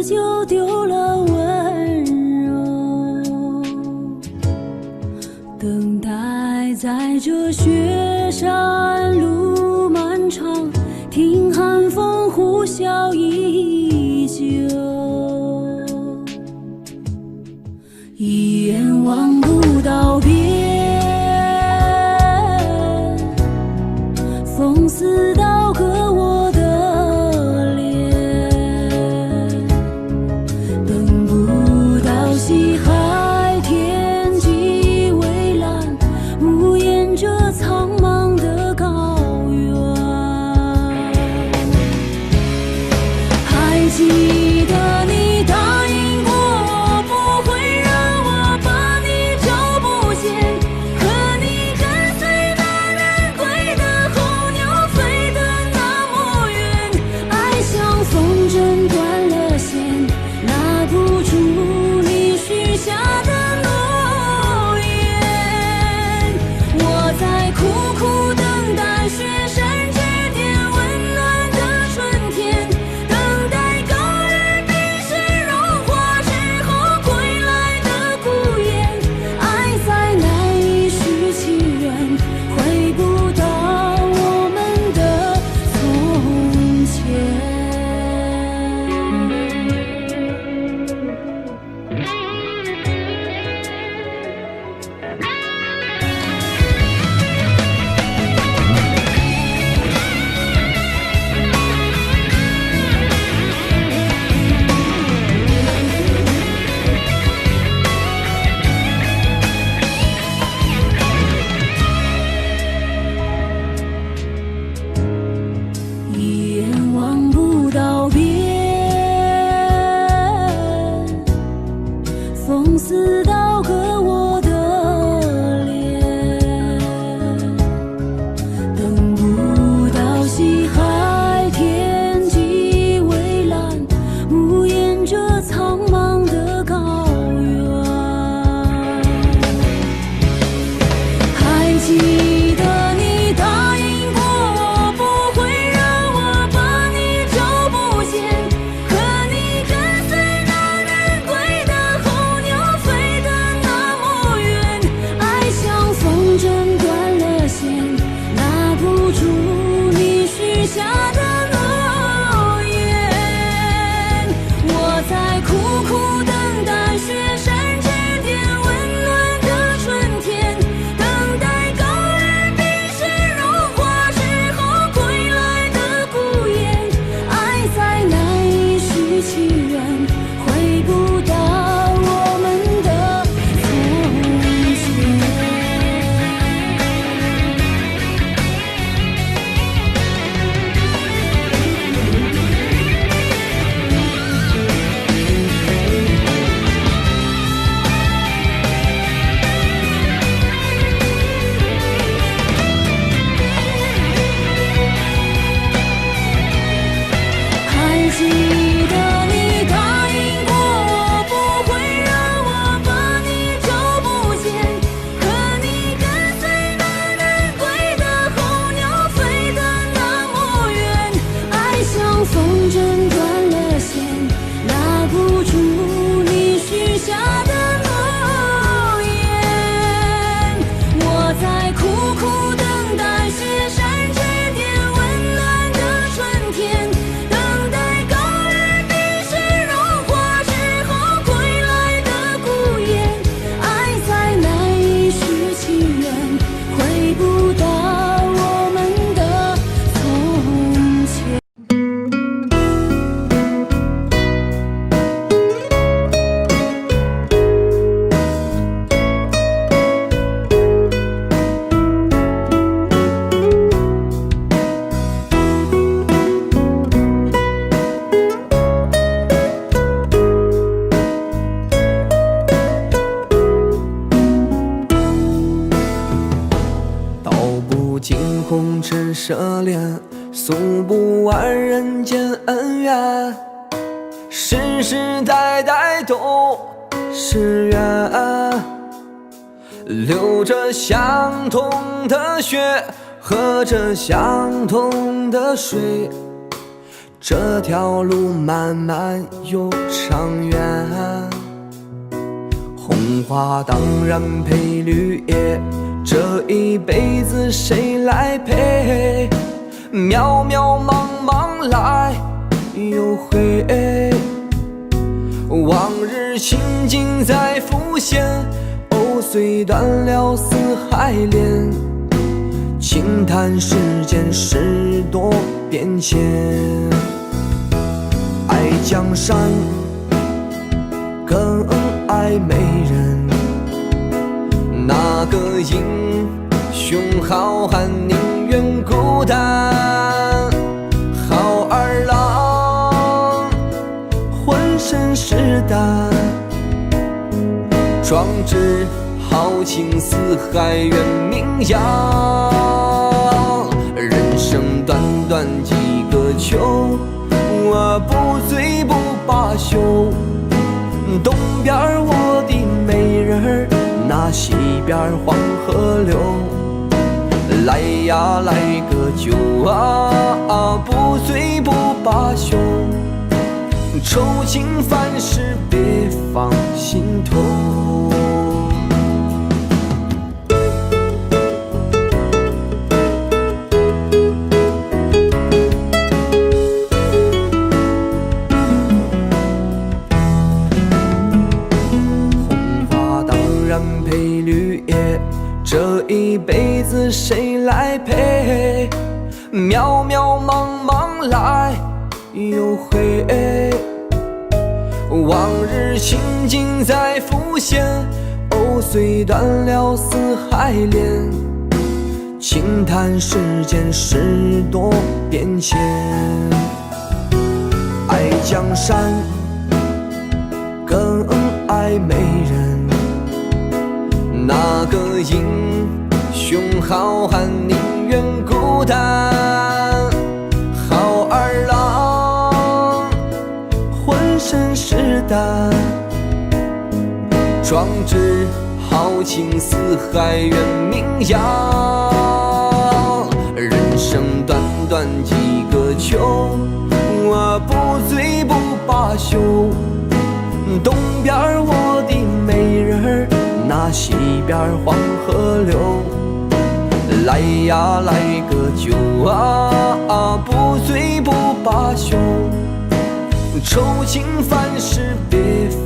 就丢了温柔，等待在这雪山路漫长，听寒风呼啸依旧，一眼望不到边，风似刀割我的脸，等不到西海天际蔚蓝，无言这苍茫的高原。还记得你答应过我，不会让我把你找不见，可你跟随那人归的候鸟飞得那么远，爱像风筝断了线，拉不住你许下的诺言。我在苦苦等待雪山之巅温暖的春天，等待高原冰雪融化之后归来的孤雁，爱再难以续情缘，回不到我们的从前。一眼望不到边，风似刀割我的脸，等不到西海天际蔚蓝，无言这苍茫的高原。还记得你答应过我，不会让我把你找不见，可你跟随那人归的候鸟飞得那么远，爱像风筝断了线，拉不住你许下的诺言。我在苦苦等待雪山之巅温暖的春天，等待高原冰雪融化之后归来的孤雁，爱再难以续情缘，回不到我们的从前。还记得你答应过我，不会让我把你找不见，可你跟随那人归的候鸟飞得那么远，爱像风筝断了线，拉不住你许下的诺言。我在苦苦等待雪山之巅温暖的春天，等待高原冰雪融化之后归来的孤雁，爱再难以续情缘，回不到我们的从前。道不尽红尘奢恋，诉不完人间恩怨，世世代代都是缘，流着相同的血，喝着相同的水，这条路漫漫又长远，红花当然配绿叶，这一辈子谁来陪？渺渺茫茫来又回，往日情景在浮现，藕虽断了丝还连，轻叹世间事多变迁。爱江山更爱美人，那个英雄好汉宁愿孤单，好儿郎浑身是胆，壮志豪情四海远名扬。人生短短几个秋，我不醉不罢休。东边我的美人儿，那西边黄河流。来呀来个酒啊，不醉不罢休。愁情烦事别放心头。配绿叶，这一辈子谁来陪？渺渺茫茫来又回，往日情景在浮现，藕虽断了丝还连，轻叹世间事多变迁。爱江山更爱美人，那个英雄好汉宁愿孤单，好儿郎浑身是胆，壮志豪情四海远名扬。人生短短几个秋，我不醉不罢休。东边我的美人儿，那西边黄河流。来呀来个酒啊，不醉不罢休。愁情烦事别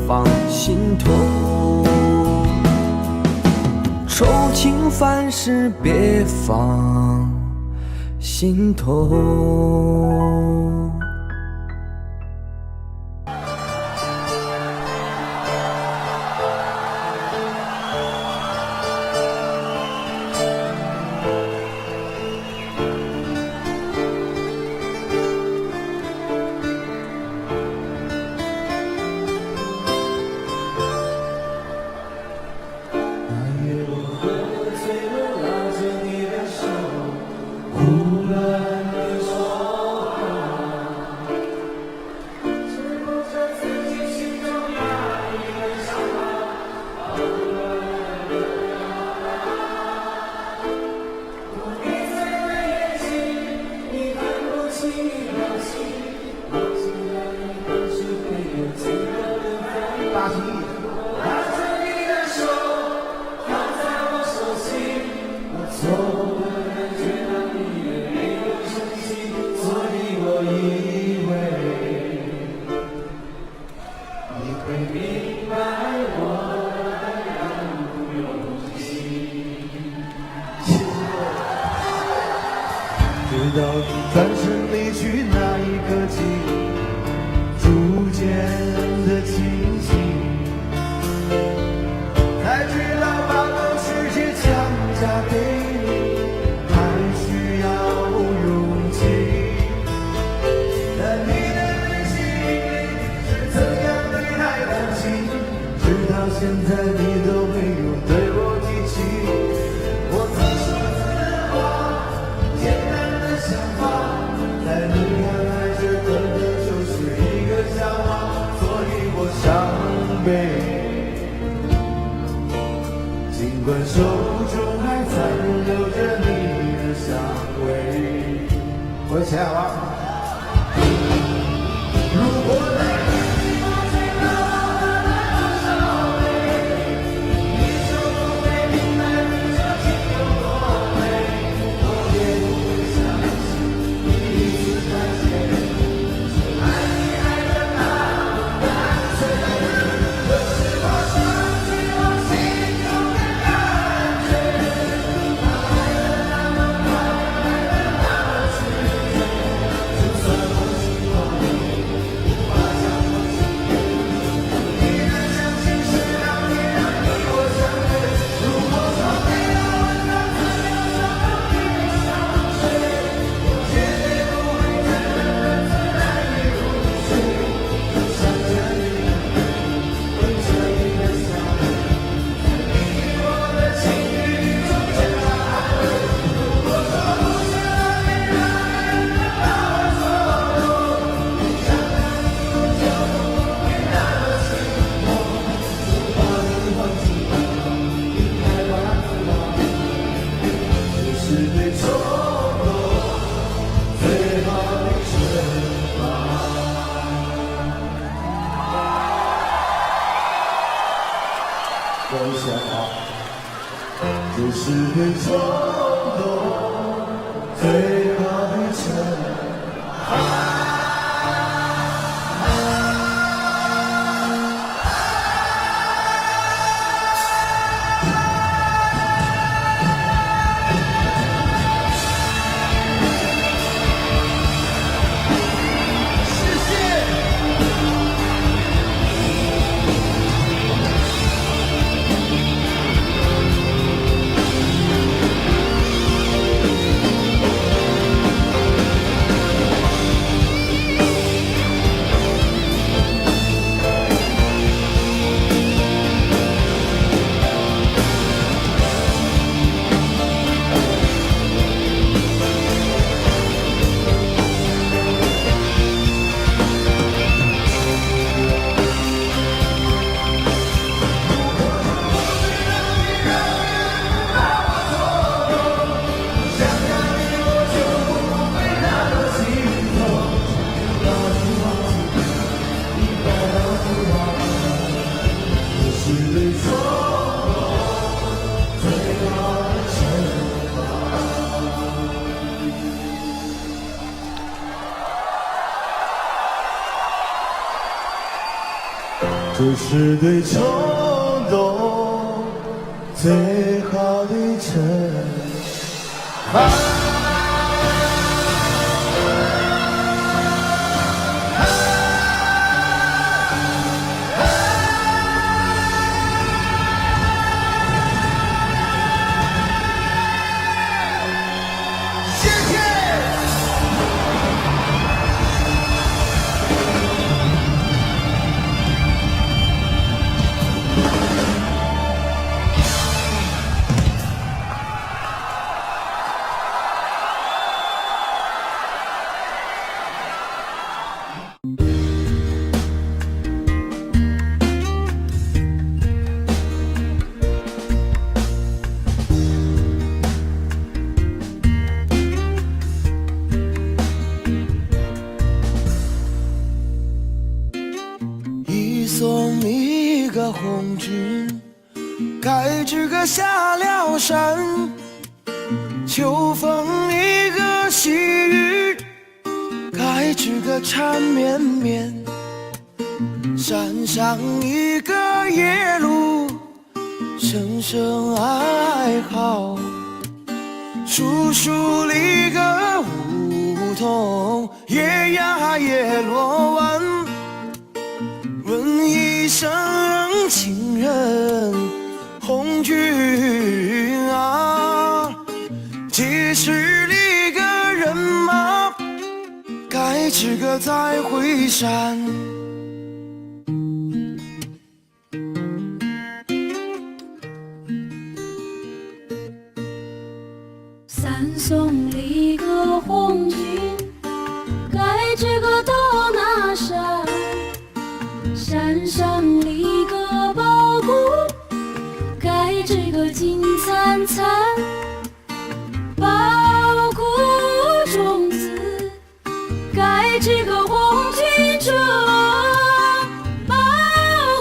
放心头，愁情烦事别放心头。直到你转身离去那一刻起，逐渐的清晰，才知道把全世界强加给你，还需要勇气。但你的内心里是怎样对待感情，直到现在你都没有对我提起。我自说自话，简单的想法，在你看来这根本就是一个笑话，所以我伤悲。尽管手中还残留着你的香味，我亲爱的。想好，这是对冲动最好的惩罚。这是对冲动最好的惩罚。送你一个红军，该知个下了山。秋风一个细雨，该知个缠绵绵。山上一个夜路，声声哀嚎。树树里个梧桐，夜呀夜落晚。问一声情人红军啊，几十里个人马，该知个再回山。三送里个红军，该知个到哪山？山上立个宝骨，该知个金灿灿。宝骨中子，该知个红军中。宝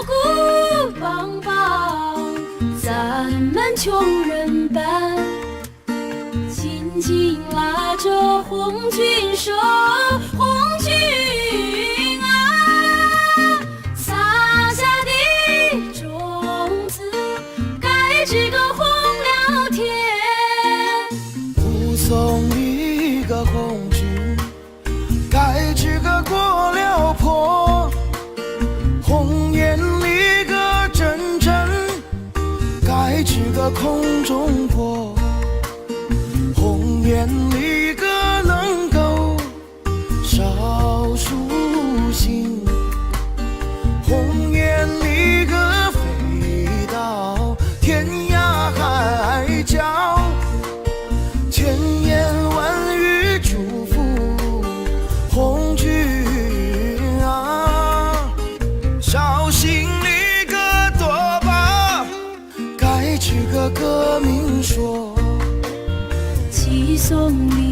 骨帮帮咱们穷人班，紧紧拉着红军手，红军。送一个红军，该知个过了坡。红颜里个真真，该知个空中泊。红颜里个能够少数星，红颜里个飞到天涯海角。千言万语祝福红军啊，绍兴里个多把，该知个革命说。寄送你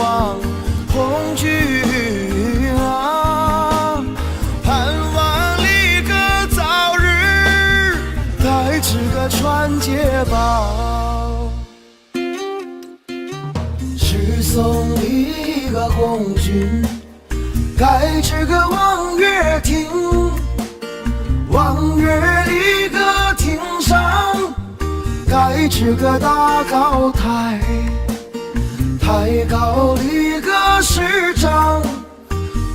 望红军啊，盼望你个早日带这个传捷报，是送你个红军，盖这个望月亭，望月里个亭上盖这个大高台，太高里个石章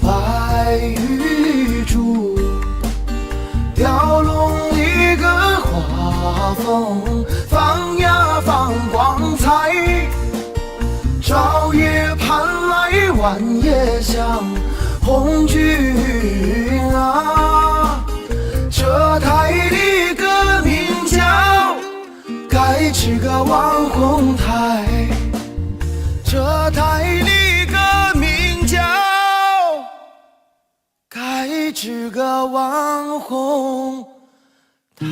白玉柱，雕龙里个画风放呀放光彩，朝夜盼来晚夜香红军啊，这台里个名叫盖这个网红台，这台里个名叫盖这个网红台。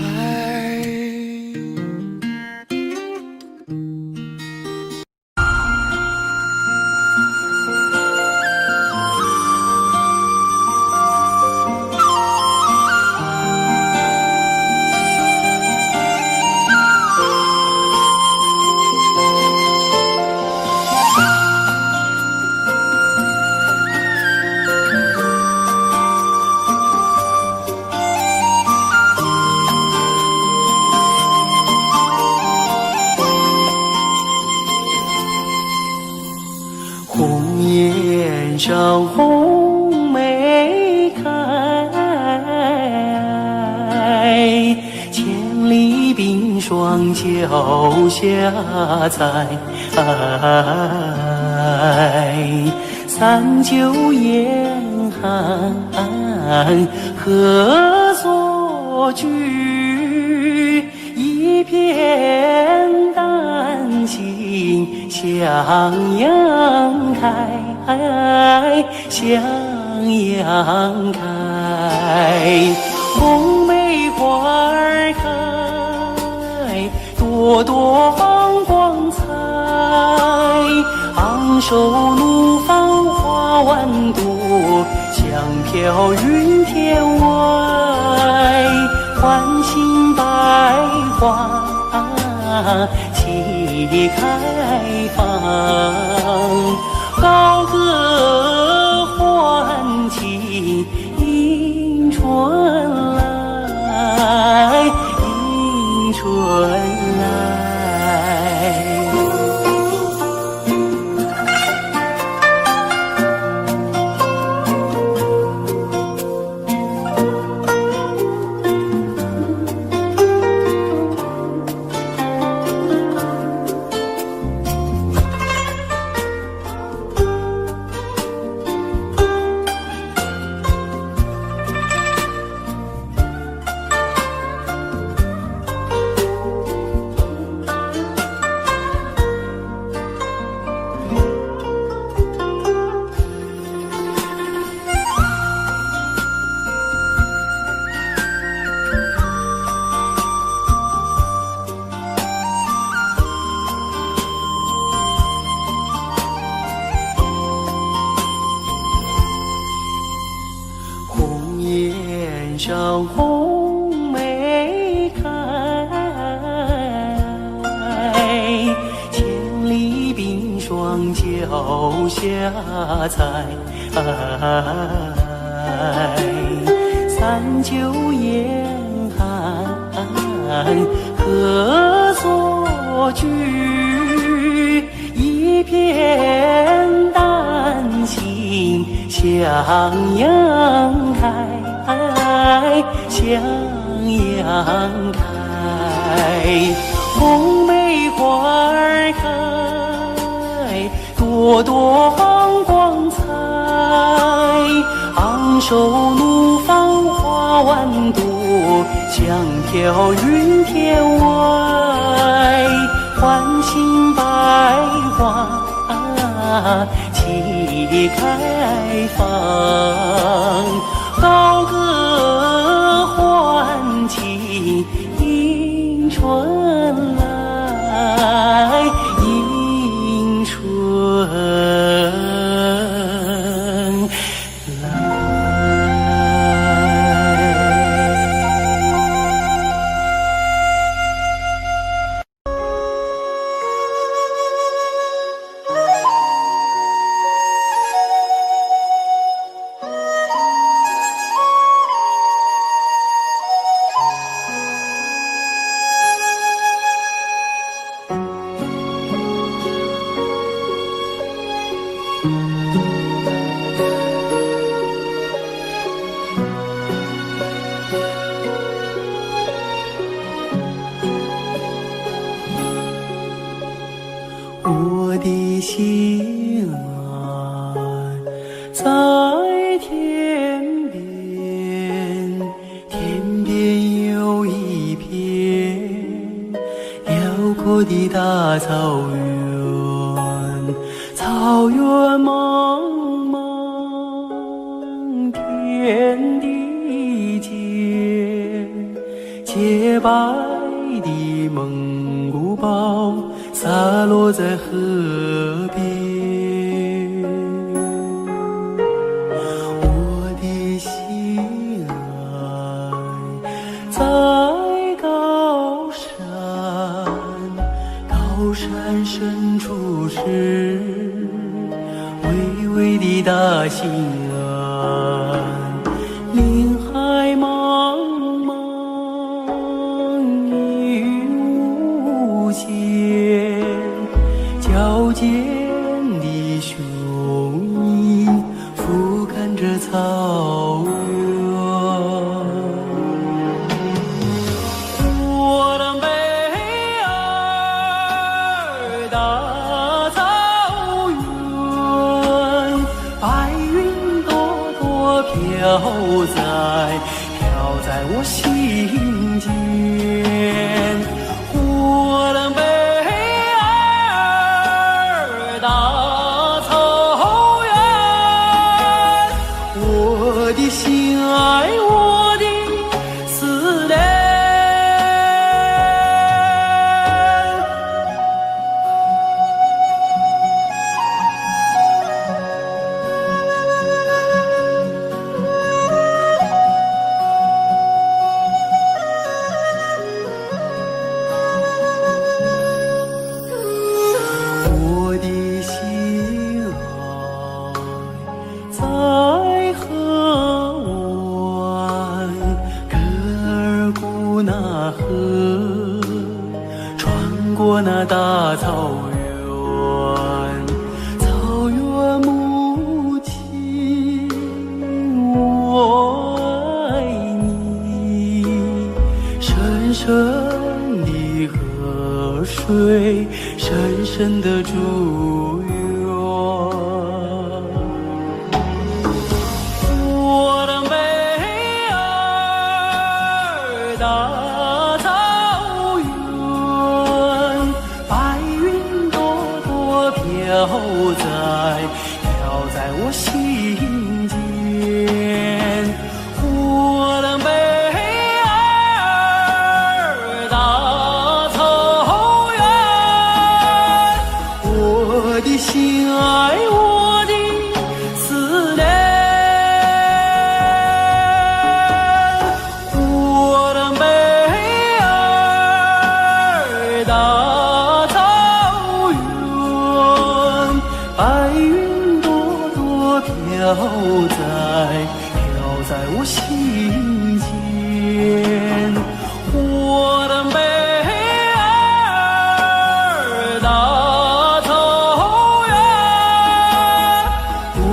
红颜上红梅开，千里冰霜脚下踩。三九严寒何所居？一片丹心向阳开，向阳开。红梅花儿开，朵朵放光彩。昂首怒放花万朵，香飘云天外。欢欣百花齐开放，高歌欢庆迎春来，迎春来。上红梅开，千里冰霜脚下踩。三九严寒何所居？一片丹心向阳开，向阳开。红梅花儿开，朵朵放光彩。昂首怒放花万朵，香飘云天外。欢欣百花齐开放，高歌欢庆迎春来，迎春我的心啊，在天边，天边有一片辽阔的大草原，草原茫茫，天地间，洁白的蒙古包洒落在河边，我的心爱在高山，高山深处是巍巍的大兴安，林海茫茫一无间，矫健的雄鹰俯瞰着草原，我的美儿大草原，白云朵朵飘在我心间，我的美大草原，我的心爱，我的思念。我的心爱在河湾，格尔古纳河，穿过那大草原，草原母亲，我爱你，深深的河水，深深的祝愿。我的美儿大草原，白云朵朵飘在我心间，我的美儿大草原，我的心爱，我的思念，我的美儿大草原，白云朵朵飘在我心间，我的美儿大草原，我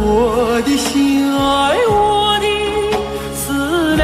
的心爱，我的思念。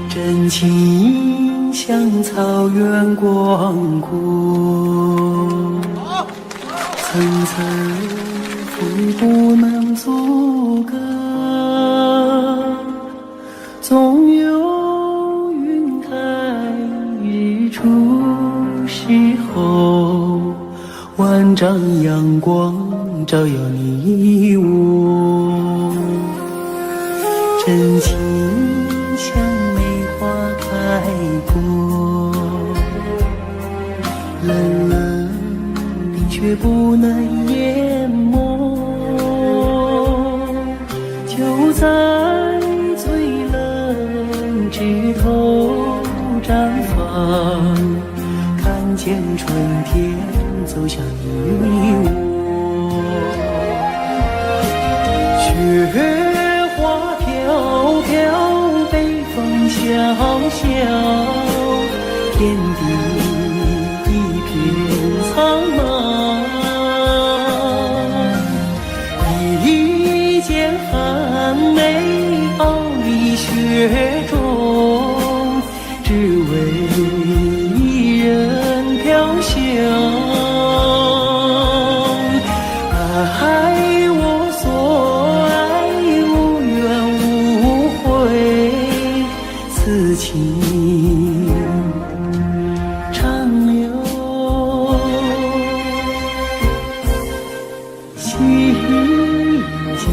真情像草原广阔，层层风不能阻隔，总有云开日出时候，万丈阳光照耀你我。在最冷枝头绽放，看见春天走向你我。雪花飘飘，北风萧萧，天地一片苍茫。一剪寒梅傲立雪中，只为一人飘香。爱我所爱，无怨无悔，此情长留心间。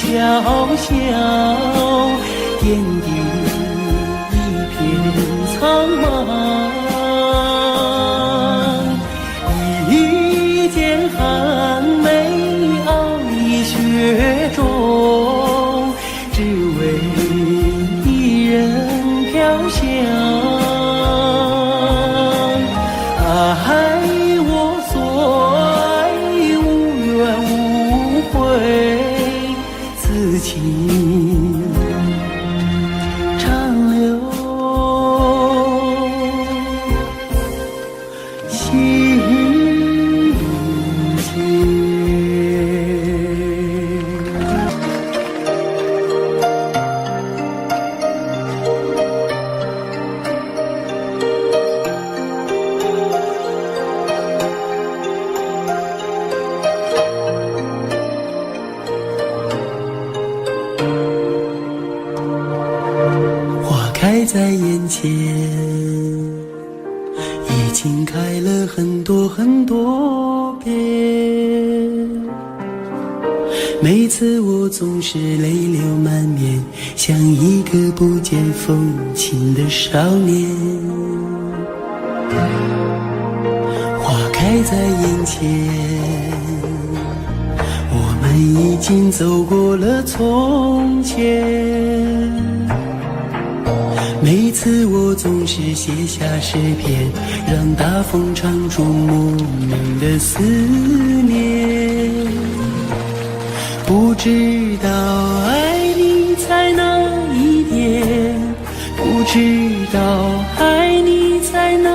小小天地一片苍茫，一剪寒梅傲立雪中，只为一人飘香。爱我所爱，无怨无悔，此情长留心间。开在眼前，已经开了很多很多遍。每次我总是泪流满面，像一个不见风情的少年。花开在眼前，我们已经走过了从前。每次我总是写下诗篇，让大风唱出莫名的思念。不知道爱你在哪一点，不知道爱你在哪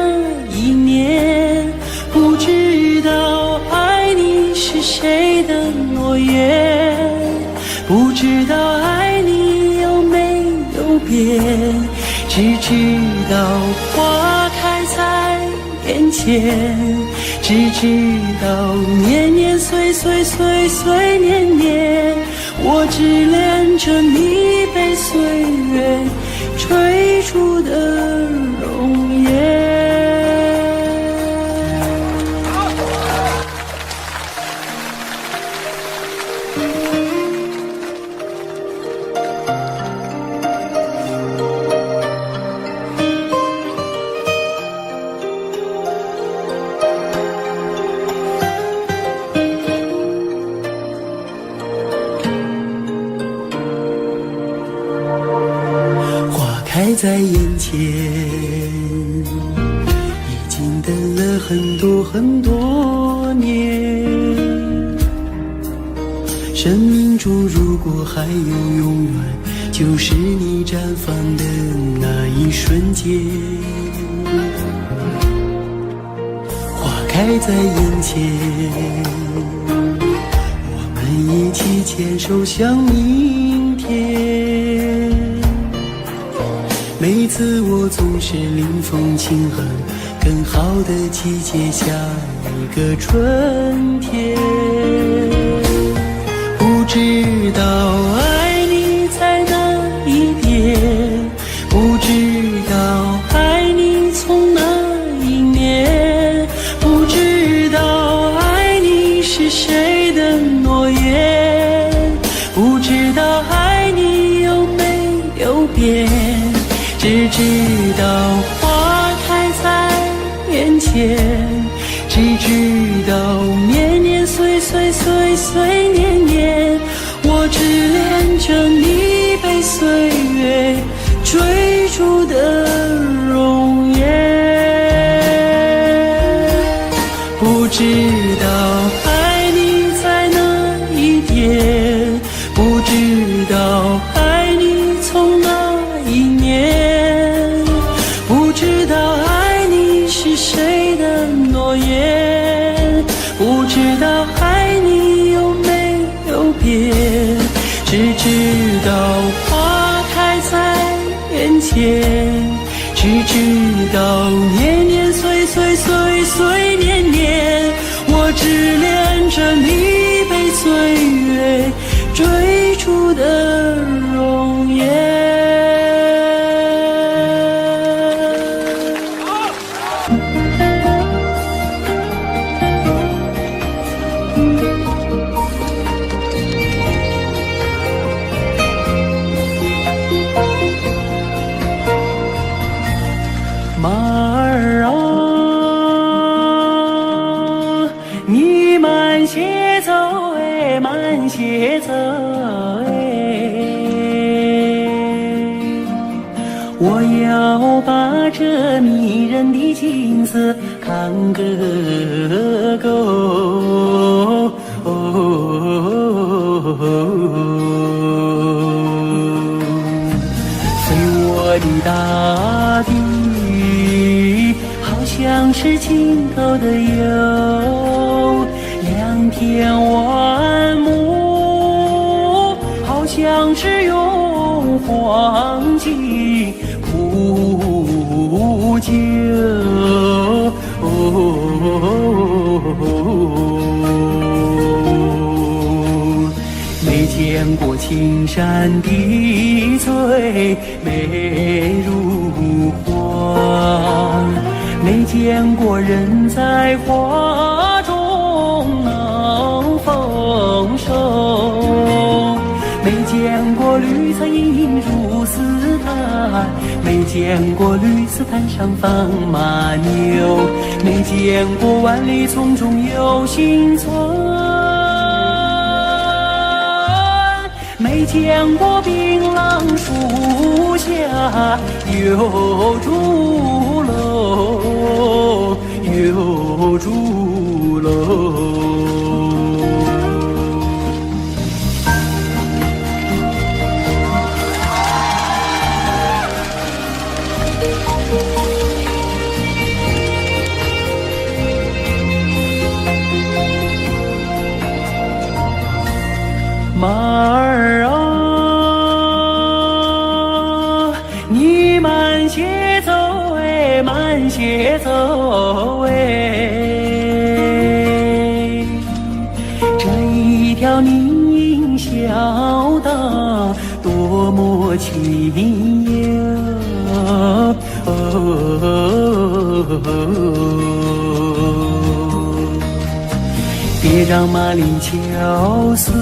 一年，不知道爱你是谁的诺言，不知道爱你有没有变。只知道花开在眼前，只知道年年岁岁岁岁年年，我只恋着你被岁月追逐的容颜。开在眼前，已经等了很多很多年。生命中如果还有永远，就是你绽放的那一瞬间。花开在眼前，我们一起牵手向明天。每次我总是临风轻哼，更好的季节下一个春天。不知道爱你在哪一边，不知道爱你从哪一年，不知道爱你是谁的诺言，不知道爱你有没有变，只知道花开在眼前，只知道年年岁岁岁岁年年，我只恋着你被岁月追逐的容颜。不知道爱你在哪一边，不知道爱你从哪一年，不知道爱你是谁的诺言，不知道爱你有没有变，只知道花开在眼前，只知道年年岁岁岁岁年年，我只恋着你被岁月追逐的容颜。马儿啊，你慢些走哎，慢些走哎，我要把这迷人的景色看个够。随我的大地，好像是尽头的有两片万亩，好像是用黄金铺就。没见过青山的最美如画，没见过人在花中能丰收，没见过绿草茵茵如丝毯，没见过绿丝毯上放马牛，没见过万里丛中有行村，没见过槟榔树下有竹楼，有竹楼。马儿啊，你慢些走哎，慢些走哎，这一条泥泞小道多么清幽。别让马铃敲碎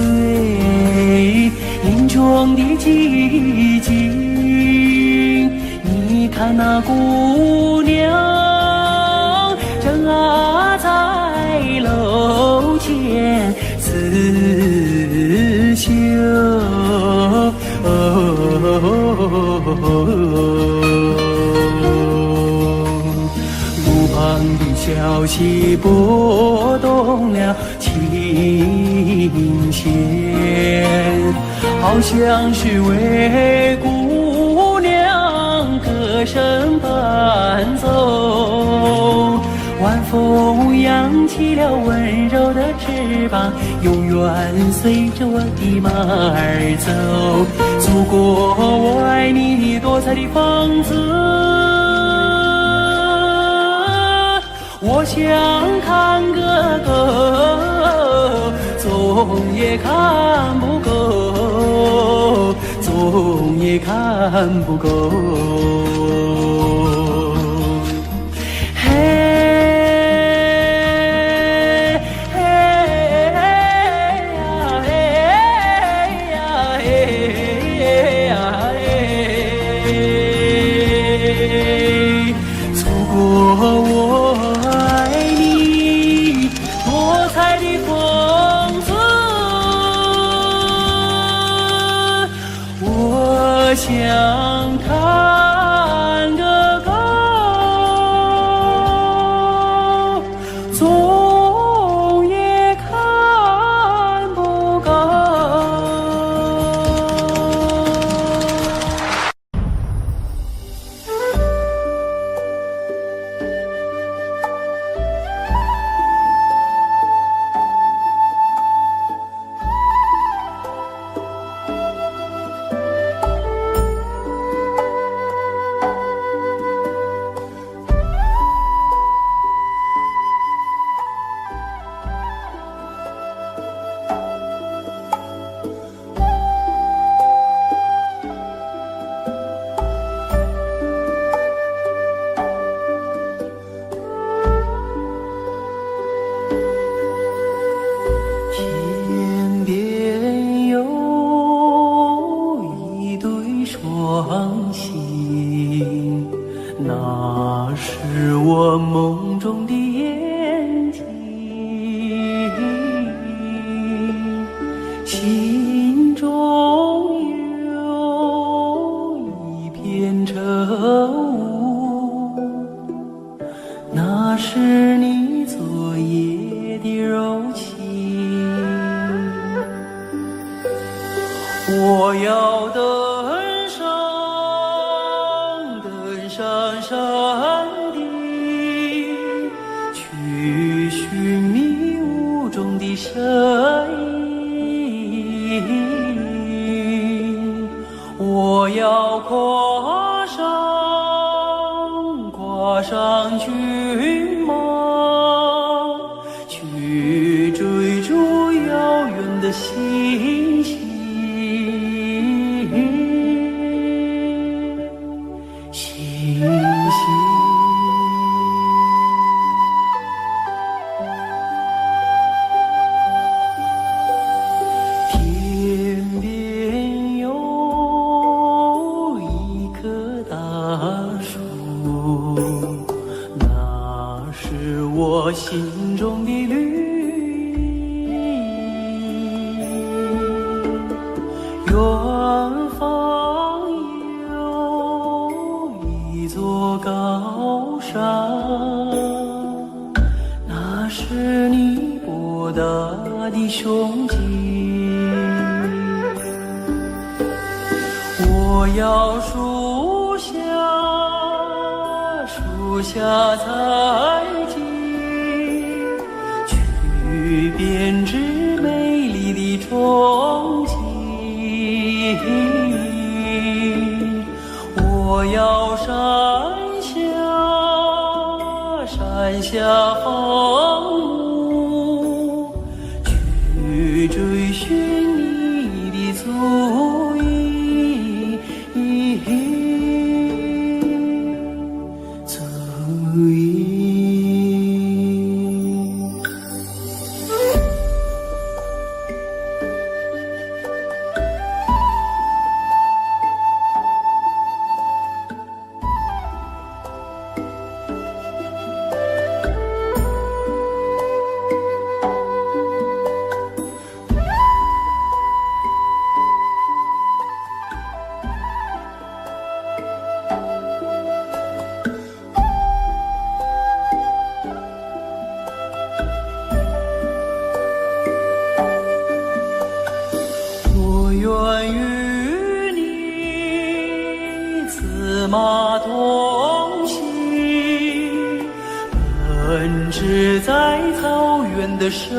林中的寂静，你看那姑娘正在楼前刺绣，路旁的小溪拨动了琴弦，好像是为姑娘歌声伴奏。晚风扬起了温柔的翅膀，永远随着我的马儿走，祖国我爱你多彩的房子，我想看个总也看不够，总也看不够。想看个够，总也看不够。天边有一对双星，那是我梦中的眼睛，心中有一片愁雾，那是你昨夜的柔情。我要登上山顶，去寻迷雾中的身影。我要跨上骏马，去追逐遥远的星星。天边有一棵大树，那是我心中的绿荫。远方有一座高山，那是你博大的胸襟。我要树下采集，去编织美丽的憧憬。我要山下放牧，去追寻你的足印。愿与你策马同行，奔驰在草原的深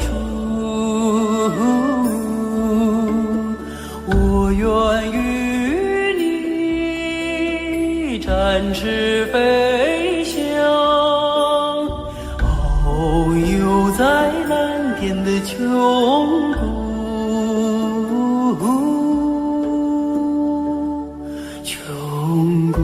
处。我愿与你展翅飞翔，遨游在蓝天的穹谷，穹谷。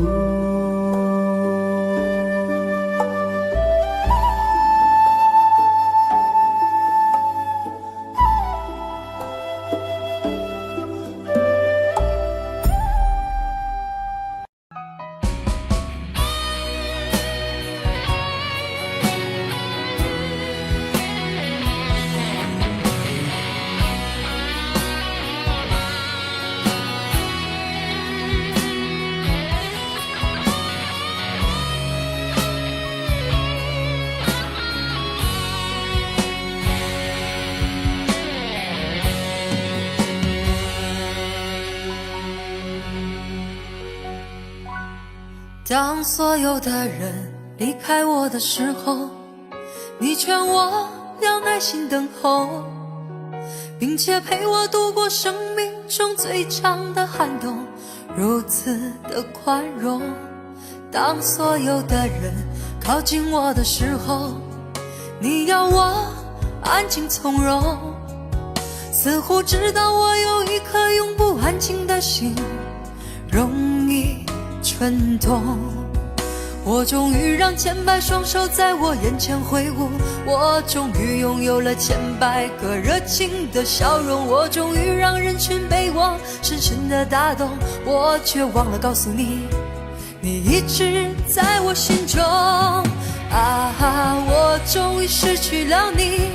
当所有的人离开我的时候，你劝我要耐心等候，并且陪我度过生命中最长的寒冬，如此的宽容。当所有的人靠近我的时候，你要我安静从容，似乎知道我有一颗永不安静的心，容易蠢动。我终于让千百双手在我眼前挥舞，我终于拥有了千百个热情的笑容，我终于让人群被我深深的打动，我却忘了告诉你，你一直在我心中。我终于失去了你，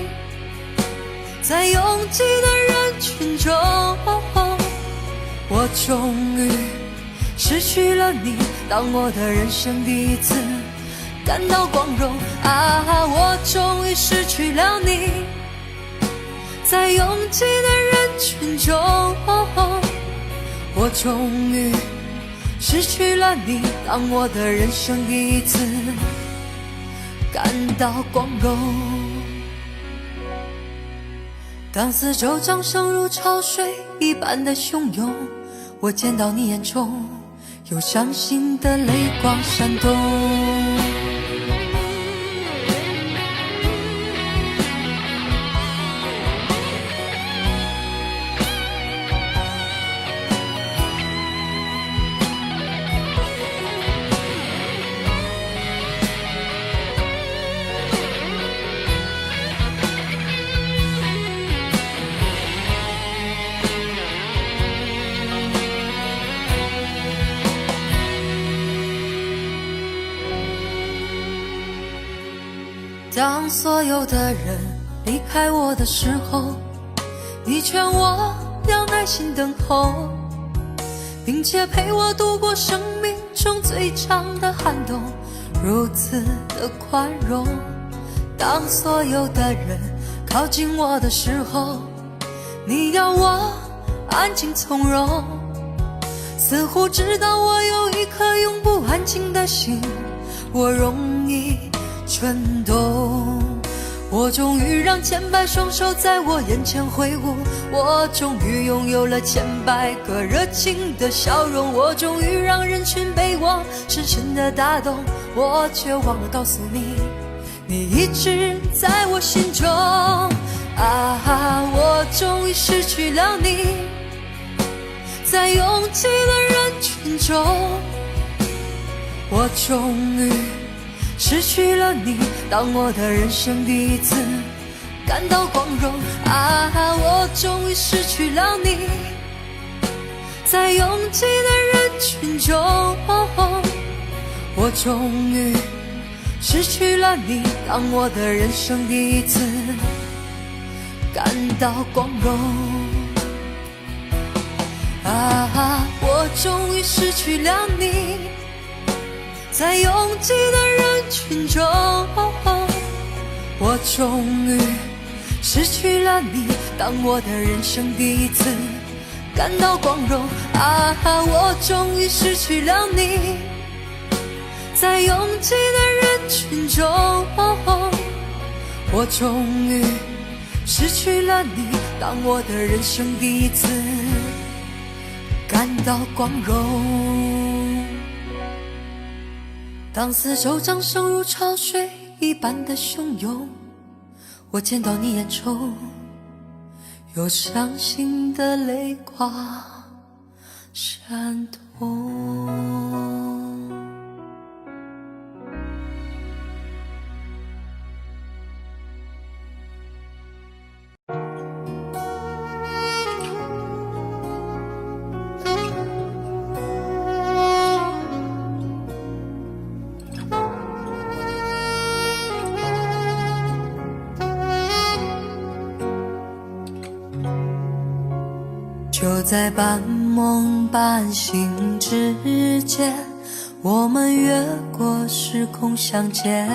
在拥挤的人群中，我终于失去了你，当我的人生第一次感到光荣。我终于失去了你，在拥挤的人群中，我终于失去了你，当我的人生第一次感到光荣。当四周掌声如潮水一般的汹涌，我见到你眼中有伤心的泪光闪动。当所有的人离开我的时候，你劝我要耐心等候，并且陪我度过生命中最长的寒冬，如此的宽容。当所有的人靠近我的时候，你要我安静从容，似乎知道我有一颗永不安静的心，我容易蠢动。我终于让千百双手在我眼前挥舞，我终于拥有了千百个热情的笑容，我终于让人群被我深深的打动，我却忘了告诉你，你一直在我心中。我终于失去了你，在拥挤的人群中，我终于失去了你，当我的人生第一次感到光荣。我终于失去了你，在拥挤的人群中，我终于失去了你，当我的人生第一次感到光荣。我终于失去了你，在拥挤的人群中，我终于失去了你，当我的人生第一次感到光荣。我终于失去了你，在拥挤的人群中，我终于失去了你，当我的人生第一次感到光荣。当四周掌声如潮水一般的汹涌，我见到你眼中有伤心的泪光闪动。就在半梦半醒之间，我们越过时空相见，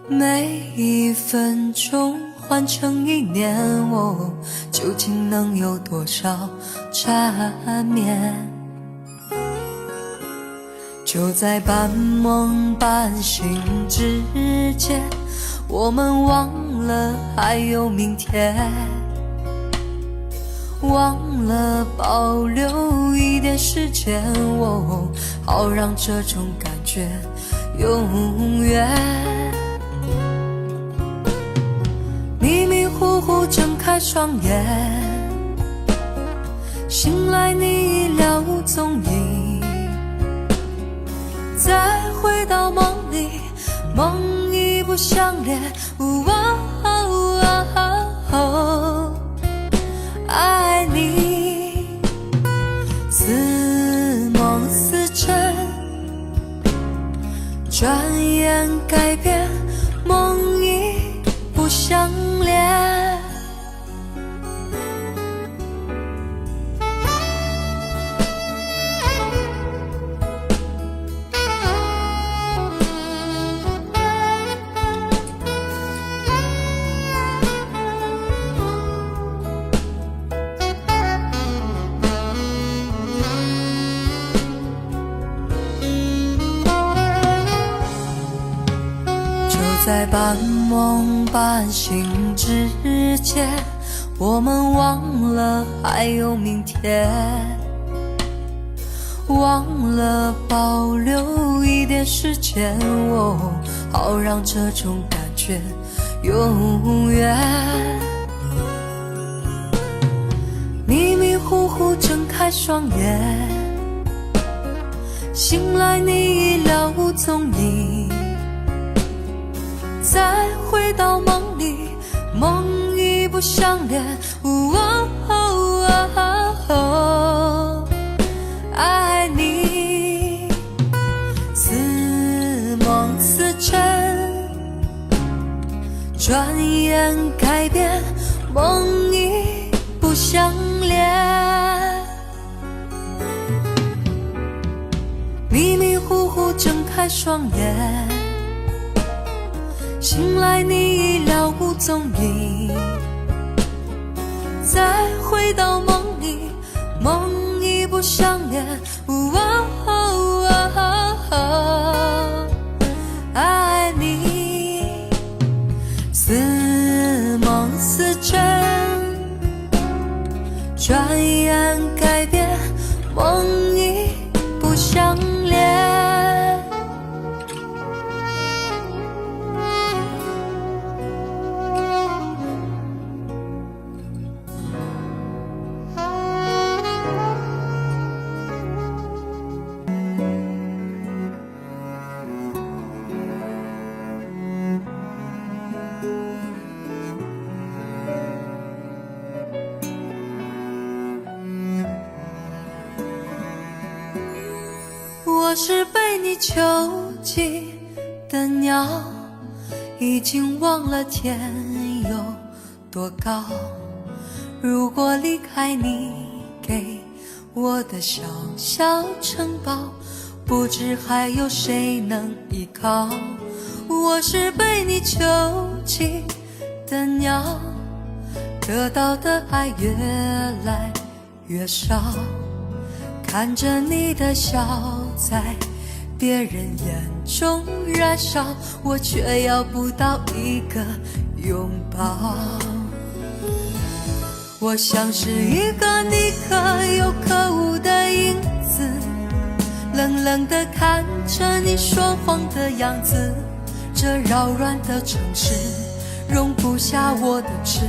每一分钟换成一年，哦，究竟能有多少缠绵？就在半梦半醒之间，我们忘了还有明天，忘了保留一点时间，哦，好让这种感觉永远。迷迷糊糊睁开双眼，醒来你已了无踪影，再回到梦里，梦已不相连。爱你似梦似真，转眼改变，梦已不相连。在半梦半醒之间，我们忘了还有明天，忘了保留一点时间，哦，好让这种感觉永远。迷迷糊糊睁开双眼，醒来你已了无踪影，再回到梦里，梦已不相连。爱你似梦似真，转眼改变，梦已不相连。迷迷糊糊睁开双眼，醒来你已了无踪影，再回到梦里，梦已不相连。爱你似梦似真，转眼改变，梦已不相连。我是被你囚禁的鸟，已经忘了天有多高。如果离开你给我的小小城堡，不知还有谁能依靠。我是被你囚禁的鸟，得到的爱越来越少，看着你的笑在别人眼中燃烧，我却要不到一个拥抱。我像是一个你可有可无的影子，冷冷地看着你说谎的样子，这扰乱的城市容不下我的痴。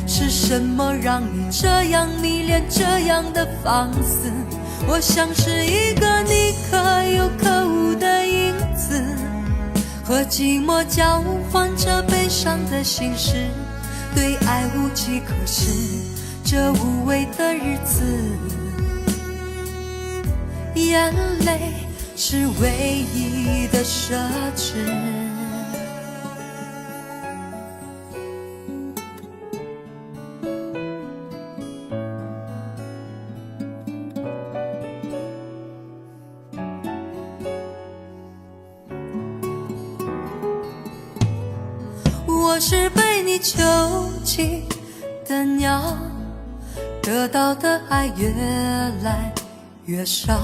是什么让你这样迷恋，这样的放肆？我像是一个你可有可无的影子，和寂寞交换着悲伤的心事，对爱无计可施，这无味的日子。眼泪是唯一的奢侈。我是被你囚禁的鸟，得到的爱越来越少，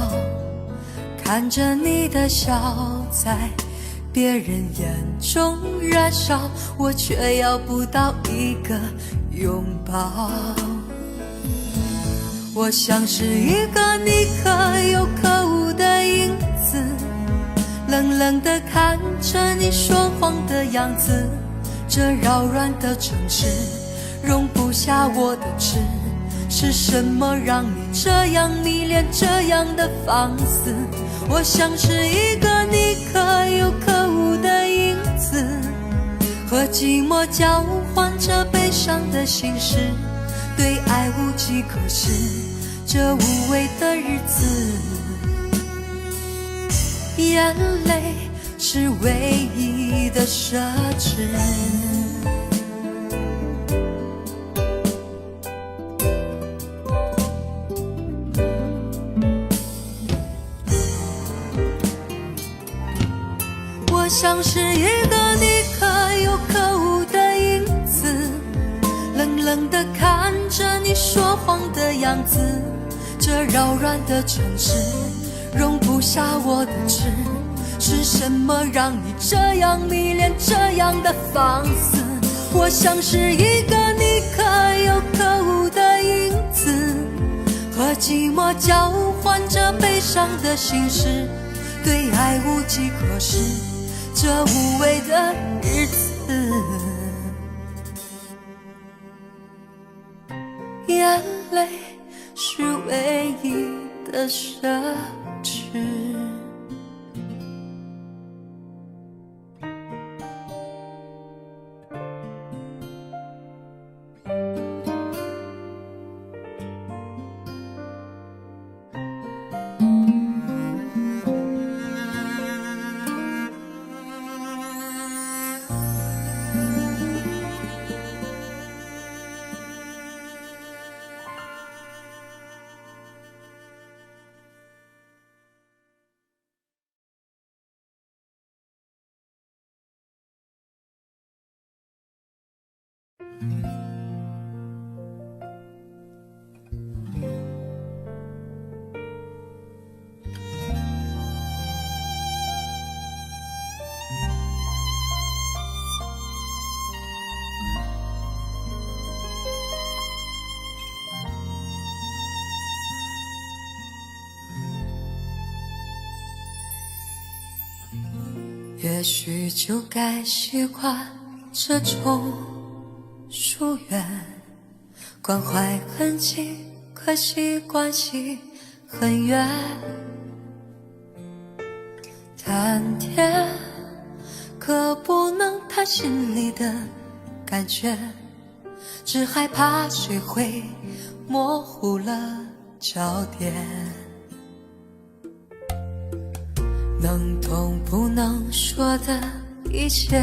看着你的笑在别人眼中燃烧，我却要不到一个拥抱。我像是一个你可有可无的影子，冷冷地看着你说谎的样子。这扰乱的城市容不下我的痴，是什么让你这样迷恋，这样的放肆？我像是一个你可有可无的影子，和寂寞交换着悲伤的心事，对爱无计可施，这无味的日子。眼泪是唯一的奢侈。我像是一个你可有可无的影子，冷冷地看着你说谎的样子。这扰乱的城市容不下我的痴，是什么让你这样迷恋，这样的放肆？我像是一个你可有可无的影子，和寂寞交换着悲伤的心事，对爱无计可施，这无味的日子。眼泪是唯一的奢侈。也许就该习惯这种疏远，关怀很近，可惜关系很远。谈天可不能谈心里的感觉，只害怕谁会模糊了焦点。能懂不能说的一切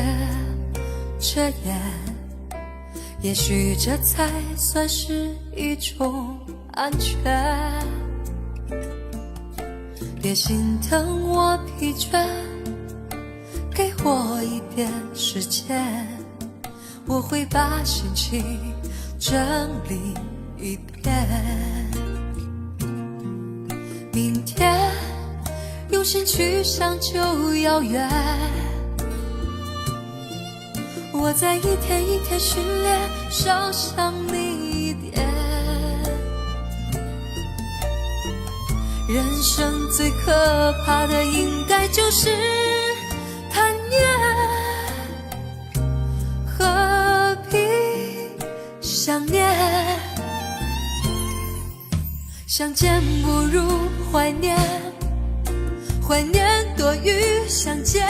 遮掩，也许这才算是一种安全。别心疼我疲倦，给我一点时间，我会把心情整理一遍。明天用心去想就遥远，我在一天一天训练，少想你一点。人生最可怕的应该就是贪念，相见不如怀念，怀念多于相见，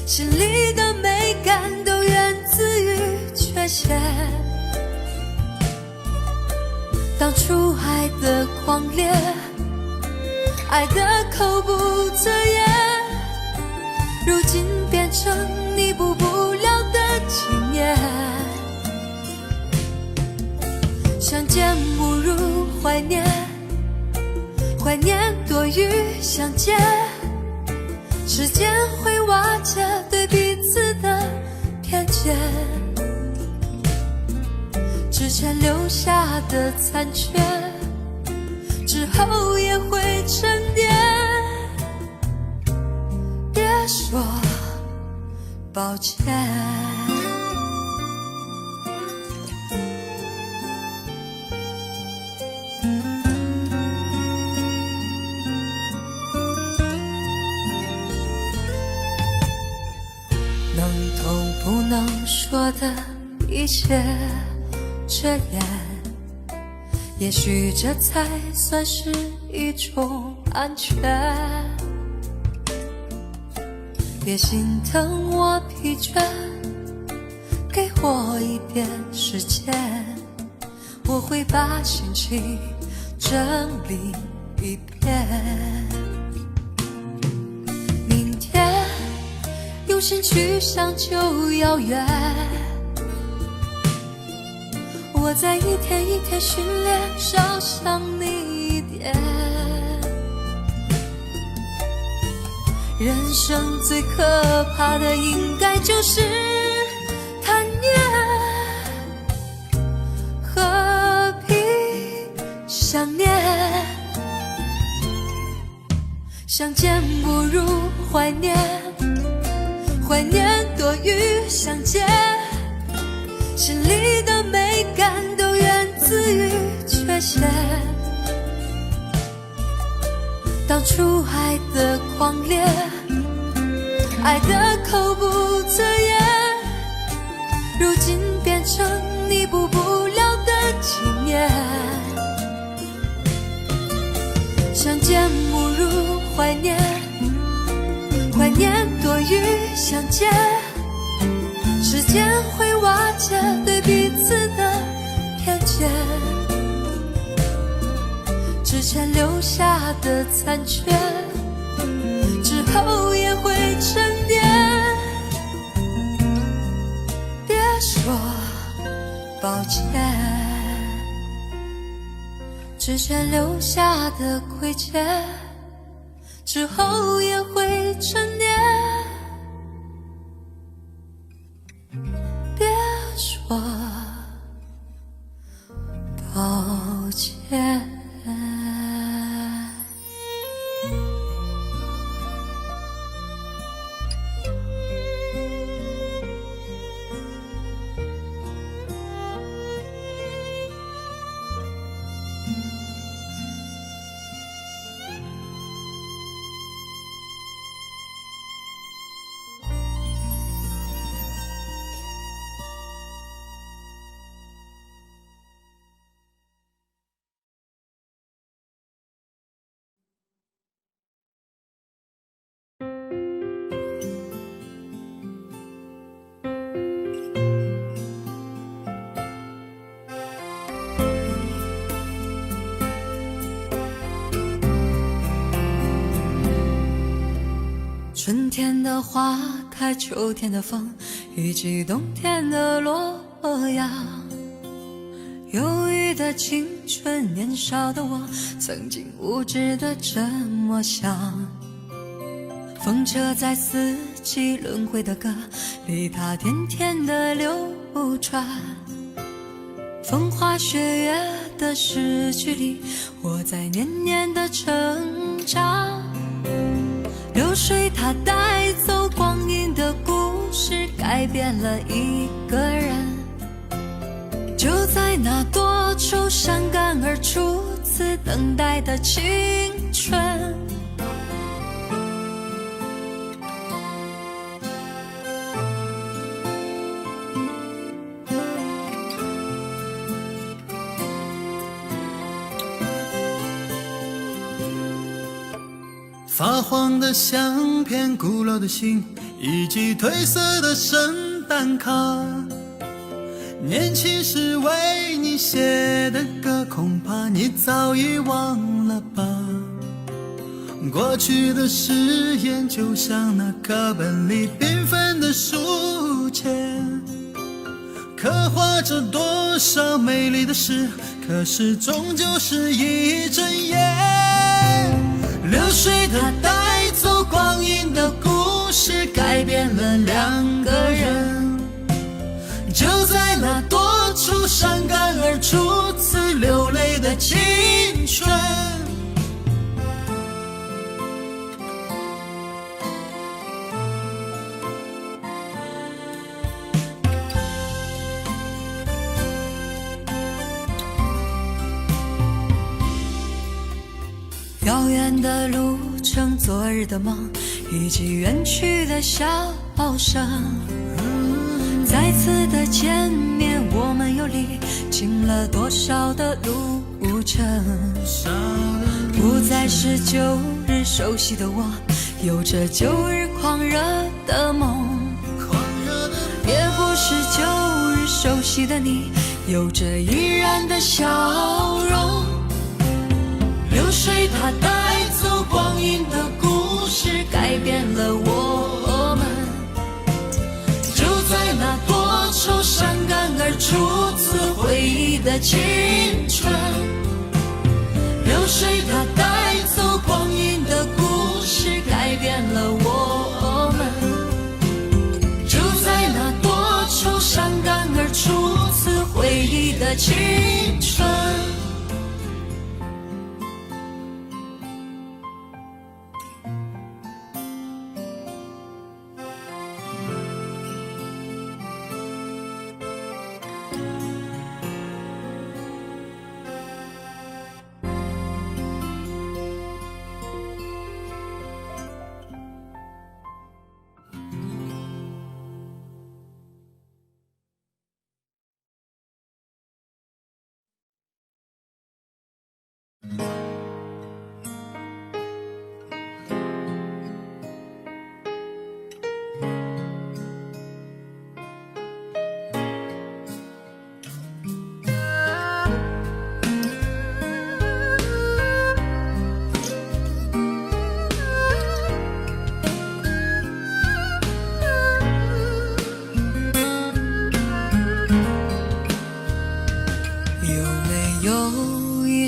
心里的美感都源自于缺陷。当初爱的狂烈，爱的口不择言，如今变成弥补不了的纪念。相见不如怀念，怀念多于相见，时间会瓦解对彼此的偏见，之前留下的残缺，之后也会沉淀。别说抱歉。能透不能说的一切遮掩，也许这才算是一种安全。别心疼我疲倦，给我一点时间，我会把心情整理一遍。明天用心去想就遥远，我在一天一天训练，少想你一点。人生最可怕的应该就是贪念，何必想念？相见不如怀念，怀念多于相见，心里的美感都源自于缺陷。当初爱的狂烈，爱的口不择言，如今变成弥补不了的纪念。相见不如怀念，怀念多于相见，时间会瓦解对彼此的偏见，之前留下的残缺，之后也会沉淀。别说抱歉，之前留下的亏欠，之后也会沉淀。别说抱歉。春天的花开，秋天的风，以及冬天的洛阳。忧郁的青春，年少的我，曾经无知的这么想。风车在四季轮回的歌里，它甜甜的流转。风花雪月的诗句里，我在年年的成长。流水它带走光阴的故事，改变了一个人。就在那多愁善感而初次等待的青春，发黄的相片，古老的信，以及褪色的圣诞卡。年轻时为你写的歌，恐怕你早已忘了吧。过去的誓言就像那课本里缤纷的书签，刻画着多少美丽的事，可是终究是一阵烟。流水它带走光阴的故事，改变了两个人，就在那多愁善感而初次流泪的青春。遥远的路程，昨日的梦，以及远去的笑声。再次的见面，我们又历经了多少的路程？不再是旧日熟悉的我，有着旧日狂热的梦，也不是旧日熟悉的你，有着依然的笑容。流水它带走光阴的故事，改变了我们，就在那多愁善感而初次回忆的青春。流水它带走光阴的故事，改变了我们，就在那多愁善感而初次回忆的青春。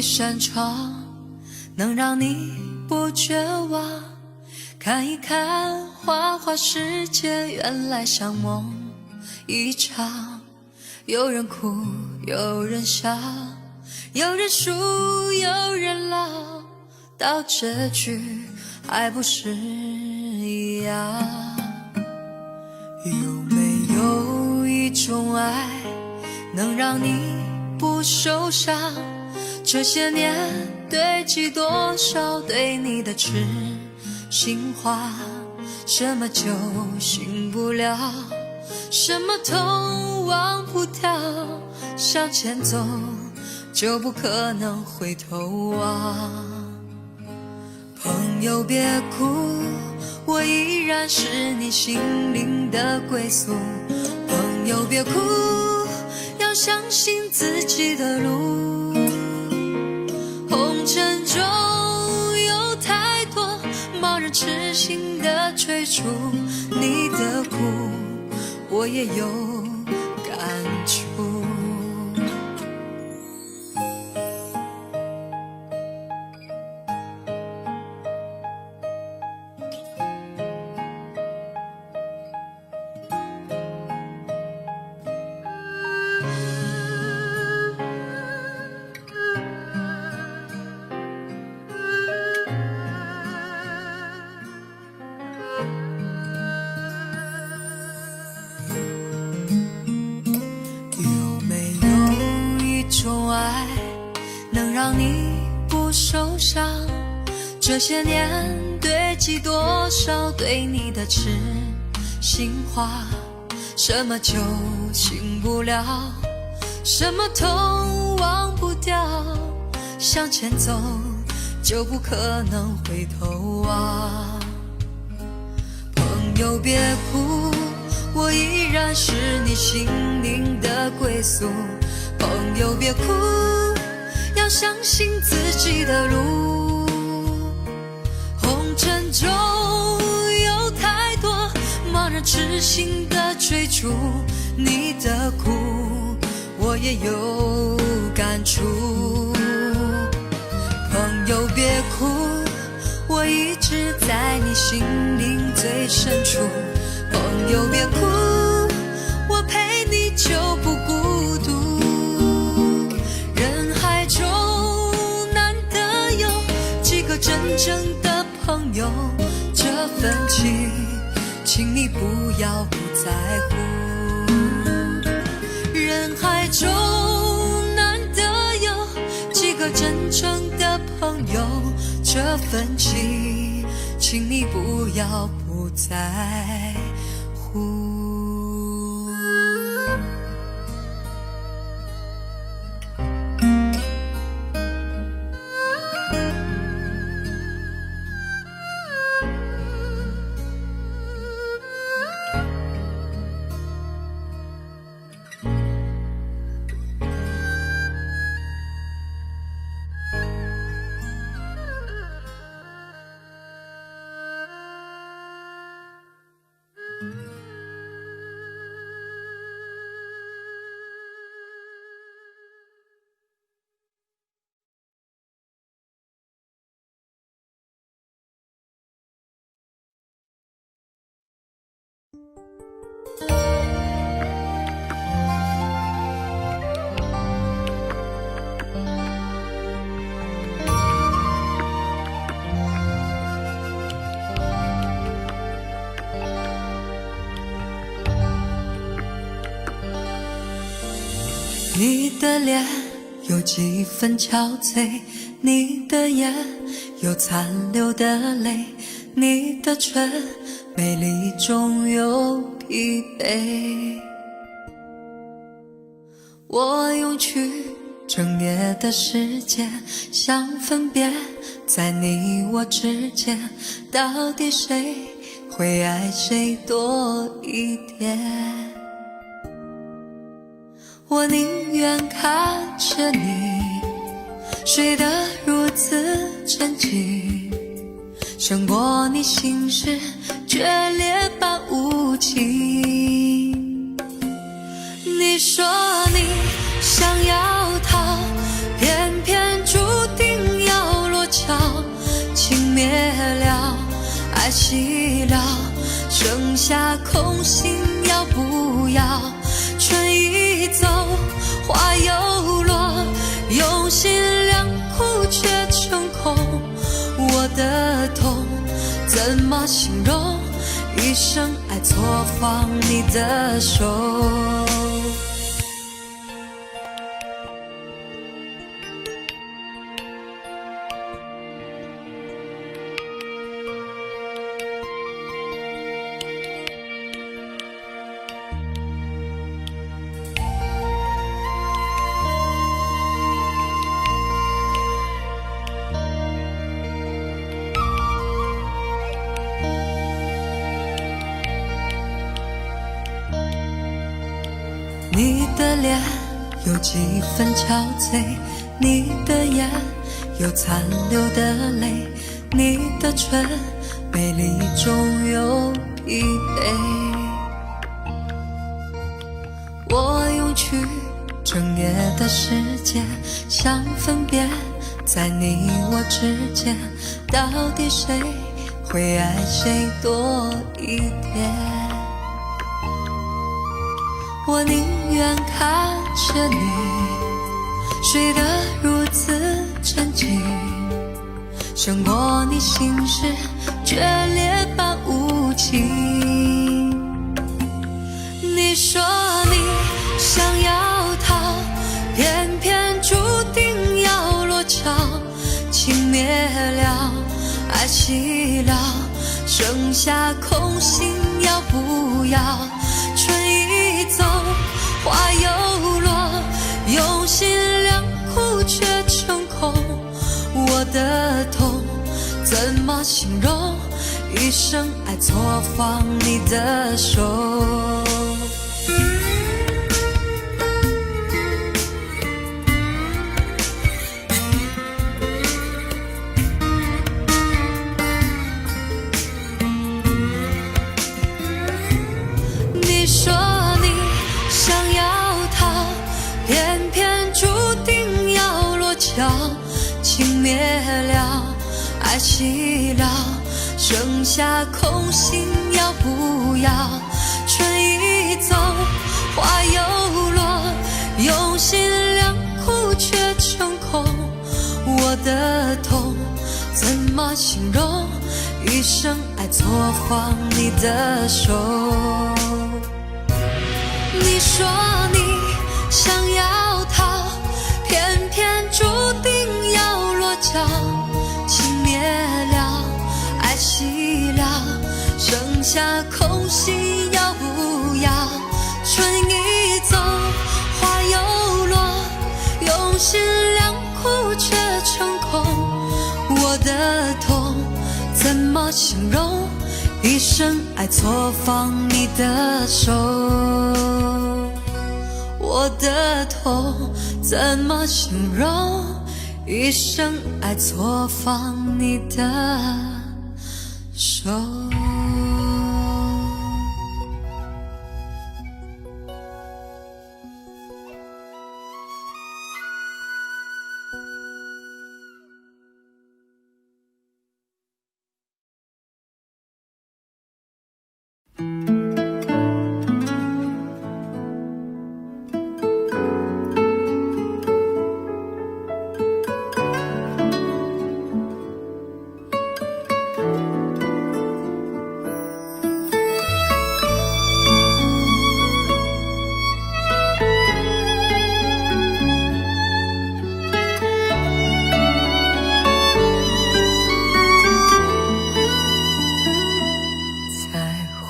扇窗能让你不绝望，看一看花花世界，原来像梦一场。有人哭，有人笑，有人输，有人老，到这句还不是一样？有没有一种爱能让你不受伤？这些年堆积多少对你的痴心话，什么酒醒不了，什么痛忘不掉，向前走就不可能回头望。朋友别哭，我依然是你心灵的归宿。朋友别哭，要相信自己的路。红尘中有太多盲人痴心的追逐，你的苦我也有感触。让你不受伤，这些年堆积多少对你的痴心话，什么酒醒不了，什么痛忘不掉，向前走就不可能回头啊。朋友别哭，我依然是你心灵的归宿。朋友别哭，要相信自己的路。红尘中有太多茫然痴心的追逐，你的苦我也有感触。朋友别哭，我一直在你心灵最深处。朋友别哭，我陪你就不孤独。人海中难得有几个真正的朋友，这份情请你不要不在乎。人海中难得有几个真正的朋友，这份情请你不要不在乎。你的脸有几分憔悴，你的眼有残留的泪，你的唇美丽中有疲惫。我用去整夜的时间，想分辨在你我之间，到底谁会爱谁多一点。我宁愿看着你睡得如此沉静，胜过你心事决裂般无情。你说你想要逃，偏偏注定要落脚。情灭了，爱熄了，剩下空心要不要？春已走，花又落，用心良苦却成空。我的痛怎么形容？一生爱错放你的手。你的脸有几分憔悴，你的眼有残留的泪，你的唇美丽中有疲惫。我用去整夜的时间，想分辨在你我之间，到底谁会爱谁多一点。我宁愿看着你睡得如此沉静，胜过你心事决裂般无情。你说你想要逃，偏偏注定要落脚。情灭了，爱熄了，剩下空心要不要？春已走，花又落，用心良苦却成空。我的痛么形容一生爱错放你的手？你说你想要他，偏偏注定要落脚。情灭了，爱熄了，剩下空心要不要？春已走，花又落，用心良苦却成空。我的痛怎么形容？一生爱错放你的手。你说你想要他，偏偏注定要落脚。情灭了，爱熄了，剩下空心要不要？春已走，花又落，用心良苦却成空。我的痛怎么形容？一生爱错放你的手。我的痛怎么形容？一生爱错放你的手。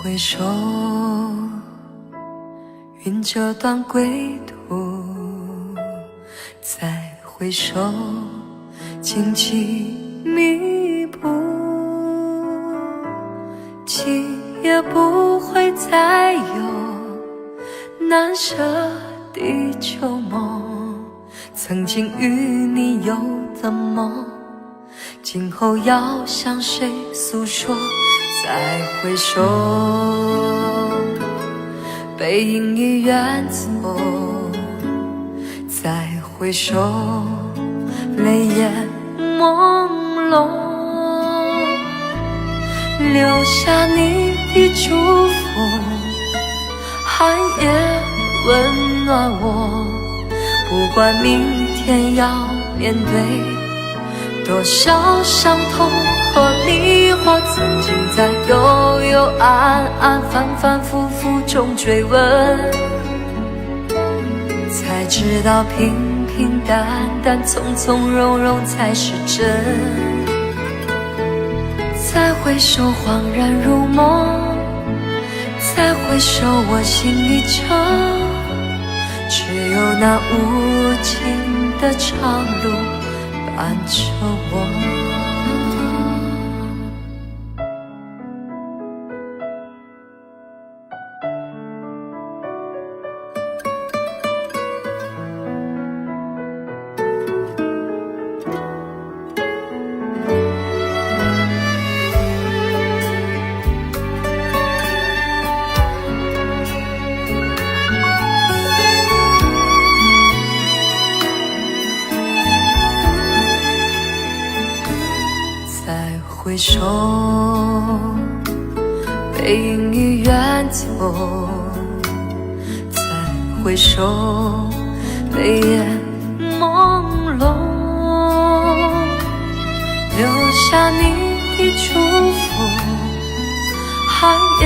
回首，云遮断归途，再回首，荆棘密布，情也不会再有难舍的旧梦。曾经与你有的梦，今后要向谁诉说？再回首，背影已远走，再回首，泪眼朦胧，留下你的祝福，寒夜温暖我。不管明天要面对多少伤痛和迷惑，曾经在幽幽暗暗反反复复中追问，才知道平平淡淡从从容容才是真。再回首恍然如梦，再回首我心里正只有那无尽的长路伴着我。回首，背影已远走，再回首，泪眼朦胧，留下你的祝福，寒夜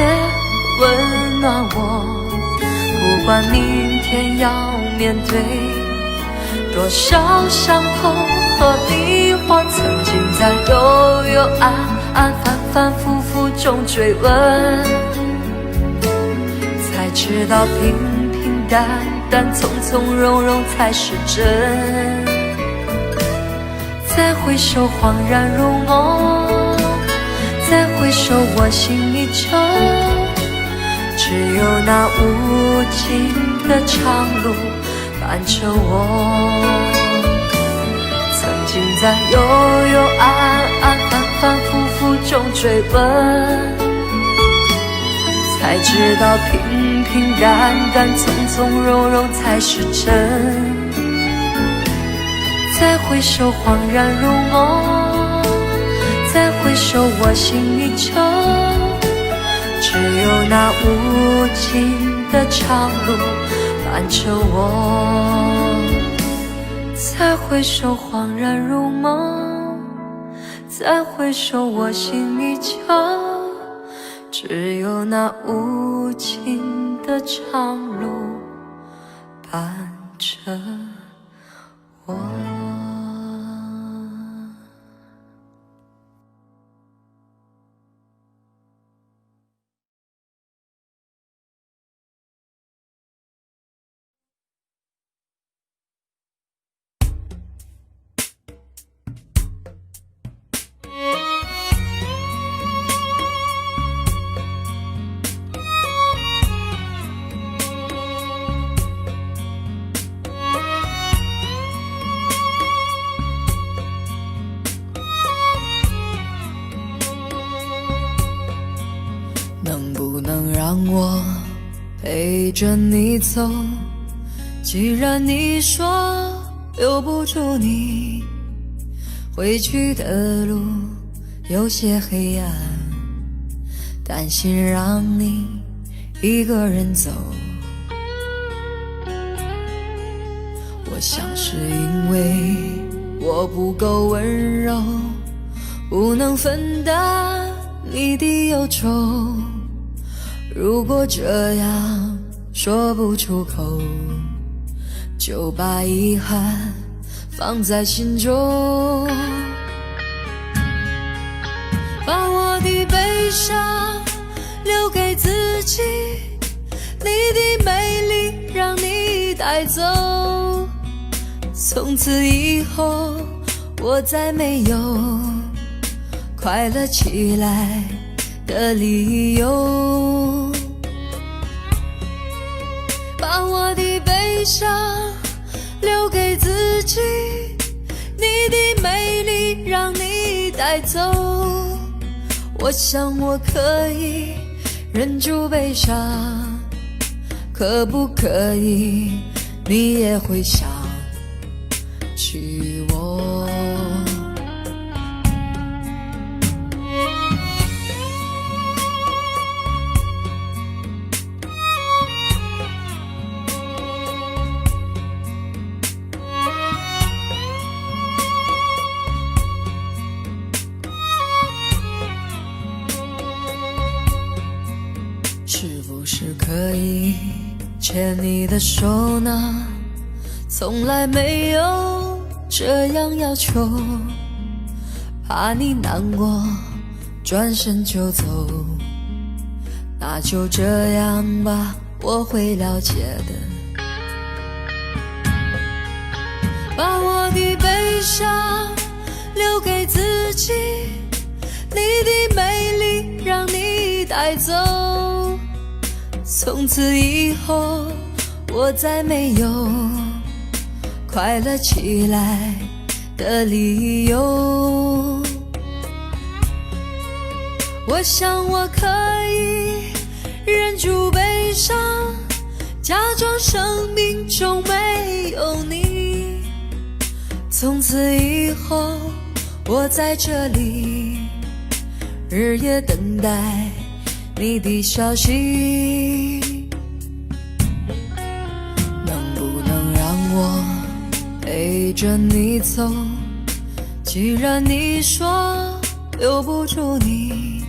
温暖我。不管明天要面对多少伤痛和迷惑，曾经在幽幽暗暗反反复复中追问，才知道平平淡淡从从容容才是真。再回首恍然如梦，再回首，我心依旧，只有那无尽的长路伴着我。曾经在幽幽暗暗、反反复复中追问，才知道平平淡淡、从从容容才是真。再回首，恍然如梦，再回首，我心依旧，只有那无尽的长路伴着我。再回首，恍然如梦，再回首，我心依旧，只有那无尽的长路伴着我。能不能让我陪着你走？既然你说留不住你，回去的路有些黑暗，担心让你一个人走。我想是因为我不够温柔，不能分担你的忧愁。如果这样说不出口，就把遗憾放在心中。把我的悲伤留给自己，你的美丽让你带走。从此以后，我再没有快乐起来的理由。把我的悲伤留给自己，你的美丽让你带走。我想我可以忍住悲伤，可不可以你也会想起我？是不是可以牵你的手呢？从来没有这样要求，怕你难过转身就走。那就这样吧，我会了解的。把我的悲伤留给自己，你的美丽让你带走。从此以后，我再没有快乐起来的理由。我想我可以忍住悲伤，假装生命中没有你。从此以后，我在这里日夜等待你的消息。能不能让我陪着你走？既然你说留不住你，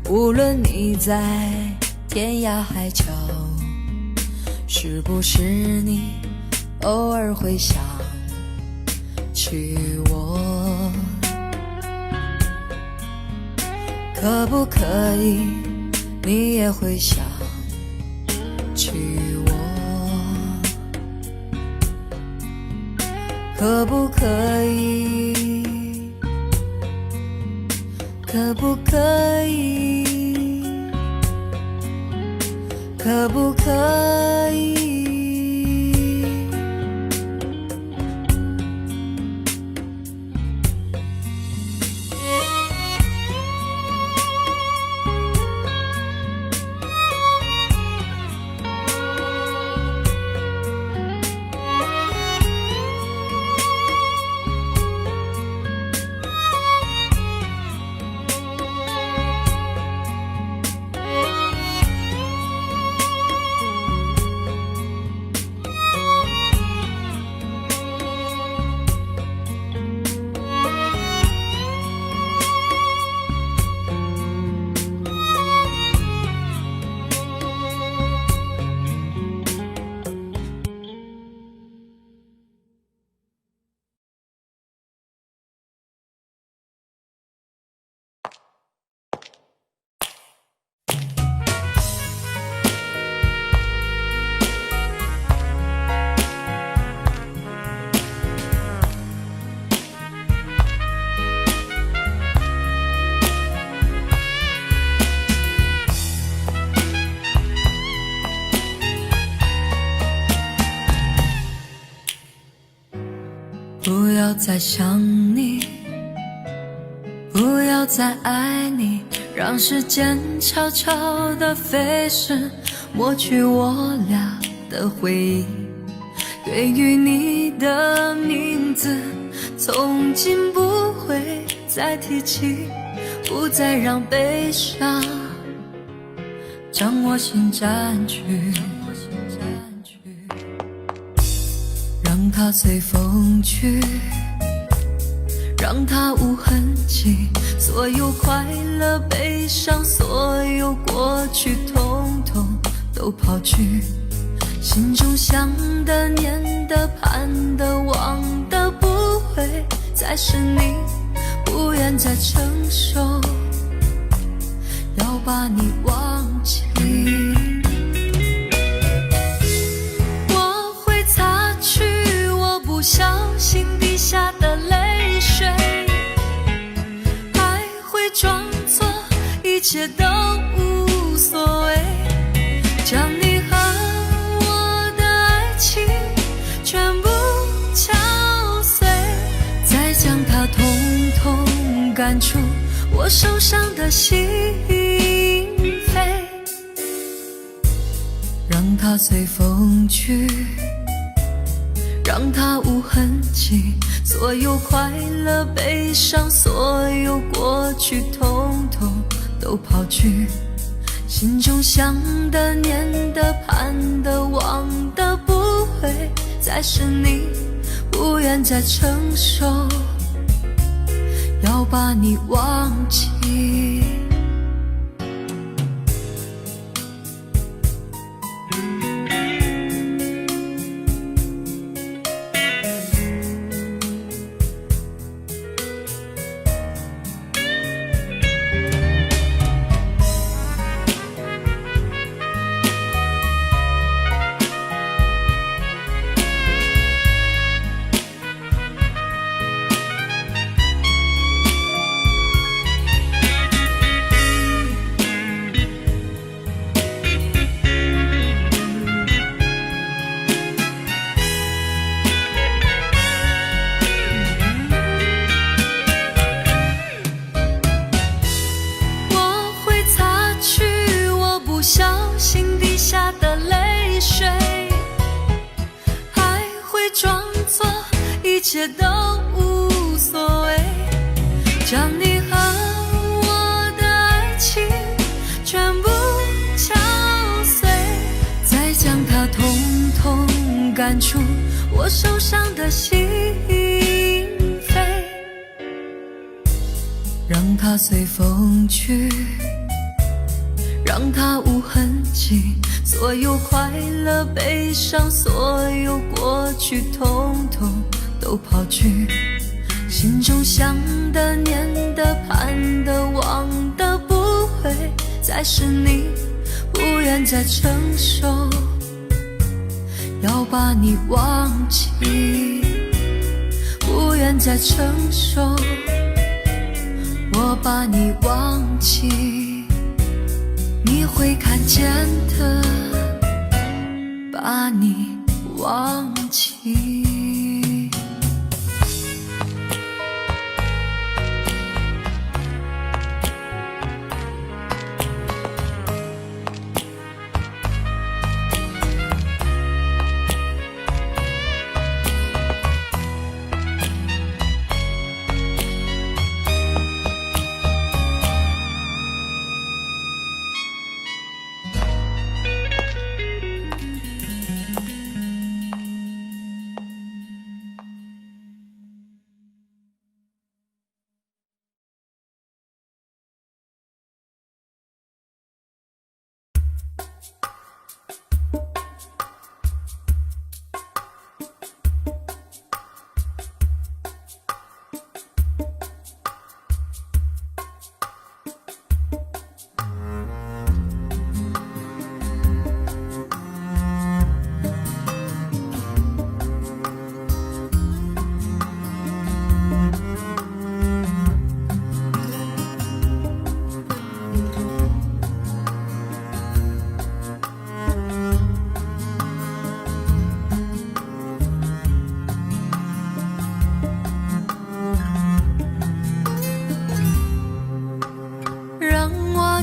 无论你在天涯海角，是不是你偶尔会想起我？可不可以你也会想起我？可不可以可不可以？可不可以？不要再想你，不要再爱你，让时间悄悄地飞逝，抹去我俩的回忆。对于你的名字，从今不会再提起，不再让悲伤将我心占据。让它随风去，让它无痕迹，所有快乐悲伤，所有过去统统都抛去。心中想的念的盼的望的不会再是你，不愿再承受要把你忘记。不小心滴下的泪水，还会装作一切都无所谓，将你和我的爱情全部敲碎，再将它统统赶出我手上的心扉，让它随风去，让它无痕迹，所有快乐悲伤，所有过去统统都抛去。心中想的念的盼的望的不会再是你，不愿再承受要把你忘记。一切都无所谓，将你和我的爱情全部敲碎，再将它统统赶出我手上的心扉，让它随风去，让它无痕迹，所有快乐悲伤，所有过去统统都抛去。心中想的念的盼的望的不会再是你，不愿再承受要把你忘记，不愿再承受我我把你忘记，你会看见的，把你忘记。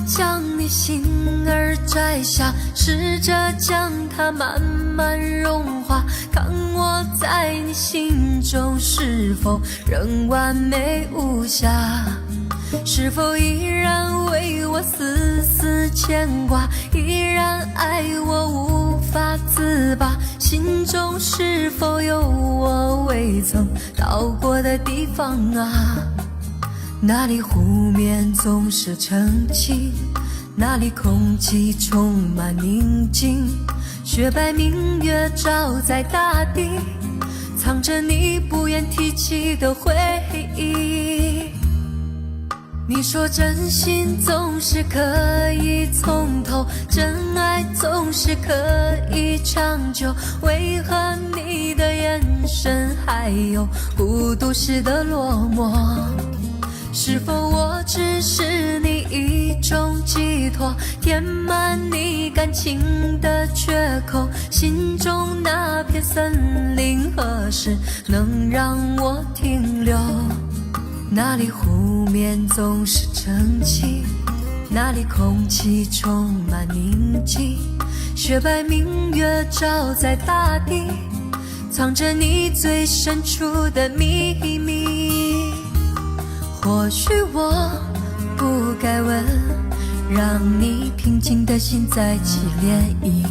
将你心儿摘下，试着将它慢慢融化，看我在你心中是否仍完美无瑕，是否依然为我丝丝牵挂，依然爱我无法自拔，心中是否有我未曾到过的地方啊？那里湖面总是澄清，那里空气充满宁静，雪白明月照在大地，藏着你不愿提起的回忆。你说真心总是可以从头，真爱总是可以长久，为何你的眼神还有孤独时的落寞？是否我只是你一种寄托，填满你感情的缺口，心中那片森林何时能让我停留？那里湖面总是澄清，那里空气充满宁静，雪白明月照在大地，藏着你最深处的秘密。或许我不该问，让你平静的心再起涟漪，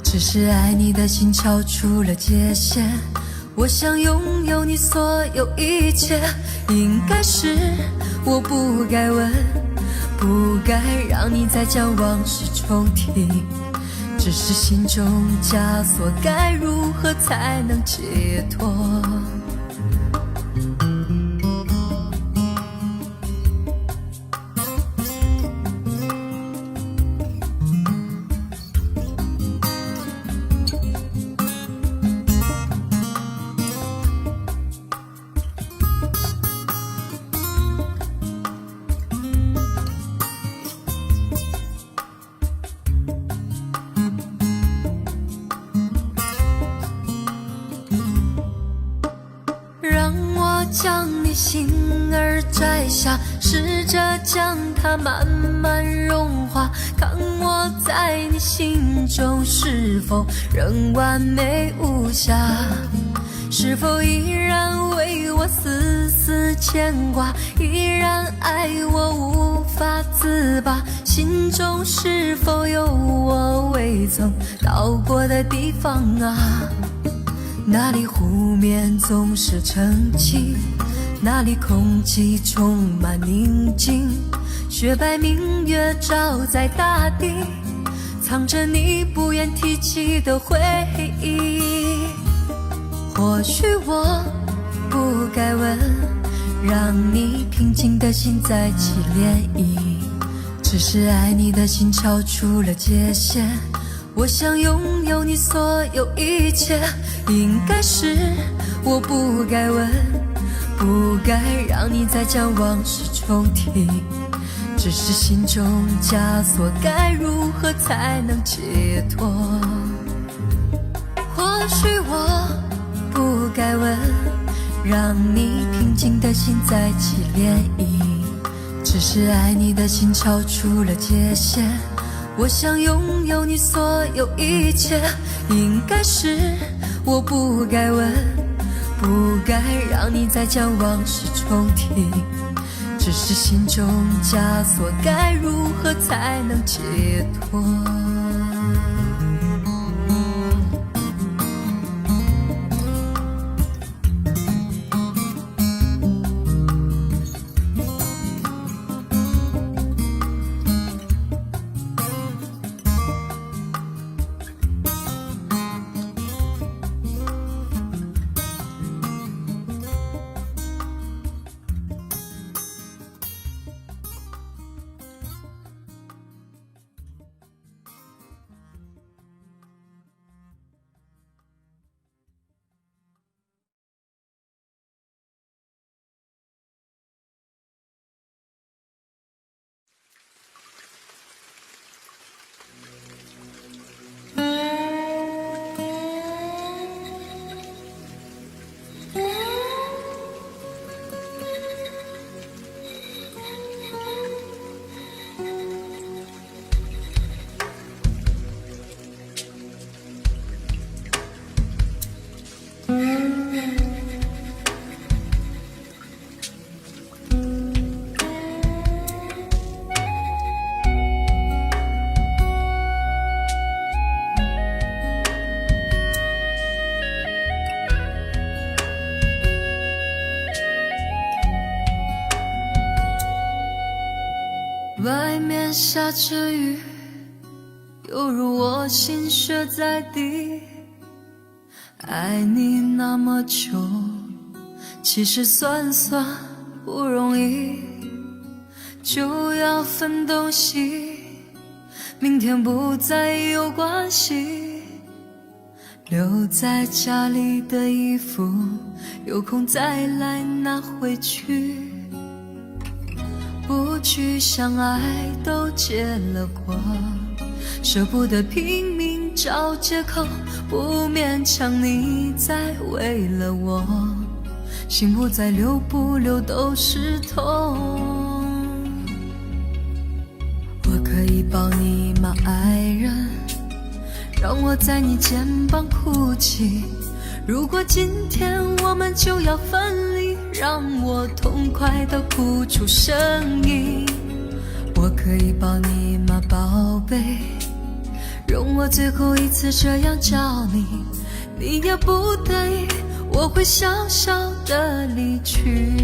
只是爱你的心超出了界限，我想拥有你所有一切。应该是我不该问，不该让你再将往事重提，只是心中枷锁该如何才能解脱？将你心儿摘下，试着将它慢慢融化，看我在你心中是否仍完美无瑕，是否依然为我丝丝牵挂，依然爱我无法自拔，心中是否有我未曾到过的地方啊？那里湖面总是澄清，那里空气充满宁静，雪白明月照在大地，藏着你不愿提起的回忆。或许我不该问，让你平静的心再起涟漪，只是爱你的心超出了界限，我想拥有你所有一切。应该是我不该问，不该让你再将往事重提，只是心中枷锁，该如何才能解脱？或许我不该问，让你平静的心再起涟漪，只是爱你的心超出了界限，我想拥有你所有一切，应该是我不该问，不该让你再将往事重提，只是心中枷锁，该如何才能解脱？外面下着雨，犹如我心血在滴。爱你那么久，其实算不容易，就要分东西，明天不再有关系。留在家里的衣服，有空再来拿回去。不去相爱都结了果，舍不得拼命找借口，不勉强你再为了我，心不再流不流都是痛。我可以抱你吗爱人，让我在你肩膀哭泣，如果今天我们就要分离，让我痛快地哭出声音。我可以抱你吗宝贝，容我最后一次这样叫你，你也不得已，我会小小的离去。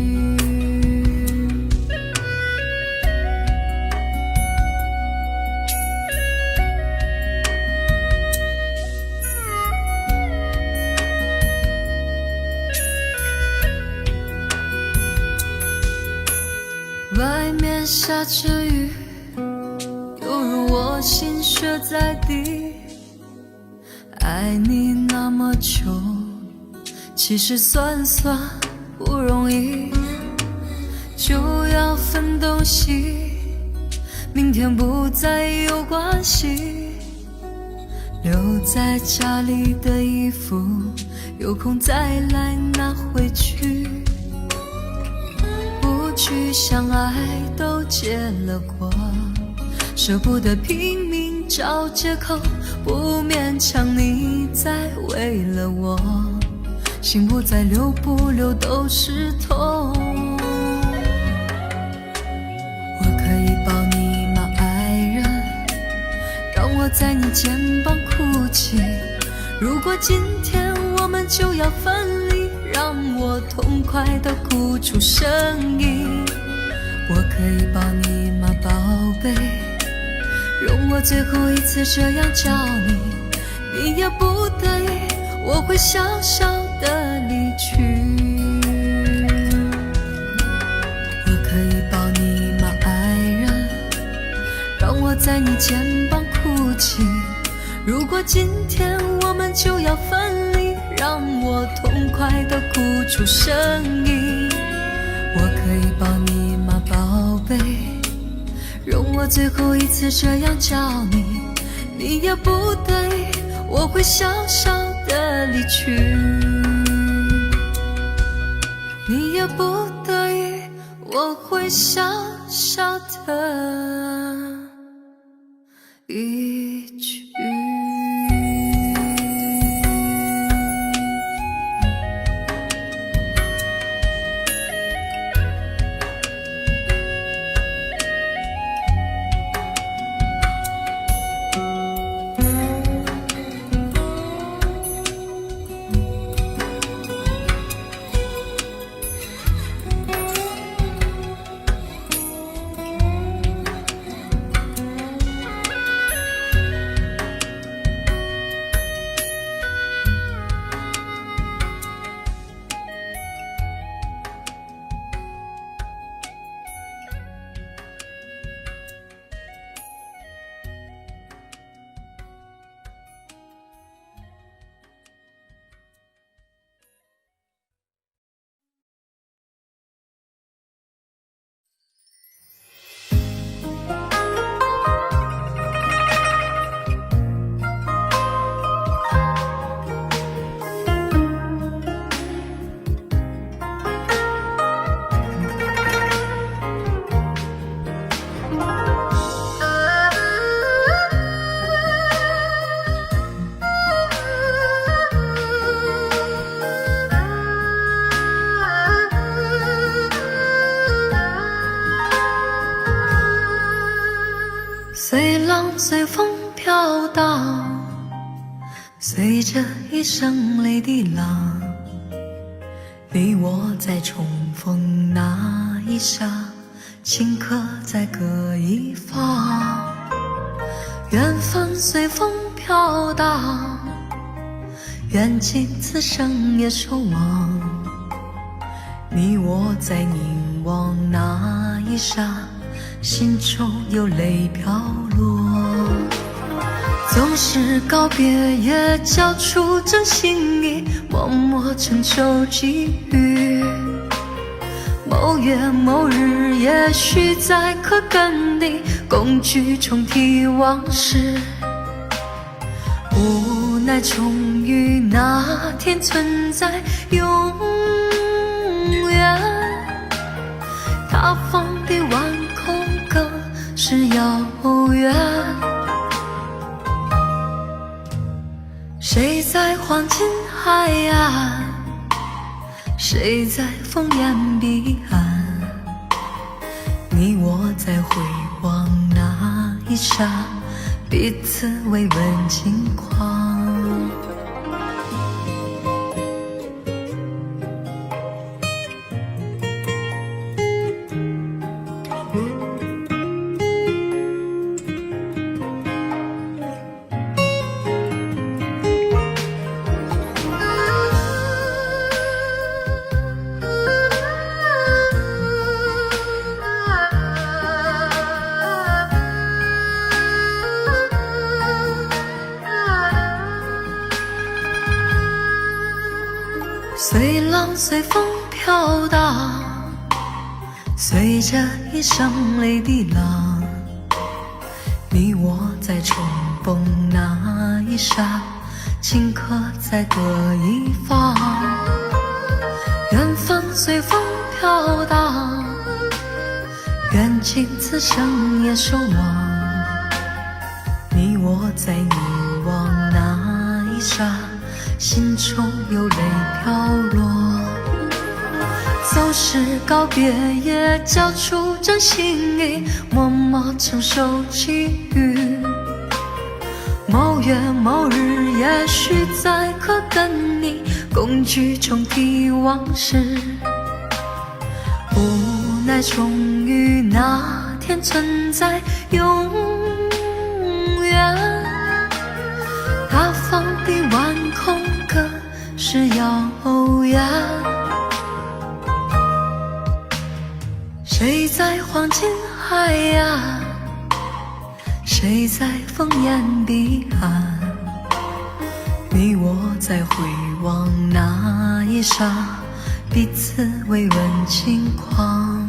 外面下着雨，犹如我心血在滴。爱你那么久，其实算不容易，就要分东西，明天不再有关系。留在家里的衣服，有空再来拿回去。去相爱都结了果，舍不得拼命找借口，不勉强你再为了我，心不再流不流都是痛。我可以抱你吗爱人，让我在你肩膀哭泣，如果今天我们就要分离，让我痛快地哭出声音。我可以抱你吗宝贝，容我最后一次这样叫你，你也不得已，我会小小的离去。我可以抱你吗爱人，让我在你肩膀哭泣，如果今天我们就要分离，让我痛快地哭出声音。抱你吗，宝贝？容我最后一次这样叫你，你也不对，我会小小的离去。你也不对，我会小小的离去。随浪随风飘荡，随着一声泪滴浪，你我在重逢那一刹，顷刻在各一方。缘分随风飘荡，缘尽此生也守望。你我在凝望那一刹，心中有泪飘落。总是告别也交出真心意，默默承受际遇。某月某日，也许再可跟你共聚重提往事。无奈终于那天存在永远，他方的晚空更是遥远。谁在黄金海岸，谁在烽烟彼岸，你我在回望那一刹，彼此未问近况。随浪随风飘荡，随着一声泪滴浪，你我在重逢那一刹，顷刻在各一方。缘分随风飘荡，缘尽此生也守望。你我在凝望那一刹，心中有泪飘落。总是告别也交出真心意，默默承受际遇。某月某日，也许再可跟你共聚重提往事。无奈终于那天存在永远，他方的晚空更是遥远。谁在黄金海岸，谁在烽烟彼岸，你我在回望那一刹，彼此未问近况。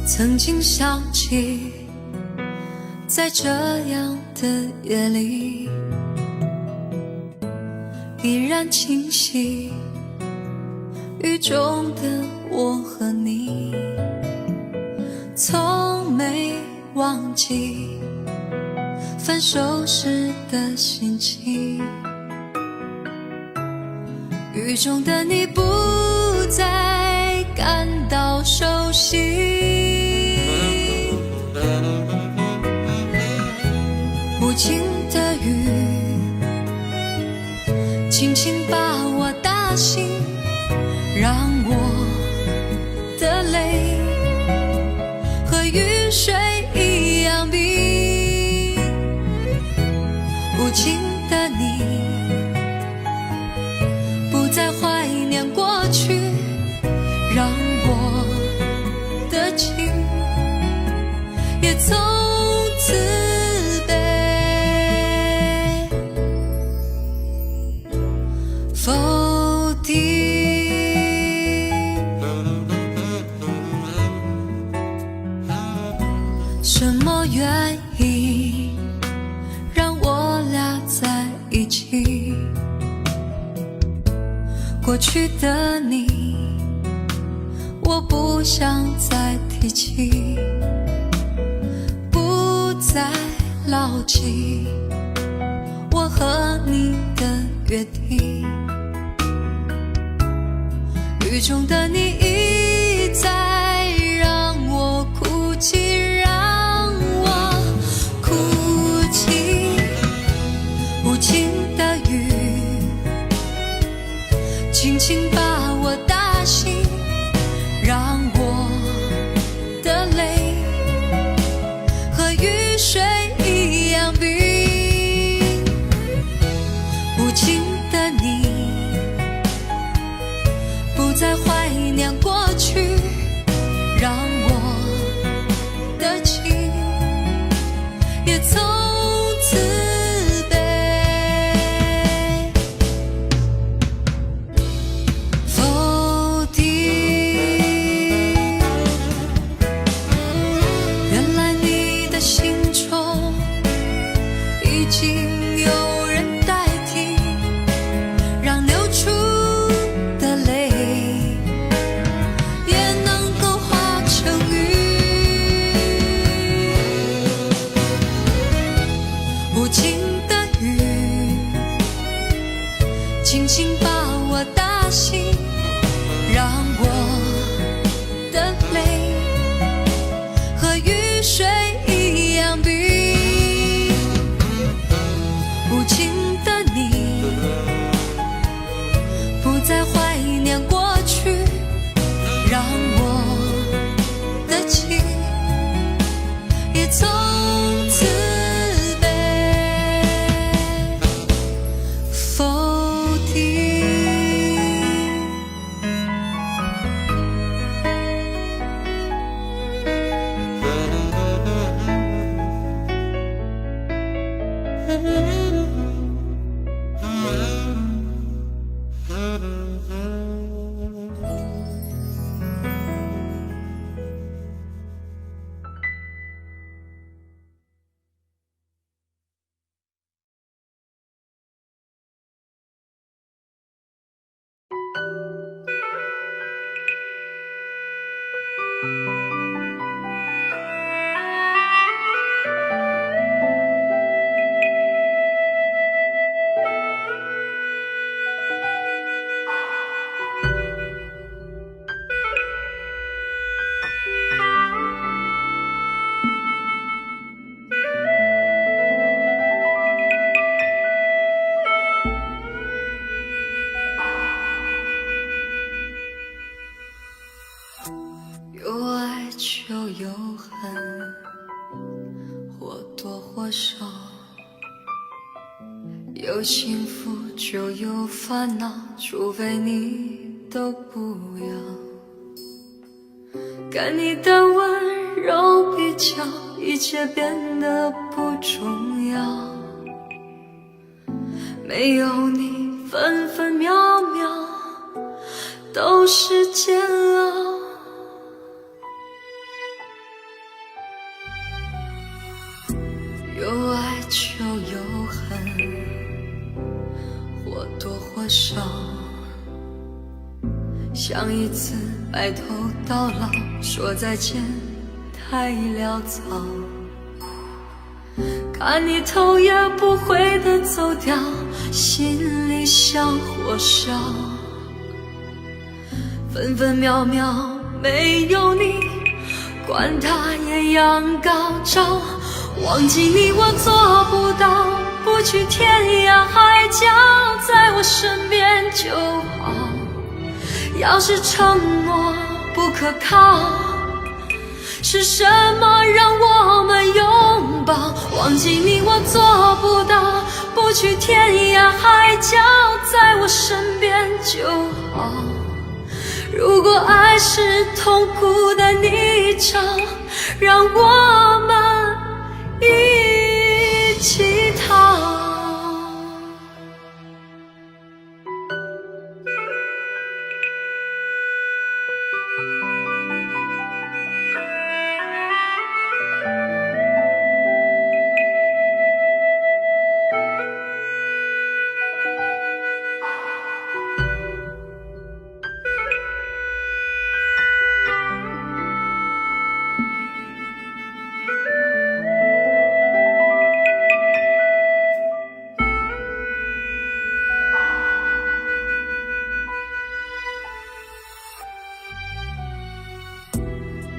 曾经想起，在这样的夜里，依然清晰雨中的我和你，从没忘记分手时的心情。雨中的你不再感到熟悉，无情的雨轻轻把我打醒，让我的泪和雨水一样冰。无情的你不再怀念过去，让我的情也从此被否定。什么原因让我俩在一起？过去的你，我不想再提起，不再牢记我和你的约定。雨中的你一再让我哭泣，让我哭泣。无情的雨轻轻把我打醒，让我的泪和雨水一样冰。无情的你不再怀念过去，让我的情也从此被否定。原来你的心中已经有人代替，让流出的泪也能够化成雨。无情的雨轻轻把我打醒，让我的泪和雨水一样冰。无情的你不再怀念过去，让我的情也从此被否定。或少，有幸福就有烦恼，除非你都不要。跟你的温柔比较，一切变得不重要。没有你，分分秒秒都是煎熬。有爱就有恨，或多或少，想一次白头到老，说再见太潦草。看你头也不回地走掉，心里像火烧。分分秒秒没有你，管它艳阳高照。忘记你我做不到，不去天涯海角，在我身边就好。要是承诺不可靠，是什么让我们拥抱？忘记你我做不到，不去天涯海角，在我身边就好。如果爱是痛苦的泥沼，让我们一起逃。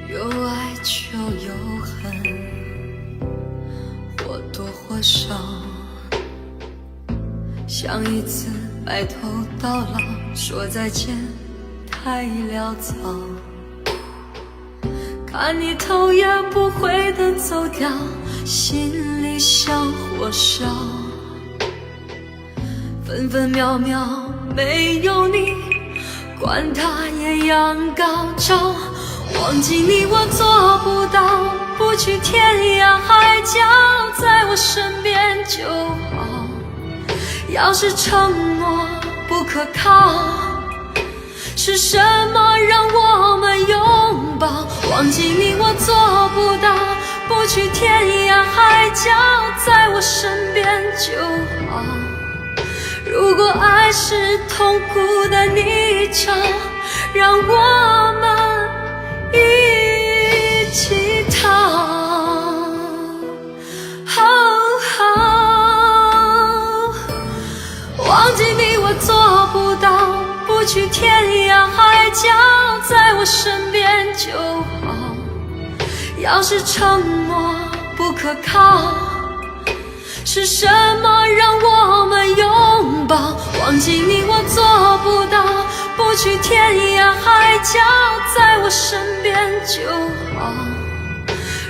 有爱就有恨，或多或少，想一次白头到老，说再见太潦草。看你头也不回地走掉，心里像火烧。分分秒秒没有你，管它艳阳高照。忘记你我做不到，不去天涯海角，在我身边就好。要是承诺不可靠，是什么让我们拥抱？忘记你我做不到，不去天涯海角，在我身边就好。如果爱是痛苦的泥沼，让我们一起逃。忘记你我做不到，不去天涯海角，在我身边就好。要是承诺不可靠，是什么让我们拥抱？忘记你我做不到，不去天涯海角，在我身边就好。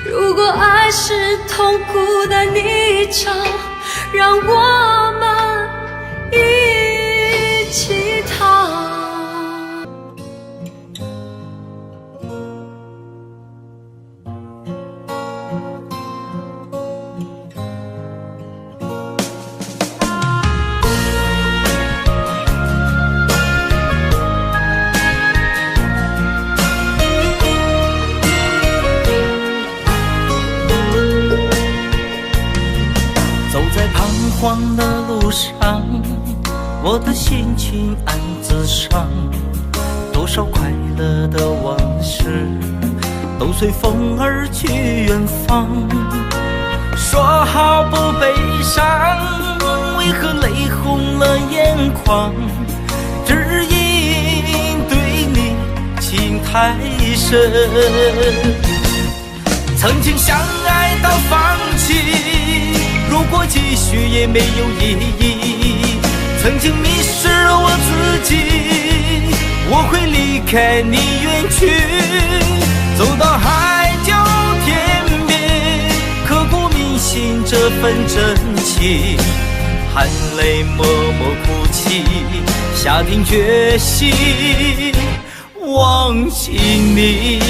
如果爱是痛苦的泥沼，让我们一起逃。慌的路上，我的心情暗自伤，多少快乐的往事都随风而去远方。说好不悲伤，为何泪红了眼眶？只因对你情太深，曾经相爱到放弃，如果继续也没有意义。曾经迷失了我自己，我会离开你远去，走到海角天边，刻骨铭心这这份真情，含泪默默哭泣，下定决心忘记你。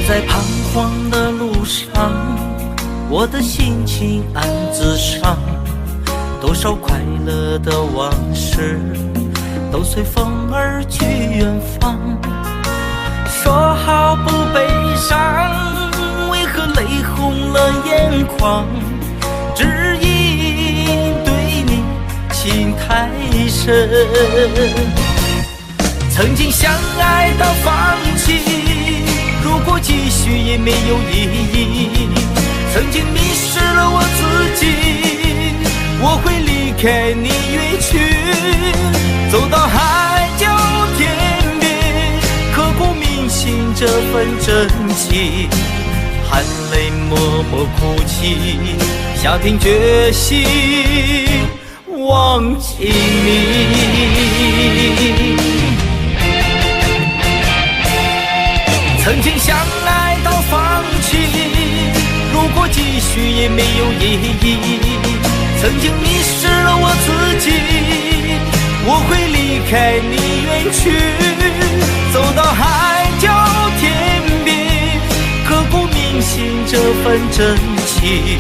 在彷徨的路上，我的心情暗自伤，多少快乐的往事都随风而去远方。说好不悲伤，为何泪红了眼眶？只因对你情太深，曾经相爱到放弃，如果继续也没有意义。曾经迷失了我自己，我会离开你远去，走到海角天边，刻骨铭心这份真情，含泪默默哭泣，下定决心忘记你。曾经相爱到放弃，如果继续也没有意义。曾经迷失了我自己，我会离开你远去，走到海角天边，刻骨铭心这份真情，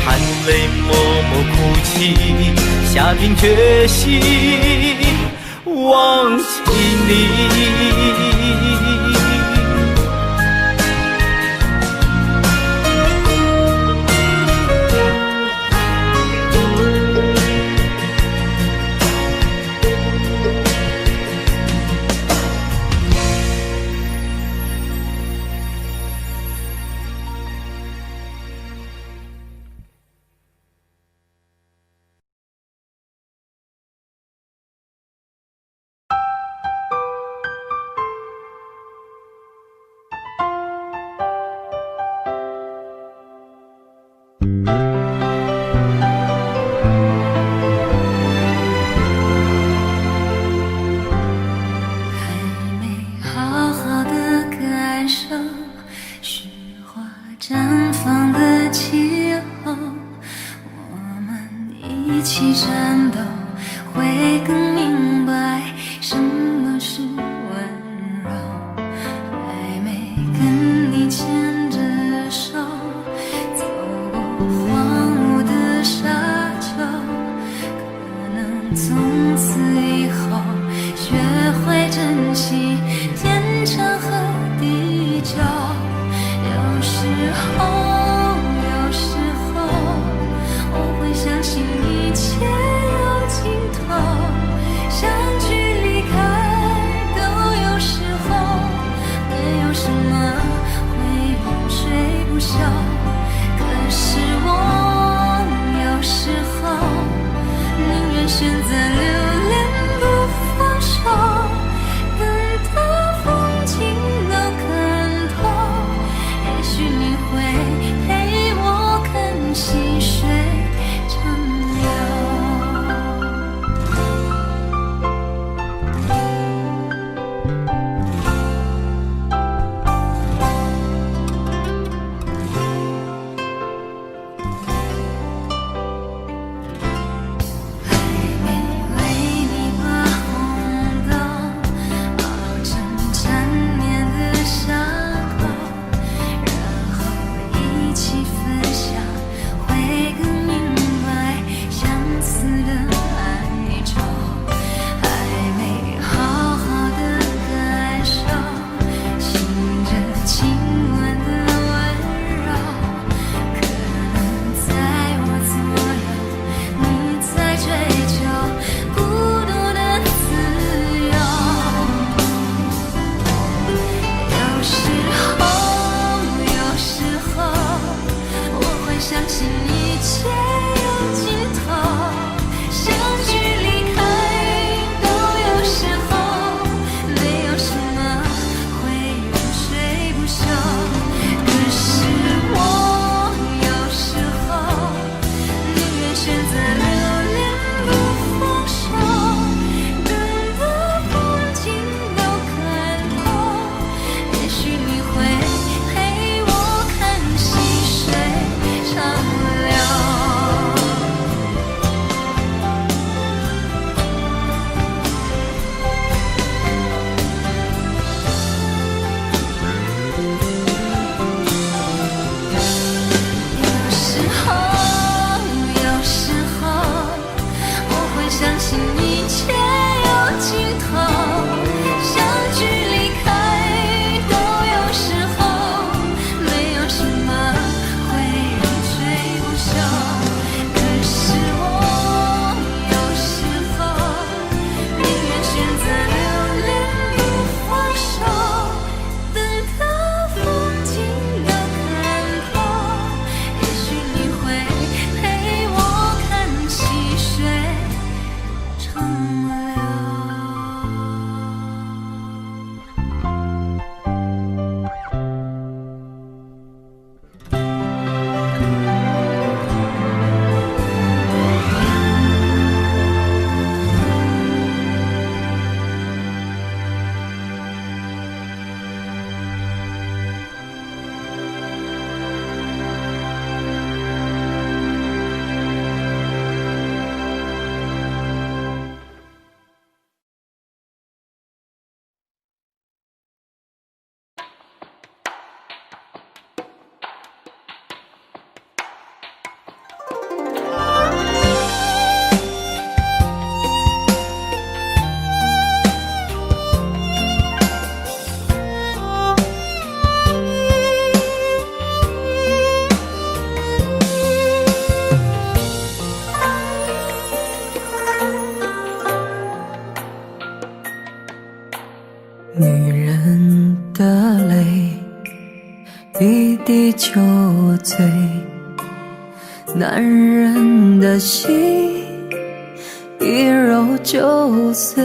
含泪默默哭泣，下定决心忘记你。细水长流。滴酒醉，男人的心一揉就碎，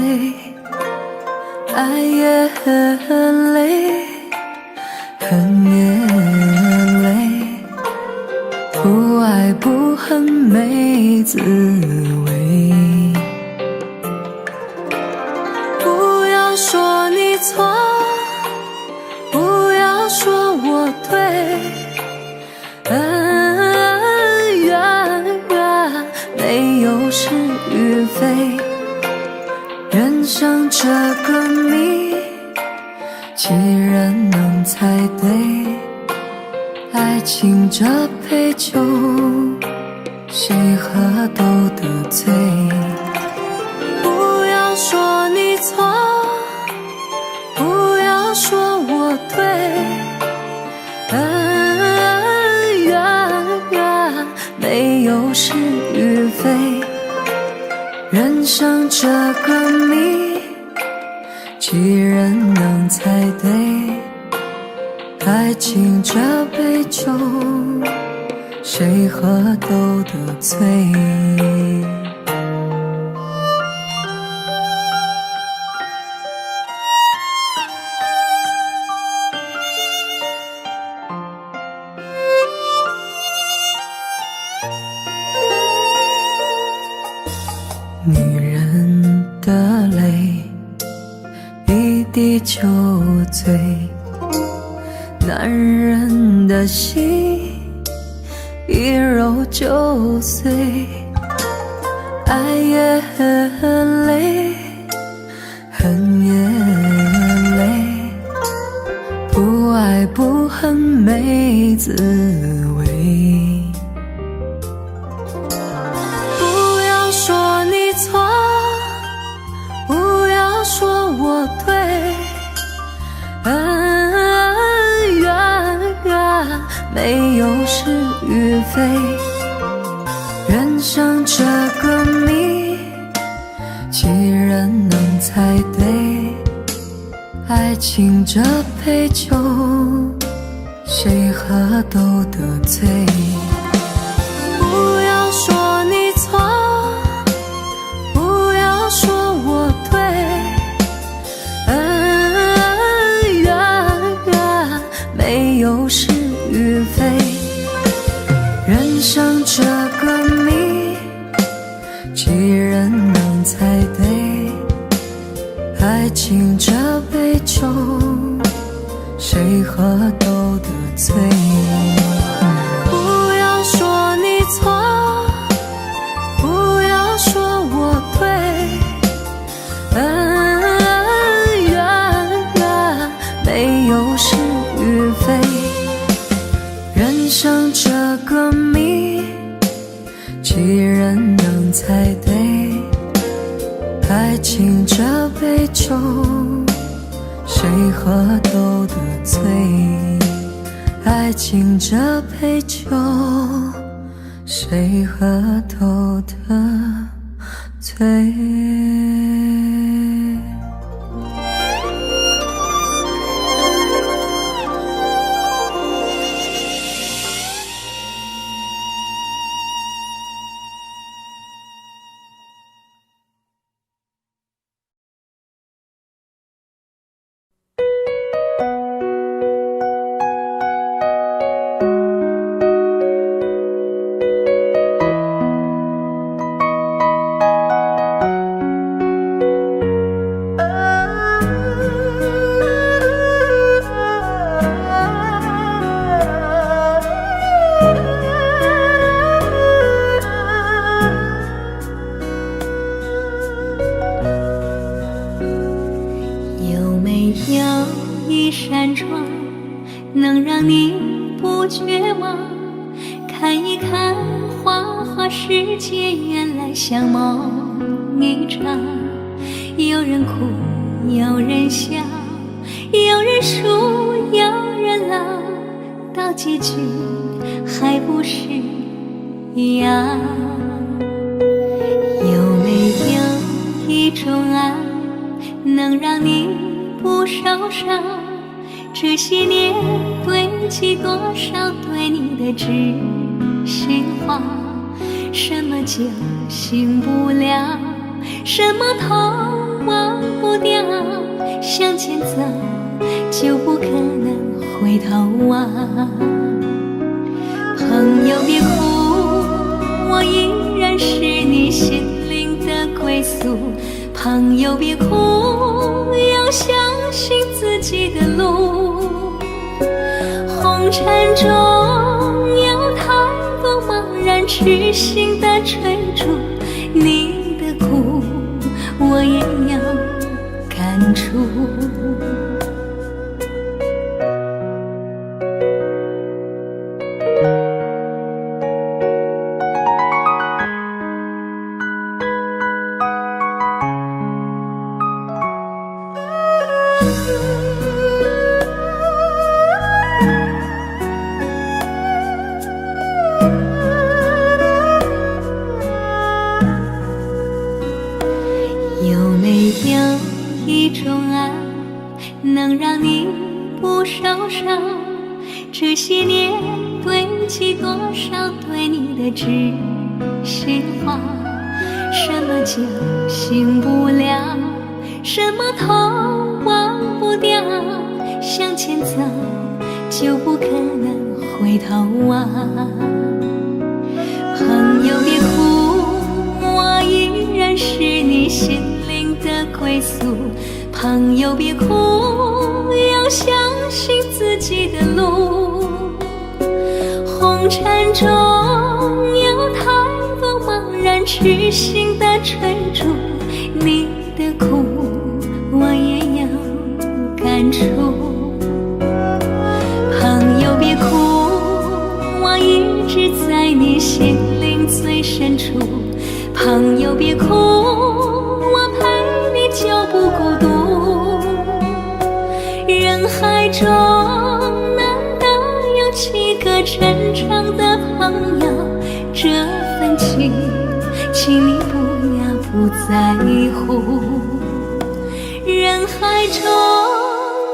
爱也很累，恨也累，不爱不恨没滋味。不要说你错，不要说我对，恩怨没有是与非，人生这个谜，几人能猜对？爱情这杯酒，谁喝都得醉。不要说你错，不要说我对，恩怨没有是与非，人生这个谜，几人能猜对？爱情这杯酒，谁喝都得醉。女人的泪，一滴就醉，男人的心一揉就碎，爱也很累，恨也累，不爱不恨没滋味。不要说你错，不要说我对，恩怨没有是与非，人生这个谜，几人能猜对？爱情这杯酒，谁喝都得醉。不要说你错，不要说我对，恩怨没有是与非，人生这个谜，几人能猜对？爱情这杯酒，谁喝都得醉。不要说你错，不要说我对，恩怨没有是与非，人生这个谜，几人能猜对？爱情这杯酒，谁喝都得醉。爱情这杯酒，谁喝都得醉。一扇窗，能让你不绝望。看一看花花世界，原来像梦一场。有人哭，有人笑，有人输，有人老，到结局还不是一样。有没有一种爱，能让你不受伤？这些年堆积多少对你的知心话，什么就醒不了，什么头忘不掉，向前走就不可能回头啊。朋友别哭，我依然是你心灵的归宿。朋友别哭，要相信自己的路。红尘中有太多茫然痴心的追逐，你的苦我也要感触。有没有一种爱能让你不受伤？这些年堆积多少对你的知心话，什么就醒不了，什么头忘不掉，向前走就不可能回头啊。朋友别哭，我依然是你心灵的归宿。朋友别哭，要相信自己的路。红尘中有太多茫然痴心的追逐，你的苦我也要感触。朋友别哭，我一直在你心灵最深处。朋友别哭，我陪你就不孤独。人海中难得有几个真正的朋友，这份情请你不在乎。人海中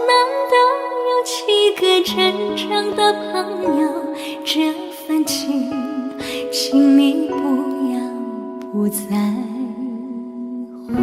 难得有几个真正的朋友，这份情请你不在乎。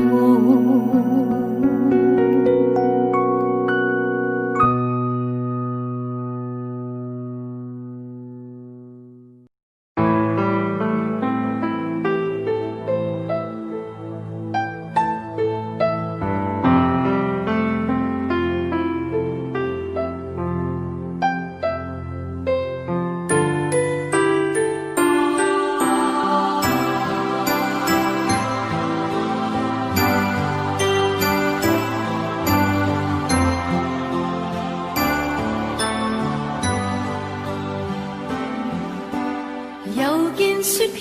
又見雪飄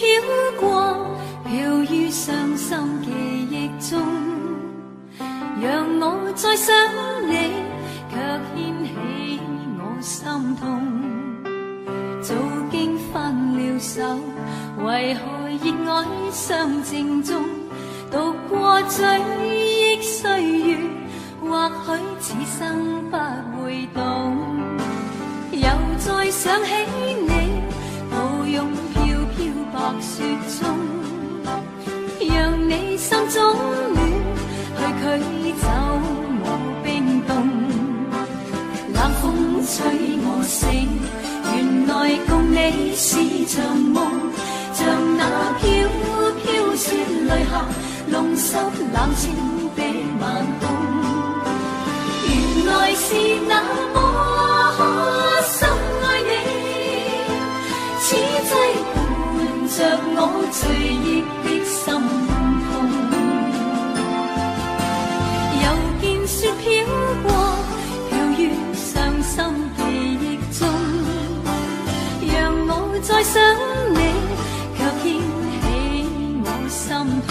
過，飄於傷心記憶中，讓我再想你，卻掀起我心痛。早經分了手，為何熱愛相正中？讀過追憶歲月，或許此生不會懂。又再想起你，抱擁飄飄白雪中，讓你心中暖，去驅走我冰凍。冷風吹我醒，原來共你是場夢，像那飄飄雪淚下，弄濕冷清的晚空。原來是那麼深愛你，此際伴着我醉憶的心痛。又見雪飄過，飄於傷心記憶中，讓我再想你，卻掀起我心痛。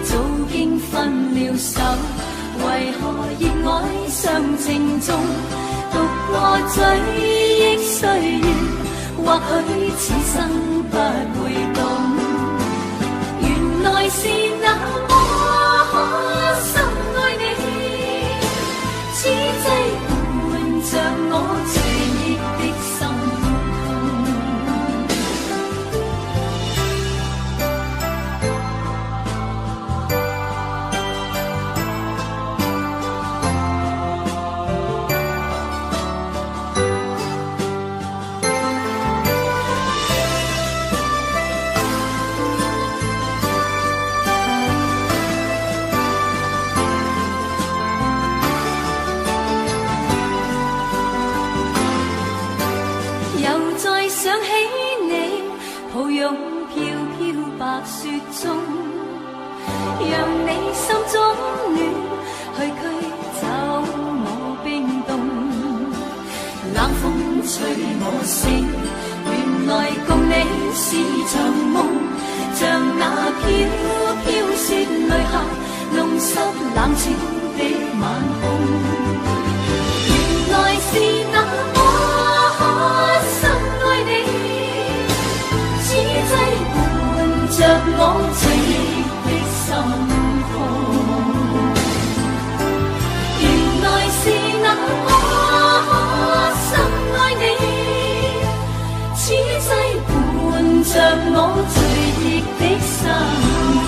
早經分了手，為何熱愛相正中？讀過追憶歲月，或許此生不會懂。原來是那麼深愛你，此際抱擁飄飄白雪中，讓你心中暖，去驅走我冰凍。冷風吹我醒，原來共你是場夢，像那飄飄雪淚下弄濕冷清的晚空。原來是那麼深愛你，此際伴着我醉的心痛。原來是那麼深愛你，此際伴着我醉的心痛。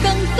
更多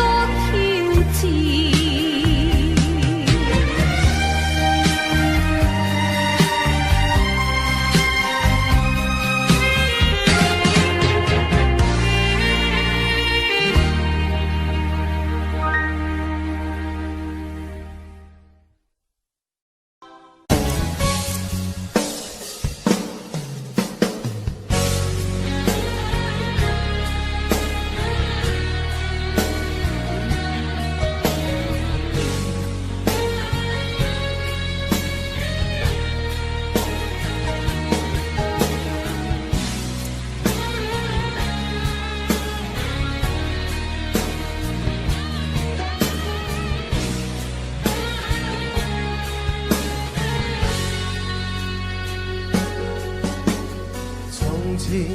前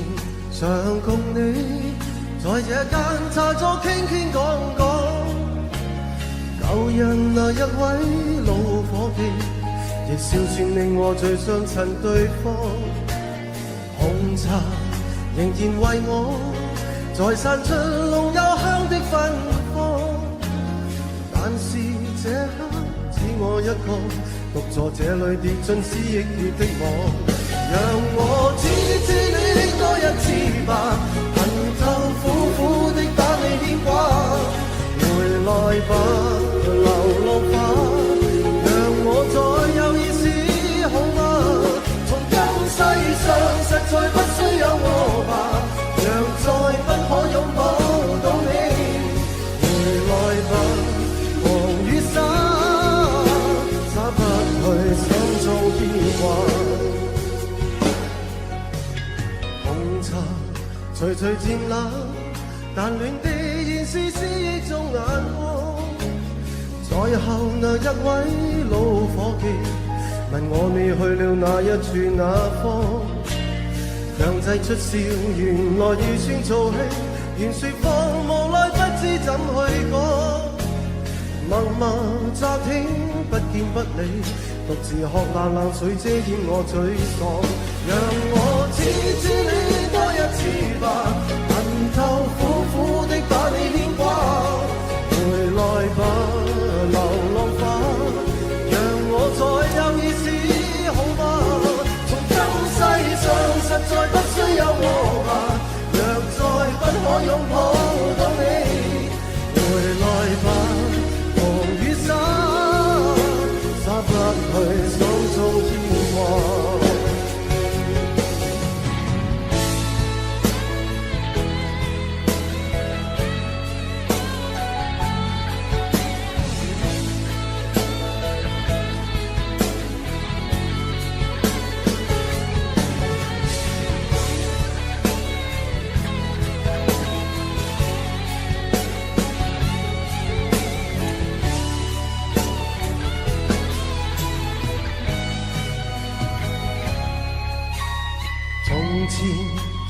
想共你在這間茶座傾傾講講，舊日那一位老伙計，亦笑算令我最相襯對方。紅茶仍然為我再散出濃幽香的芬芳，但是這刻只我一個獨坐這裏跌進思憶裡的網。讓我知知你多一次吧，恨透苦苦的把你牽掛。回來吧，流浪花，讓我再有意思好嗎？從今世上實在不需有我吧，讓再不可擁抱到你。回來吧，黃雨灑，灑不去心中牽掛。隨隨漸冷，但暖的現是思憶中眼光。在後那一位老伙計問我你去了哪一處哪方，強制出笑，原來預算做戲，原說謊無奈不知怎去講。默默乍聽不見不理，獨自喝冷冷水遮掩我沮喪。讓我知知你多一次吧，恨透苦苦的把你牽掛。回來吧，流浪花，讓我再有意思好嗎？從今世上實在不需有我吧，若再不可擁抱到你。回來吧，黃雨灑，灑不去心中牽掛。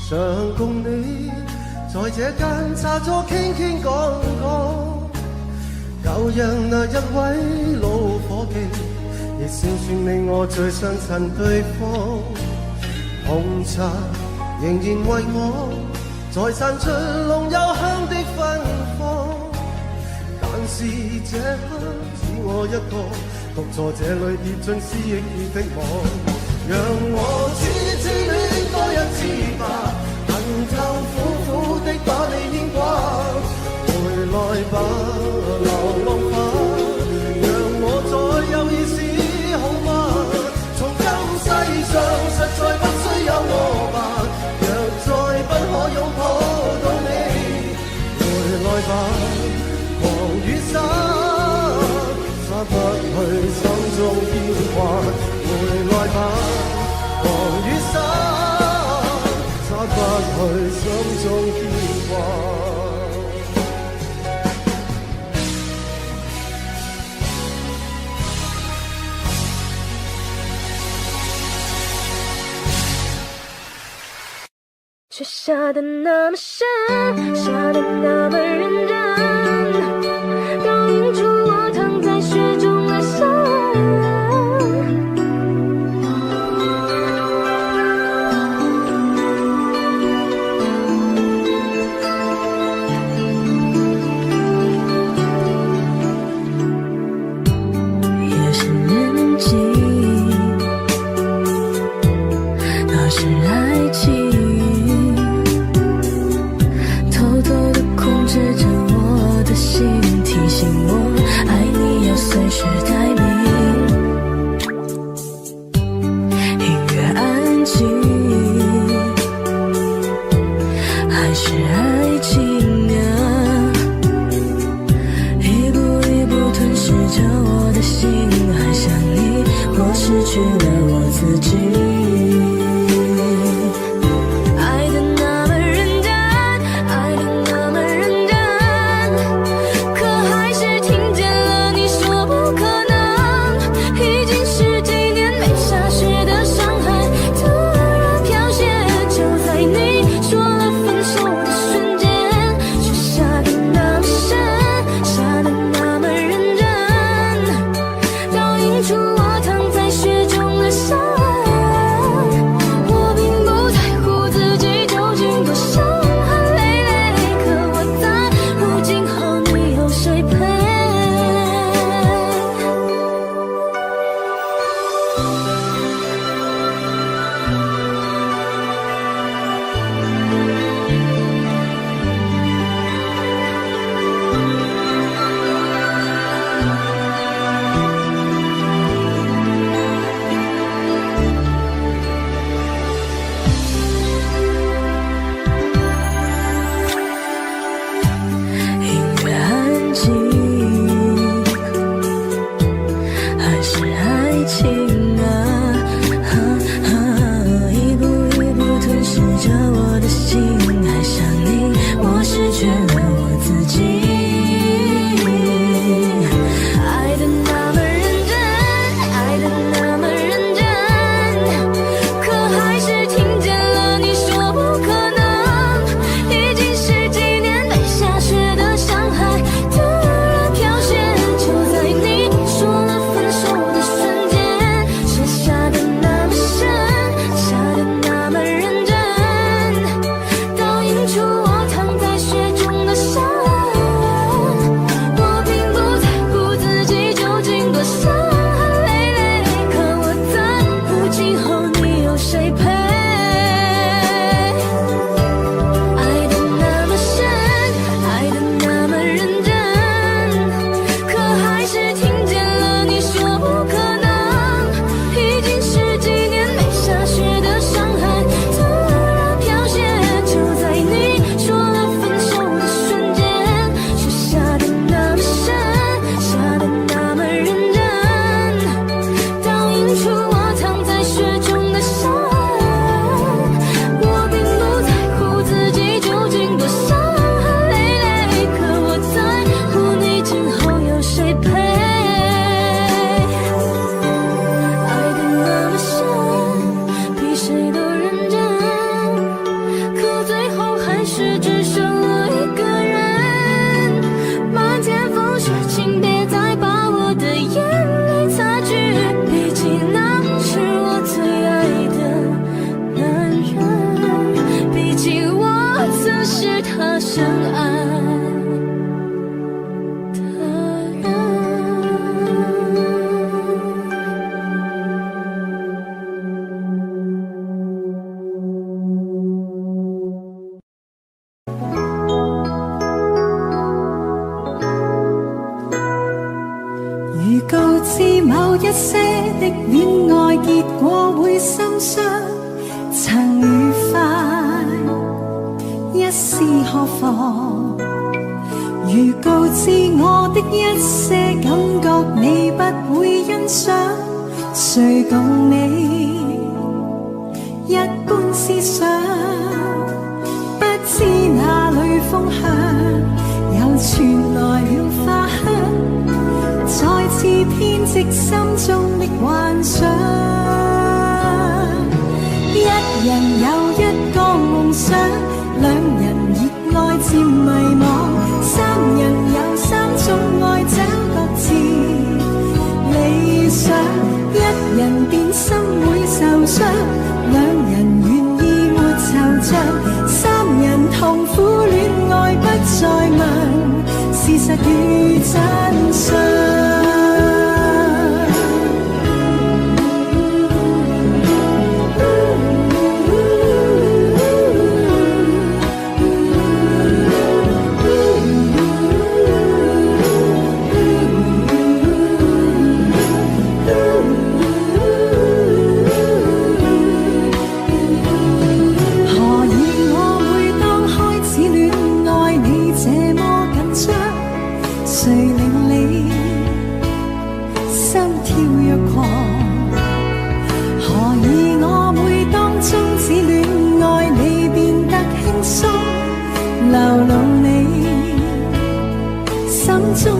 想共你在這間茶座傾傾講講，舊日那一位老伙計，亦笑算令我最相襯對方。紅茶仍然為我再散出濃幽香的芬芳，但是這刻只我一個獨坐這裏跌進思憶裡的網。讓我知知你多一次吧，恨透苦苦的把你牽掛。回來吧，流浪花，讓我再有意思好嗎？從今世上實在不需有我吧，若再不可擁抱到你。回來吧，黃雨灑，灑不去心中牽掛。回來吧，黃雨灑，灑不去心中牽掛。雪下的那麼深，下的那麼認真，倒映出我躺在雪中的傷。在你些的戀愛結果會心傷，曾愉快，一時何妨？如告知我的一些感覺，你不會欣賞，誰共你一般思想？不知哪裏風向，又傳來了花香。再次編織心中的幻想，一人有一個夢想，兩人熱愛漸迷惘，三人有三種愛找各自理想，一人變心會受傷，兩人願意沒惆悵，三人痛苦戀愛不再問事實與真相。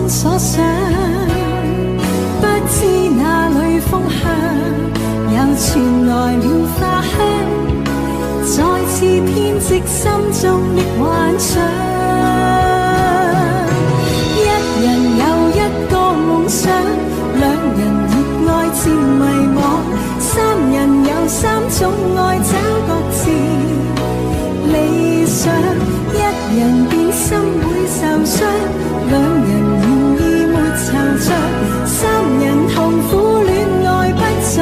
所想，不知哪裏風向，又傳來了花香，再次編織心中的幻想。一人有一個夢想，兩人熱愛漸迷惘，三人有三種愛找各自理想，一人變心會受傷，兩人惆悵，三人痛苦戀愛不再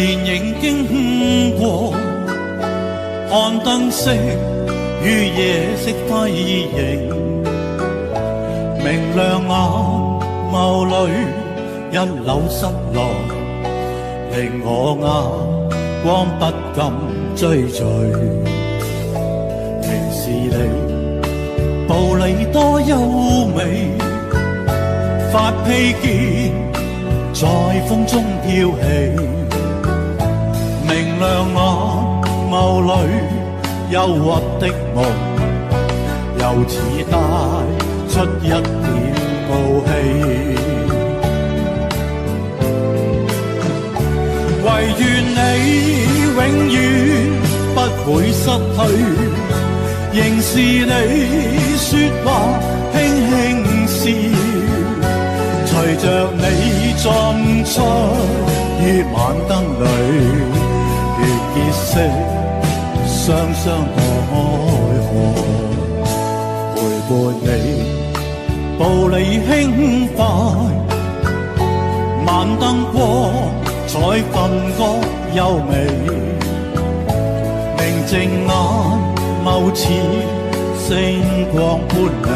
倩影經過，看燈飾與夜色輝映，明亮眼眸裏一縷失落，令我眼光不禁追隨。其是你步履多優美，發披肩在風中飄起，明亮眼眸裏憂鬱的夢，又似帶出一點傲氣。唯願你永遠不會失去，仍是你說話輕輕笑，隨着你進出於晚燈裏，如結識雙雙海河，陪伴你步履輕快，晚燈光彩分割優美，寧靜眼眸似星光般亮，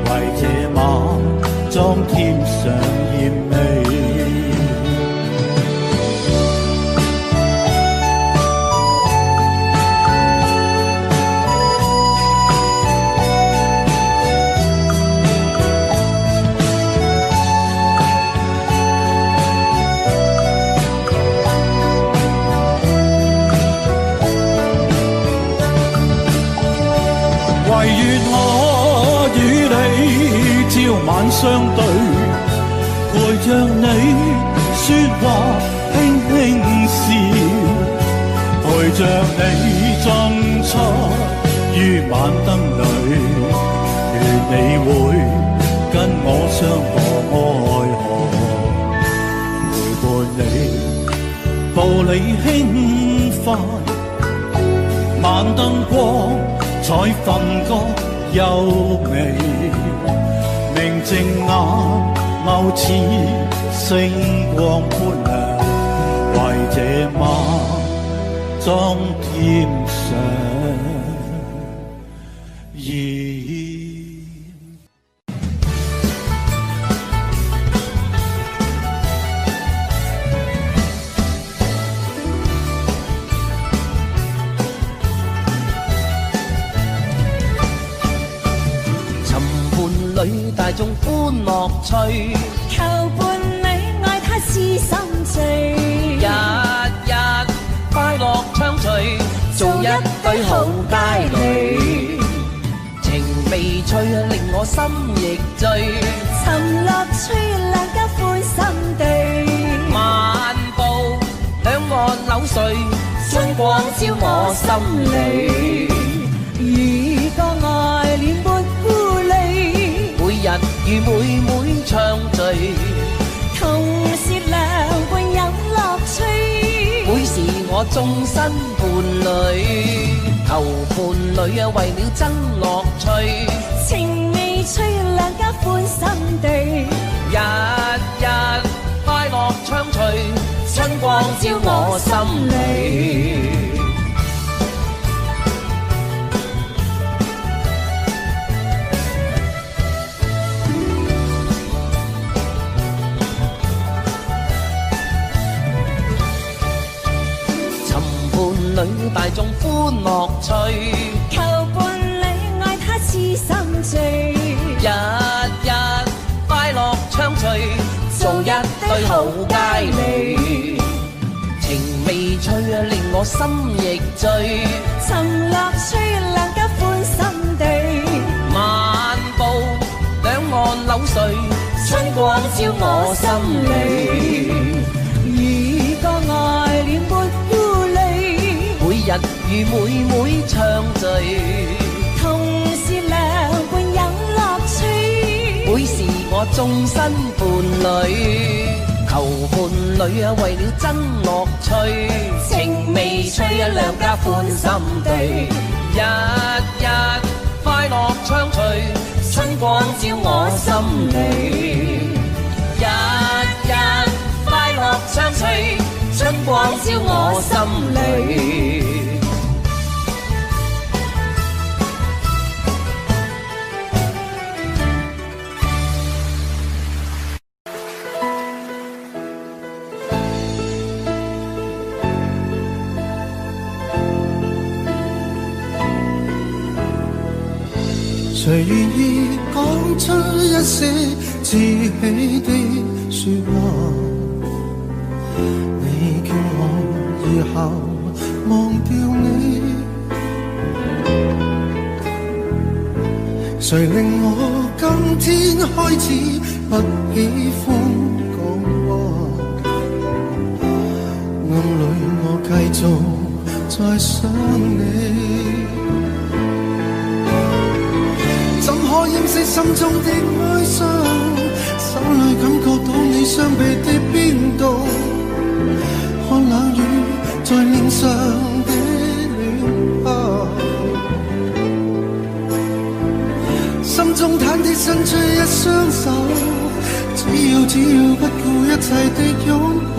為這晚裝添上豔美。唯願我與你朝晚相對，陪着你說話輕輕笑，陪着你進出於晚燈裏，願你會跟我相傍愛河，陪伴你步履輕快，晚燈光彩分割優美，明靜眼眸似星光般亮，為這晚裝添上豔。裏大眾歡樂趣，求伴侶愛他是心醉，日日快樂暢隨，做一對好佳侶。情味趣令我心亦醉，尋樂趣兩家歡心對。漫步兩岸柳絮，春光照我心裏。如個愛戀沒顧慮，每日與妹妹暢聚，同是兩半飲樂趣，會是我終身伴侶。求伴侶為了爭樂趣，情味趣兩家歡心對。日日快樂暢隨，春光照我心裏。女大眾歡樂趣，求伴侶愛他是心醉，日日快樂暢隨，做一對好佳侶。情味趣令我心亦醉，尋樂趣兩家歡心對。漫步兩岸柳絮，春光照我心裏。如個愛戀沒顧慮，每日與妹妹暢聚，同是兩半飲樂趣，會是我終身伴侶。求伴侶為了爭樂趣，情味趣兩家歡心對。日日快樂暢隨，春光照我心裏。日日快樂暢隨，春光照我心裏。谁愿意讲出一些志气的说话？你叫我以后忘掉你，谁令我今天开始不喜欢讲话？暗里我继续再想你。怎可掩饰心中的哀傷？手裏感覺到你雙臂的邊度，看冷雨在臉上的暖泡，心中忐忑伸出一雙手，只要不顧一切的擁抱，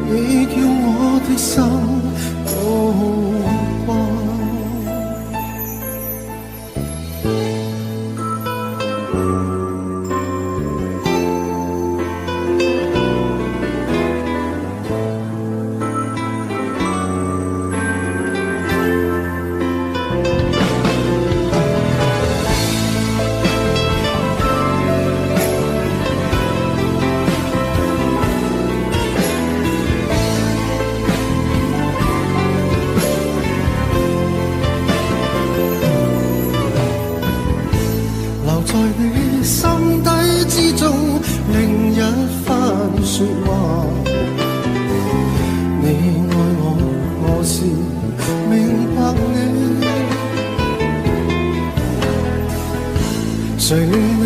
你叫我的心都光。在你心底之中，另一番說話。你愛我，我是明白你。誰令你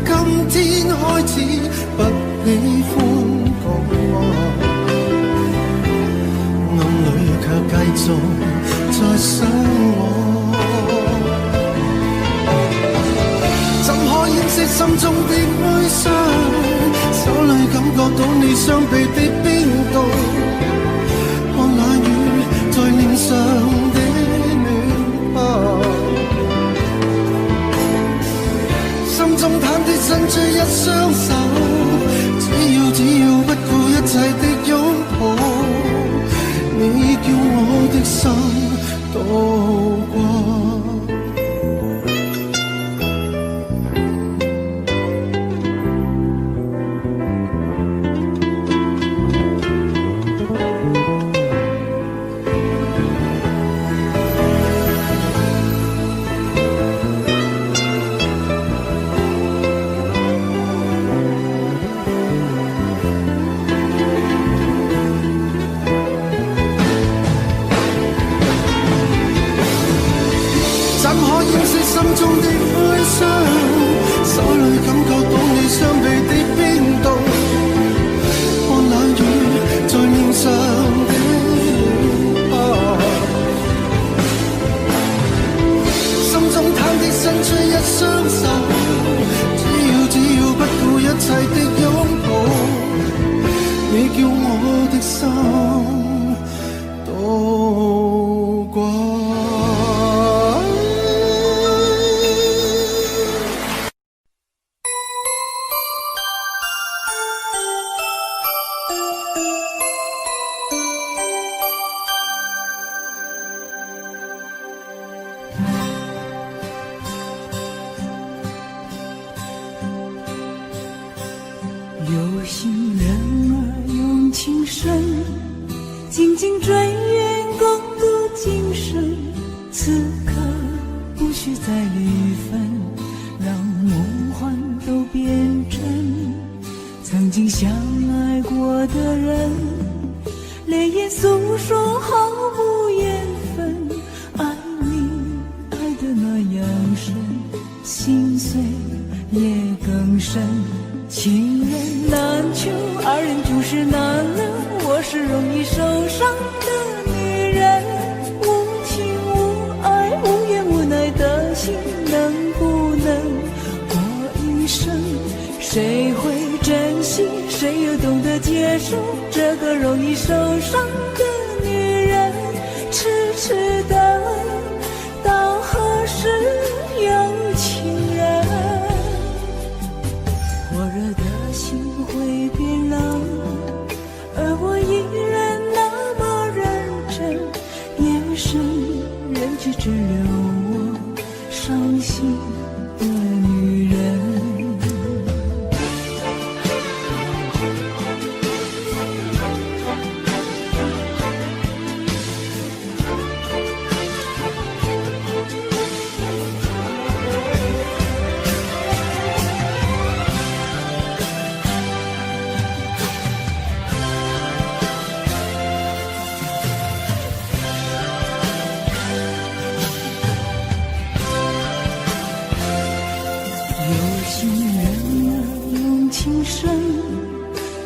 今天開始不喜歡講話？暗裏卻繼續在想我。掩飾心中的哀傷，手裏感覺到你雙臂的邊度，看冷雨在臉上的暖泡，心中忐忑伸出一雙手，只要不顧一切的擁抱，你叫我的心都光。心中的哀傷，手裏感覺到你雙臂的邊度，看冷雨在臉上的暖泡，心中忐忑伸出一雙手，只要不顧一切的擁抱，你叫我的心都光。有心人儿用情深，紧紧追远共度今生。此刻不需再离分，让梦幻都变真。曾经相爱过的人，泪眼诉说毫无缘分。爱你爱得那样深，心碎也更深。情人难求，二人就是难了。我是容易受伤的女人，无情无爱无怨无奈的心，能不能过一生？谁会珍惜，谁又懂得接受这这个容易受伤的女人，痴痴的，到何时有情人？火热的心会变冷，而我依然那么认真，眼神仍旧只留我伤心的女人。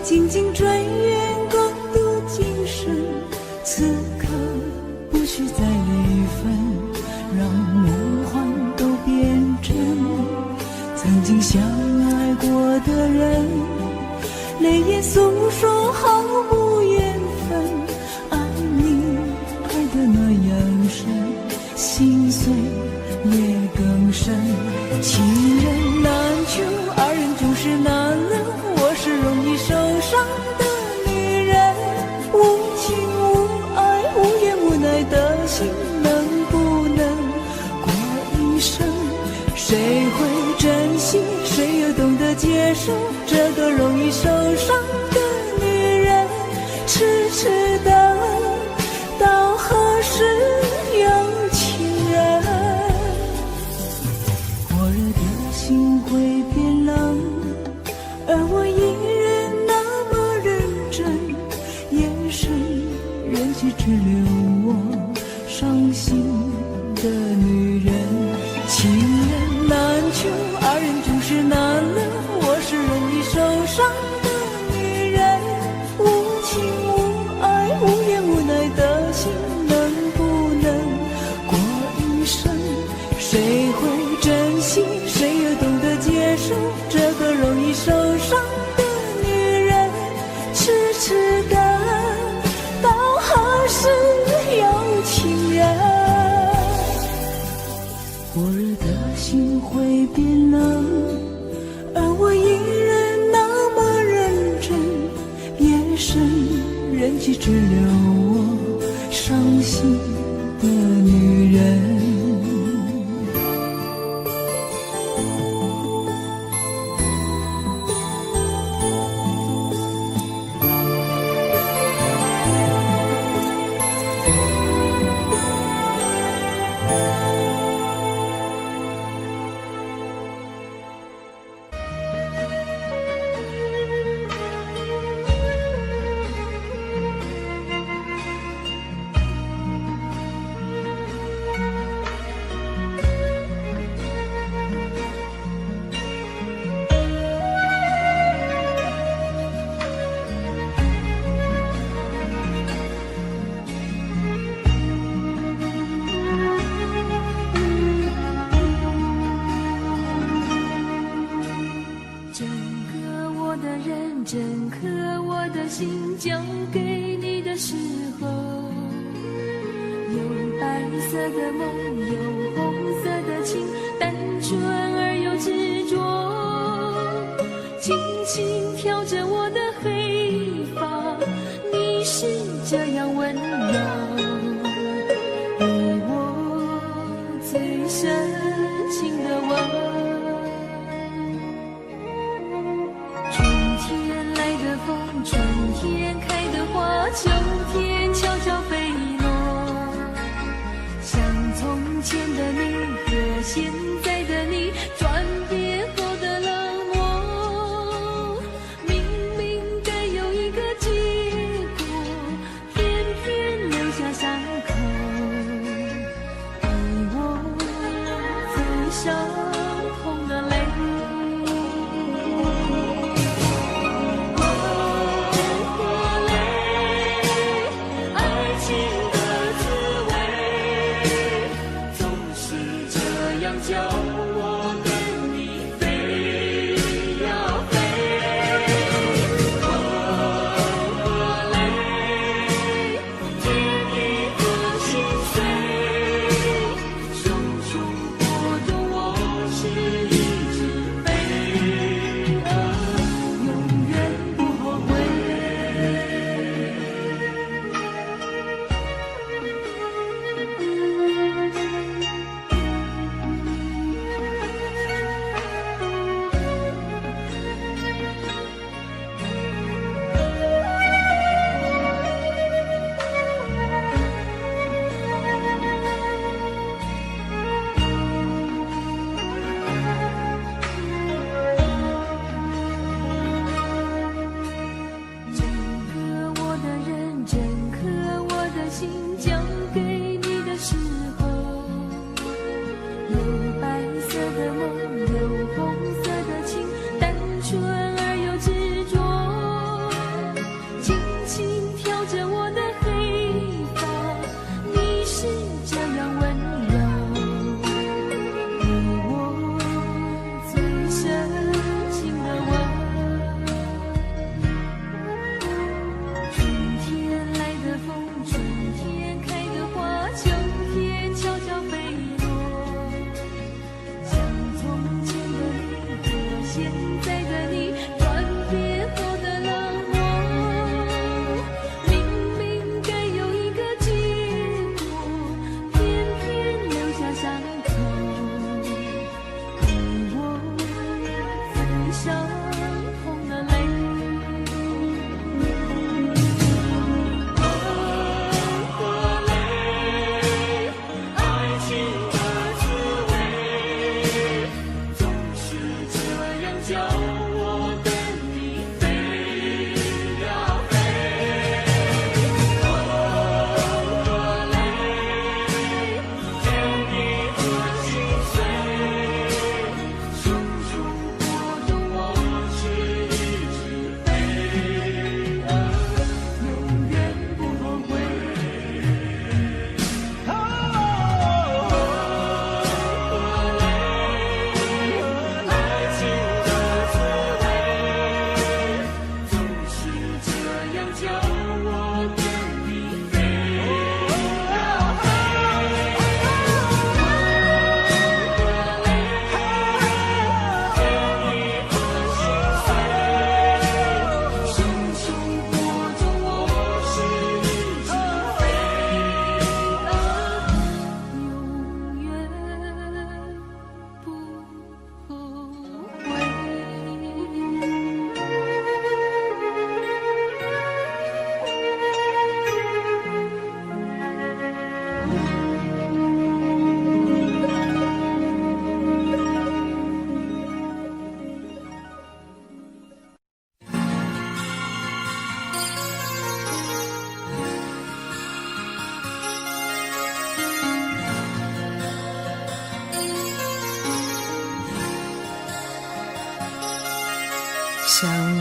紧紧追远，共度今生。此刻不需再离分，让梦幻都变真。曾经相爱过的人，泪眼诉说毫无缘分。爱你爱得那样深，心碎也更深。情人难求，二人总是难留。我是容易受伤的女人，无情无爱无怨无奈的心，能不能过一生？谁会珍惜，谁又懂得接受这个容易受伤的女人？痴痴的，到何时有情人？火热的心会变冷，而我依然那么认真，眼神仍旧只留我伤心的女人。情人难求，二人总是难留。我是容易受伤的女人，无情无爱无怨无奈的心，能不能过一生？谁会珍惜，谁又懂得接受这个容易受伤的女人？痴痴的，到何时有情人？火热的心会变冷，而我依然那么认真，眼神仍旧只留我伤心的女人。整颗我的心交给你的时候，有白色的梦，有红色的情，单纯而又执着，轻轻挑着我的黑发，你是这样温柔，给我最深情的吻。春天开的花，秋天悄悄飞落，像从前的你和现在的你转变后的冷漠，明明该有一个结果，偏偏留下伤口，给我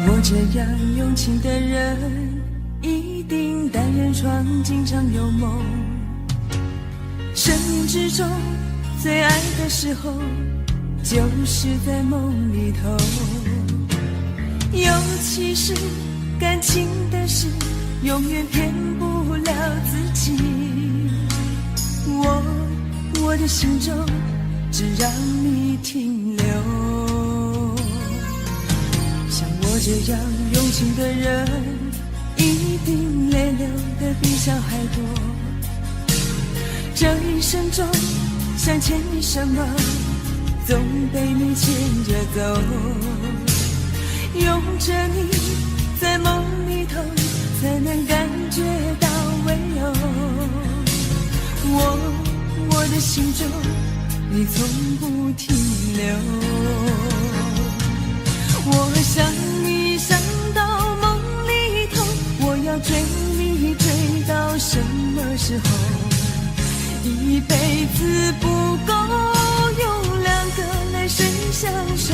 我这样用情的人，一定单人床经常有梦。生命之中最爱的时候，就是在梦里头。尤其是感情的事，永远骗不了自己。我的心中只让你停留。像我这样用情的人，一定泪流的比小孩多。这一生中想牵你什么，总被你牵着走。拥着你在梦里头，才能感觉到温柔。我的心中你从不停留。我想你想到梦里头，我要追你追到什么时候？一辈子不够用2个来生相守。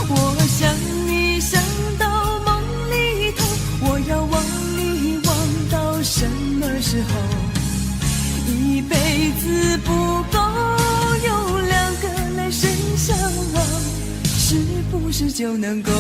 我想你想到梦里头，我要忘你忘到什么时候？一辈子不够用2个来生相望，是不是就能够？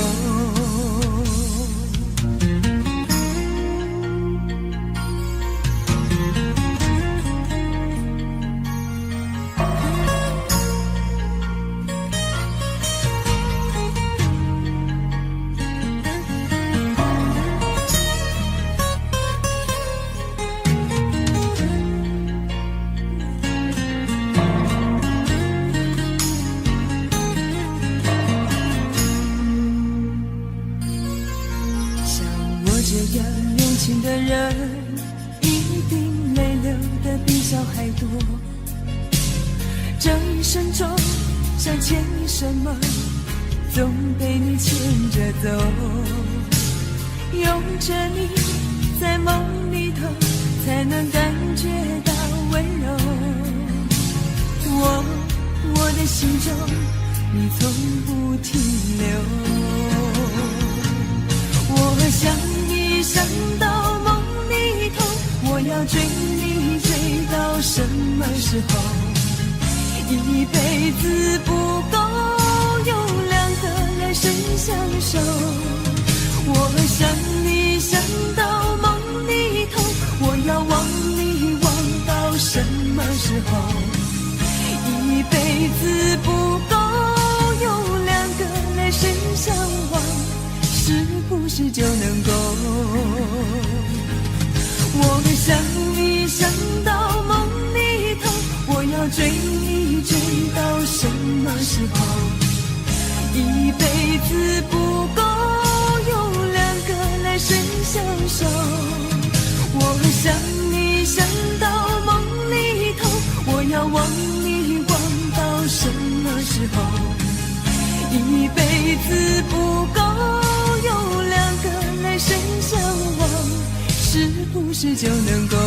这样用情的人，一定泪流的比小孩多。这一生中想牵你什么，总被你牵着走。拥着你在梦里头，才能感觉到温柔。我的心中你从不停留。我想你想到梦里头，我要追你追到什么时候？一辈子不够用2个来生相守。我想你想到梦里头，我要忘你忘到什么时候？一辈子不够用2个来生相望，是不是就能够？我想你想到梦里头，我要追你追到什么时候？一辈子不够用2个来生相守。我想你想到梦里头，我要忘你忘到什么时候？一辈子不够用2个来生相望，是不是就能够？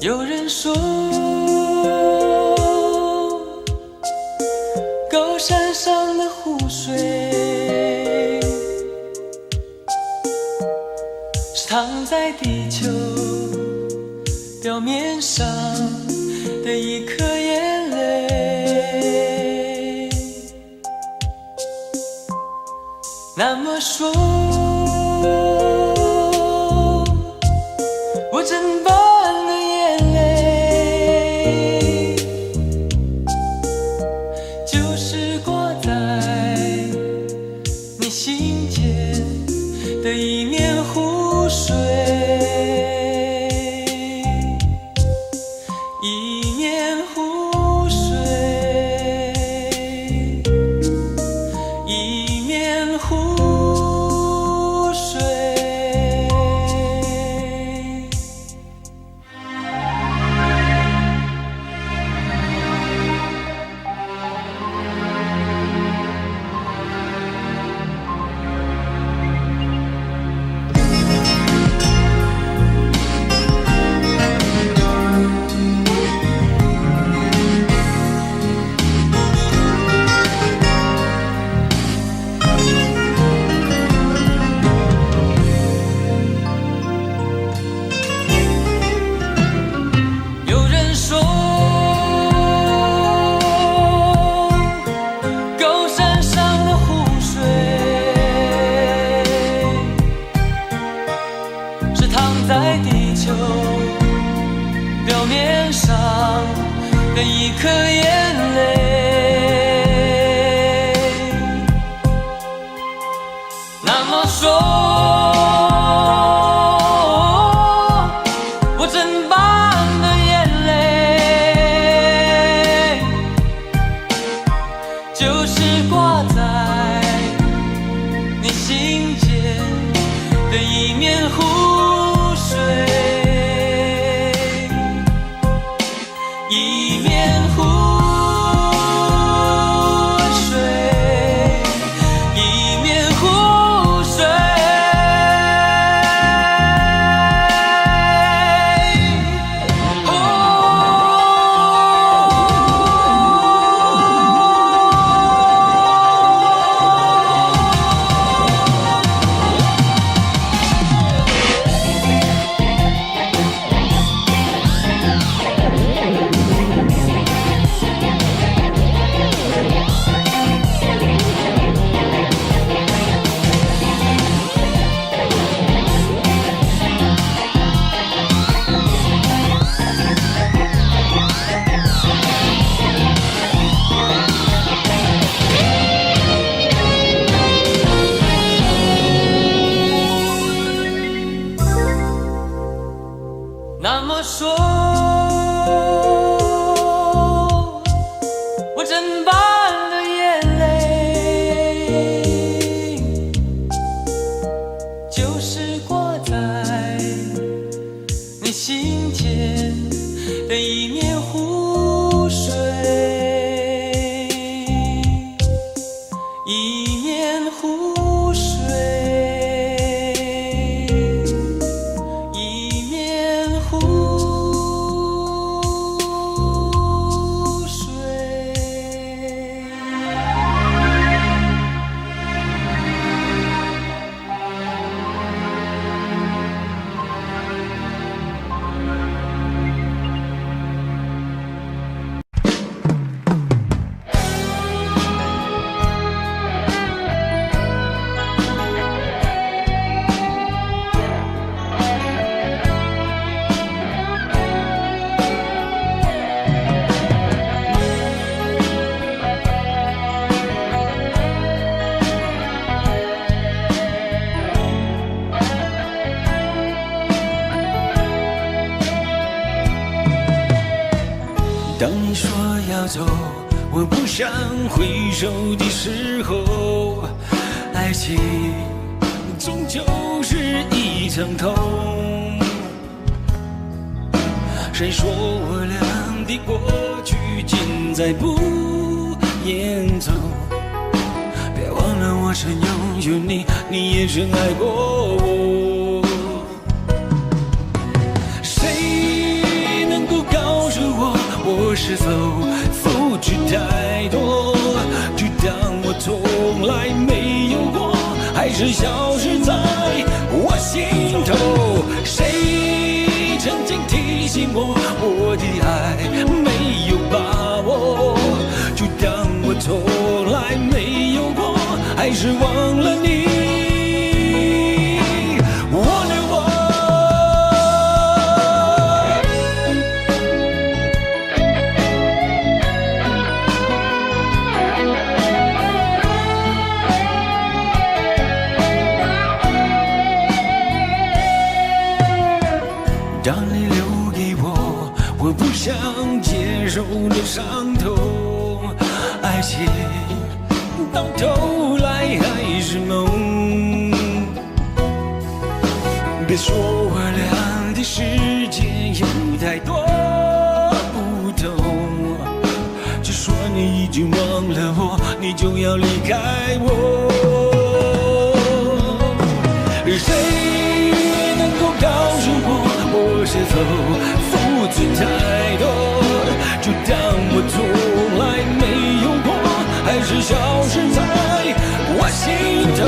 有人说，高山上的湖水是躺在地球表面上的一颗眼泪。那么说，脸上的一颗眼泪。那么说，我真棒的眼泪，就是挂在你心间的一面湖水，一面湖水，一面湖水。那么说，我真棒的眼泪，就是挂在你心间的一面湖水，一面湖水。当你说要走，我不想回首的时候，爱情终究是一场空。谁说我俩的过去尽在不言中？别忘了我曾拥有你，你也曾爱过我。谁能够告诉我是否付出太多，就当我从来没有过，还是消失在我心头。谁曾经提醒我，我的爱没有把握，就当我从来没有过，还是忘了你。当你留给我，我不想接受的伤痛，爱情到头来还是梦。别说我俩的世界有太多不同，就说你已经忘了我，你就要离开我。谁能够告诉我是否付出太多，就当我从来没有过，还是消失在我心头。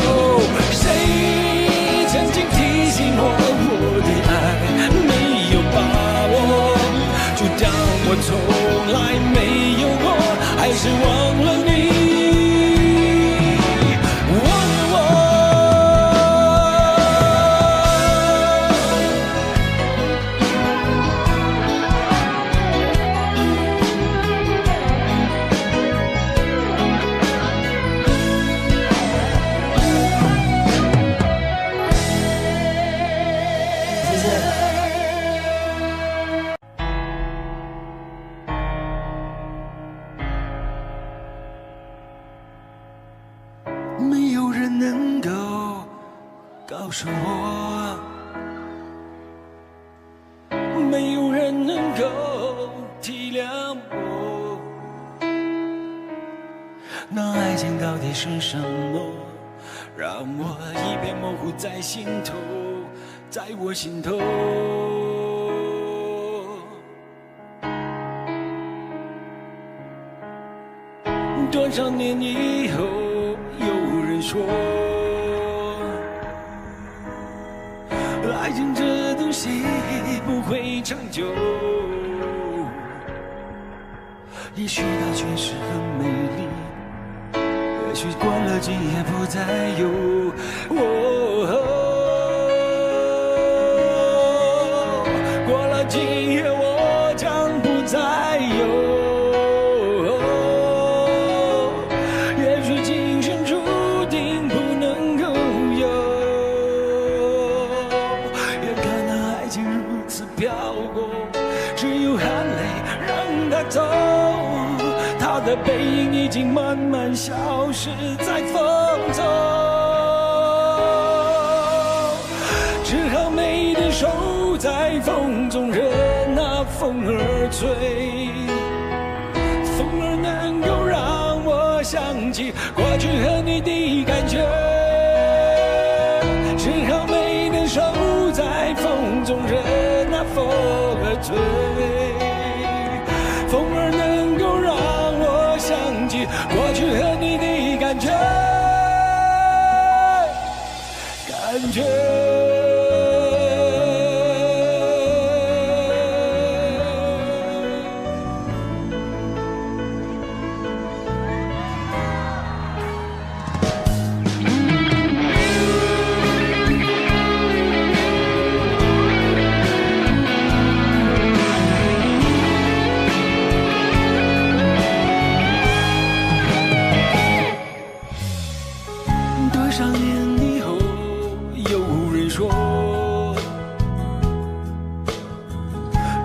谁曾经提醒我，我的爱没有把握，就当我从来没有过，还是忘了你。是我，没有人能够体谅我。那爱情到底是什么，让我一片模糊在心头，在我心头。多少年以后，有人说，爱情这东西不会长久，也许它确实很美丽，也许过了今夜不再有。过了今夜我将不再有。走，他的背影已经慢慢消失在风中，只好美的手在风中任那风儿吹，风儿能够让我想起过去和你的感觉，只好美的手在风中任那风儿吹，风儿能够让我想起过去和你的感觉，感觉。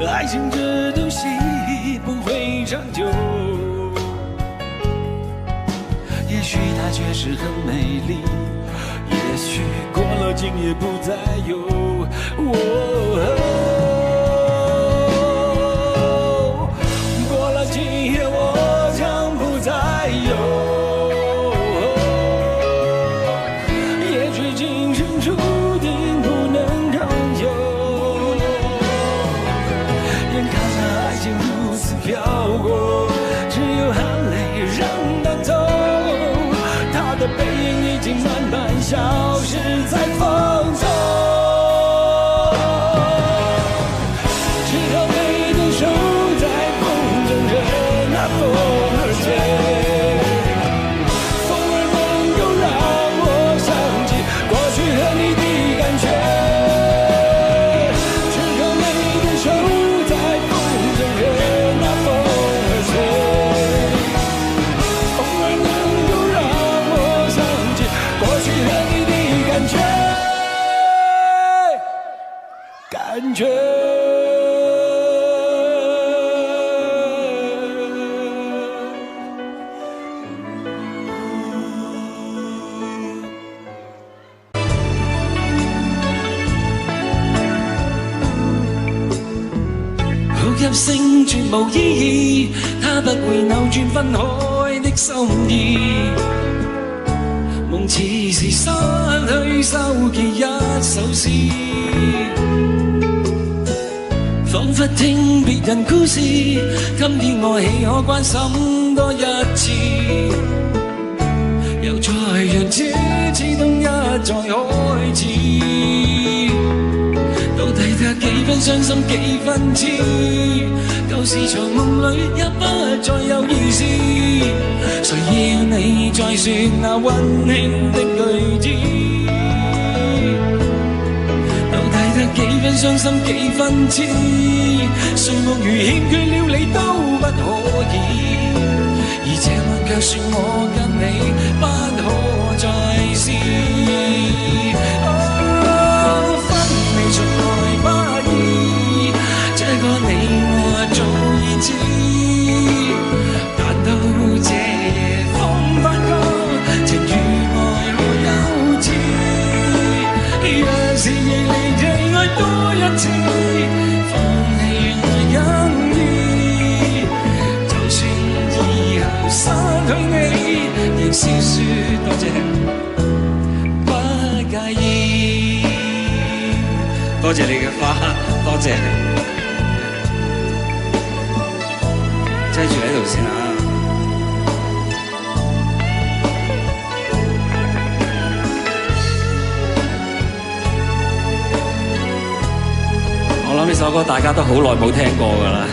爱情这东西不会长久，也许它确实很美丽，也许过了今夜不再有。过了今夜我将不再有。飘过，只有含泪让它走，它的背影已经慢慢消失在风中，只好背着手在风中任那风儿吹，风儿能够让我想起过去和你的感觉，只好背着手在风中任感觉。好入聲絕無意義，它不會扭轉分開的心意。夢似是失去收記一首詩，彷彿聽別人故事，今天我豈可關心多一次？又再讓這刺痛一再開始，到底得幾分傷心幾分痴？舊時長夢裏也不再有意思，誰要你再説那溫馨的句子？到底得幾分傷心幾分痴？誰夢如欠缺了你都不可以，而這晚卻說我跟你不可再試。分離從來不易，這個你我早已知，但到這夜風發光，情與愛我幼稚。笑說多謝，不介意。多謝你嘅花，多謝。擠住喺度先啊！我諗呢首歌大家都好耐冇聽過㗎啦。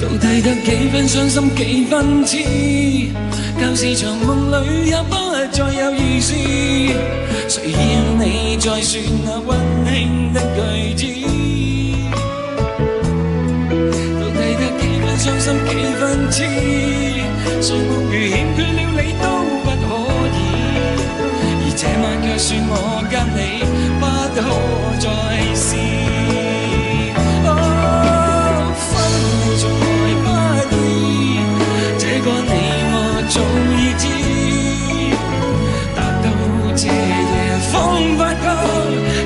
到底得幾分傷心幾分痴，舊時場夢裏也不再有意思，誰要你再說那溫馨的句子？到底得幾分傷心幾分痴，誰夢如欠缺了你都不可以，而這晚卻說我跟你不可再試。分離從來不易，這個你我早已知，但到這夜方發覺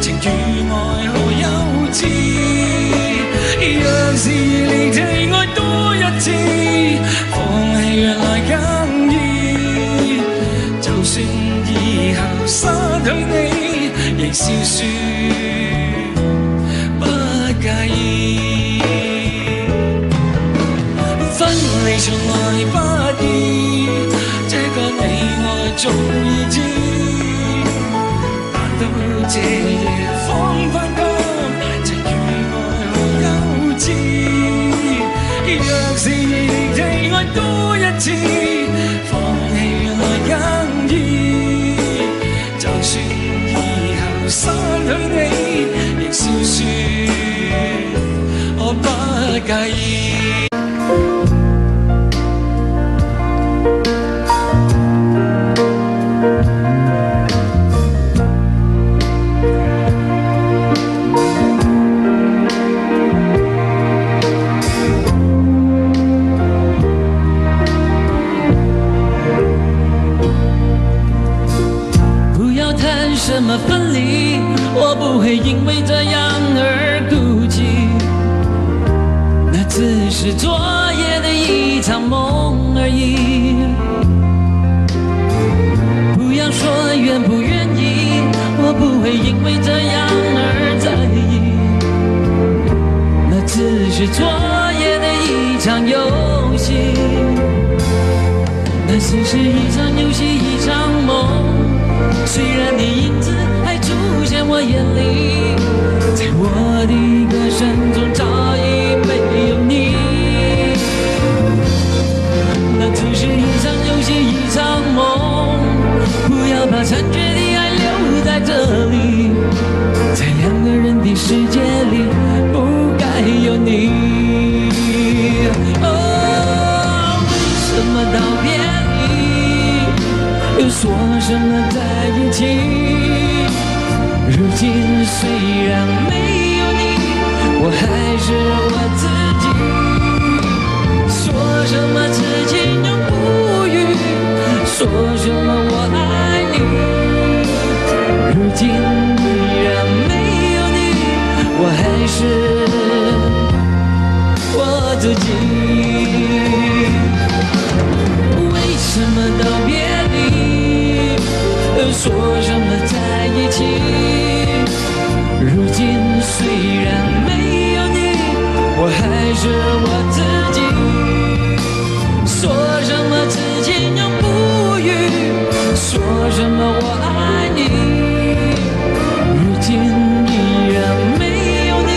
情與愛何幼稚。若是離題愛多一次，放棄原來更易，就算以後失去你，亦笑說不介意。分離從來不易，這個你我早已知，但到這夜方發覺情與愛何幼稚。若是離題愛多一次，放棄原來更易，就算以後失去你，亦笑說我不介意。什么分离，我不会因为这样而孤寂，那只是昨夜的一场梦而已。不要说愿不愿意，我不会因为这样而在意，那只是昨夜的一场游戏，那只是一场游戏一场梦。虽然你影子还出现我眼里，在我的歌声中早已没有你，那只是一场游戏一场梦，不要把残缺的爱留在这里，在两个人的世界里不该有你。为什么道别又说什么在一起？如今虽然没有你，我还是我自己。说什么此情永不渝，说什么我爱你，如今依然没有你，我还是我自己。为什么道别说什么在一起？如今虽然没有你，我还是我自己。说什么此情永不渝，说什么我爱你，如今依然没有你，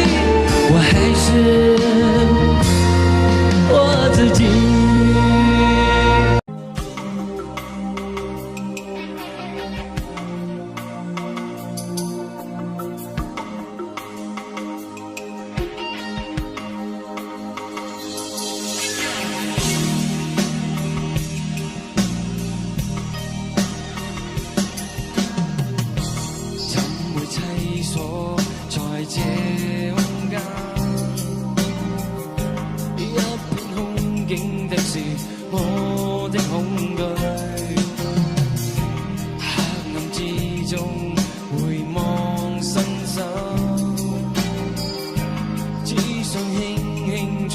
我还是我自己。只想輕輕從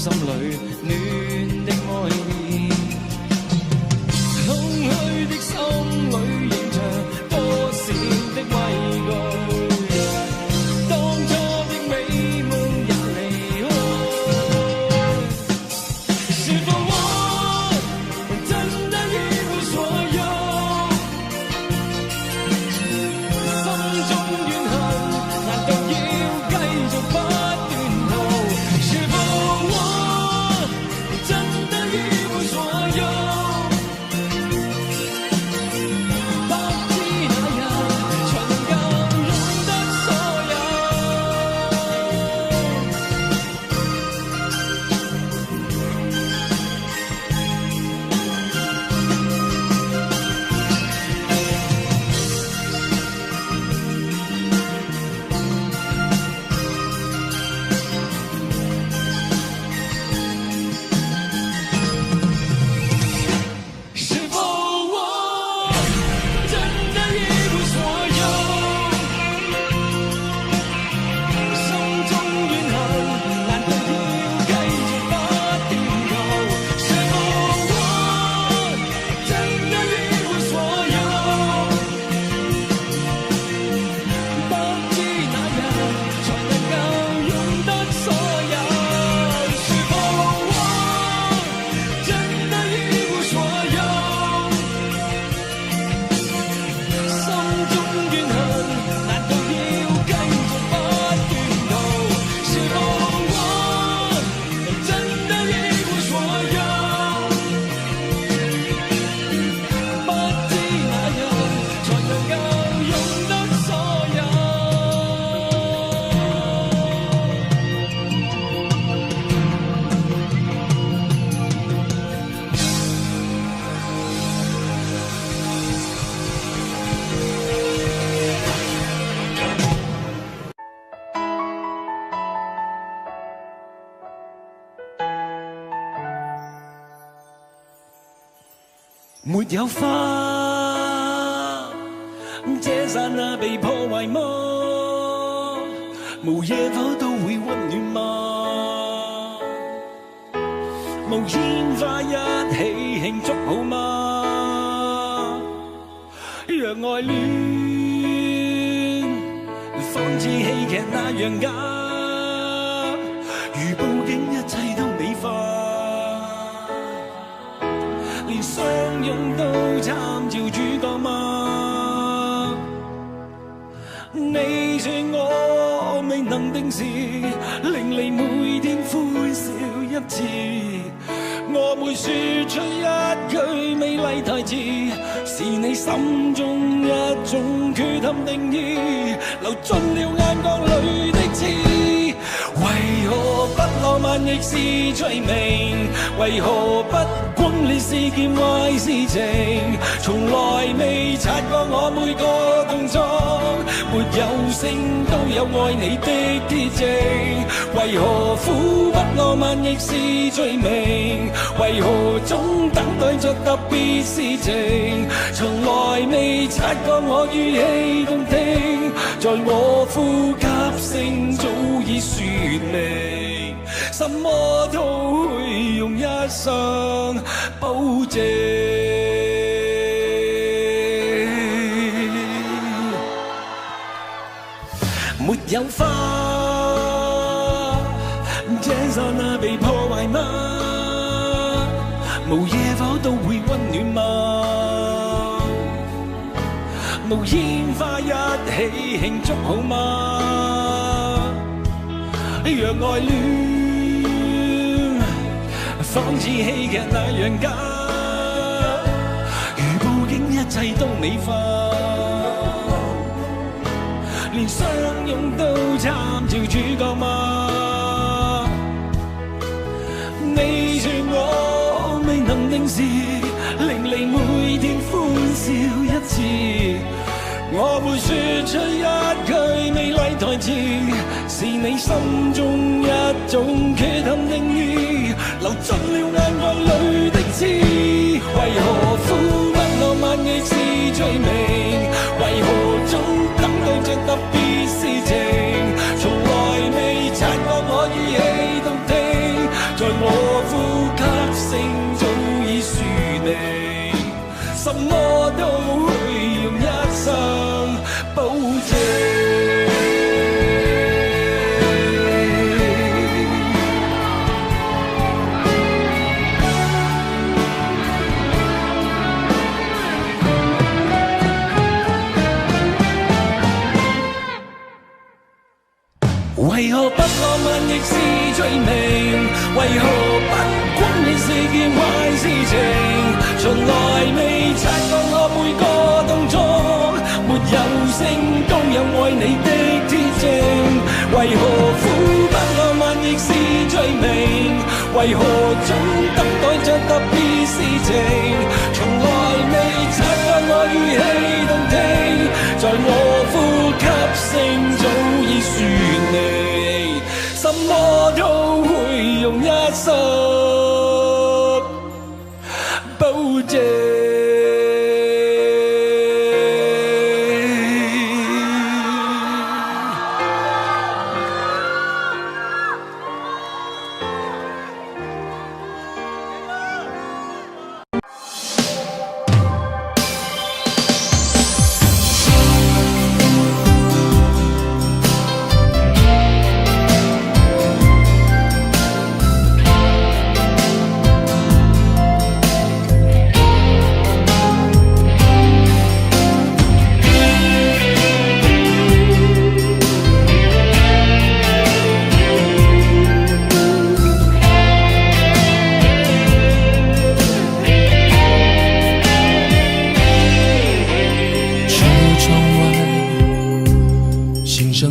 心裏暖的愛意，空虛的心裏仍藏多少的畏懼。沒有花，這剎那被破壞嗎？無野火都會溫暖嗎？無煙花一起慶祝好嗎？若愛戀仿似戲劇那樣假，如布景一切都美化。相擁都參照主角嗎？你說我未能定時，令你每天歡笑一次。我會說出一句美麗台詞，是你心中一種缺陷定義，流進了眼角裏的刺。為何不浪漫亦是罪名？為何不轟烈是件壞事情？從來未察覺我每個動作，沒有聲都有愛你的鐵證。為何苦不浪漫亦是罪名？為何總等待着特別事情？從來未察覺我語氣動聽，在我呼吸聲早已說明，什麼都會用一生保證。沒有花，這剎那被破壞嗎？無野火都會溫暖嗎？無煙花一起慶祝好嗎？若愛戀仿似戲劇那樣假，如布景一切都美化，連相擁都參照主角嗎？你說我未能定時，令你每天歡笑一次。我會說出一句美麗台詞，是你心中一種缺陷定義，流進了眼角裏的刺。為何苦不浪漫亦是罪名？為何總等待着特別事情？從來未察覺我語氣動聽，在浪漫亦是罪名，為何不關你是件壞事情？從來未察覺我每個動作沒有聲都有愛你的天性，為何苦不浪漫亦是罪名？為何總等待着特別事情？從來未察覺我語氣動聽，在我呼吸聲早已說你，什麼都會用一生保證。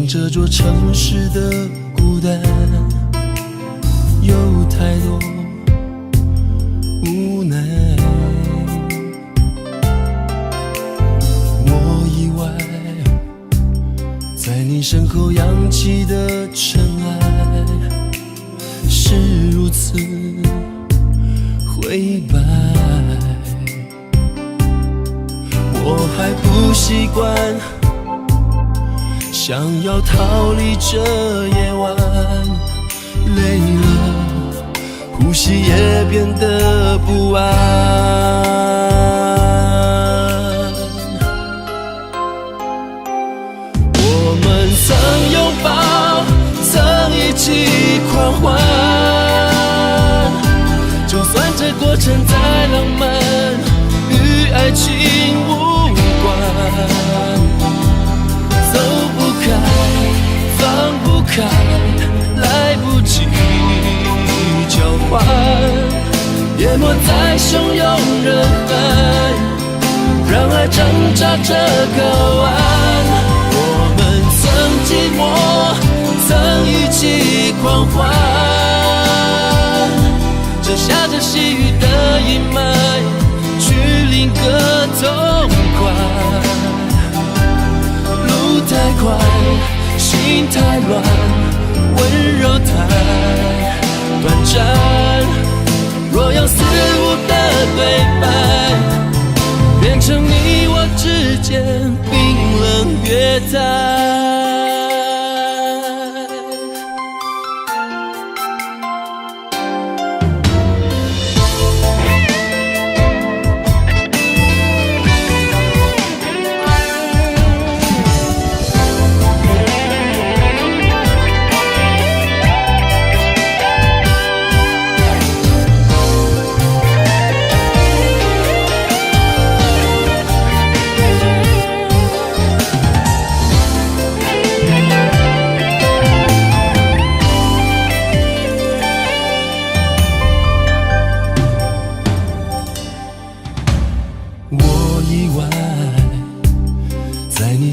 这座城市的孤单，有太多无奈。我意外，在你身后扬起的尘埃，是如此灰白。我还不习惯，想要逃离这夜晚，累了，呼吸也变得不安。我们曾拥抱，曾一起狂欢，就算这过程再浪漫，与爱情无关。走不开，放不开，来不及交换，淹没在汹涌人海，让爱挣扎着睾丸。我们曾寂寞，曾一起狂欢，这下着细雨的阴霾，去另个痛快。太快，心太乱，温柔太短暂。若用肆无的对白，变成你我之间冰冷月台。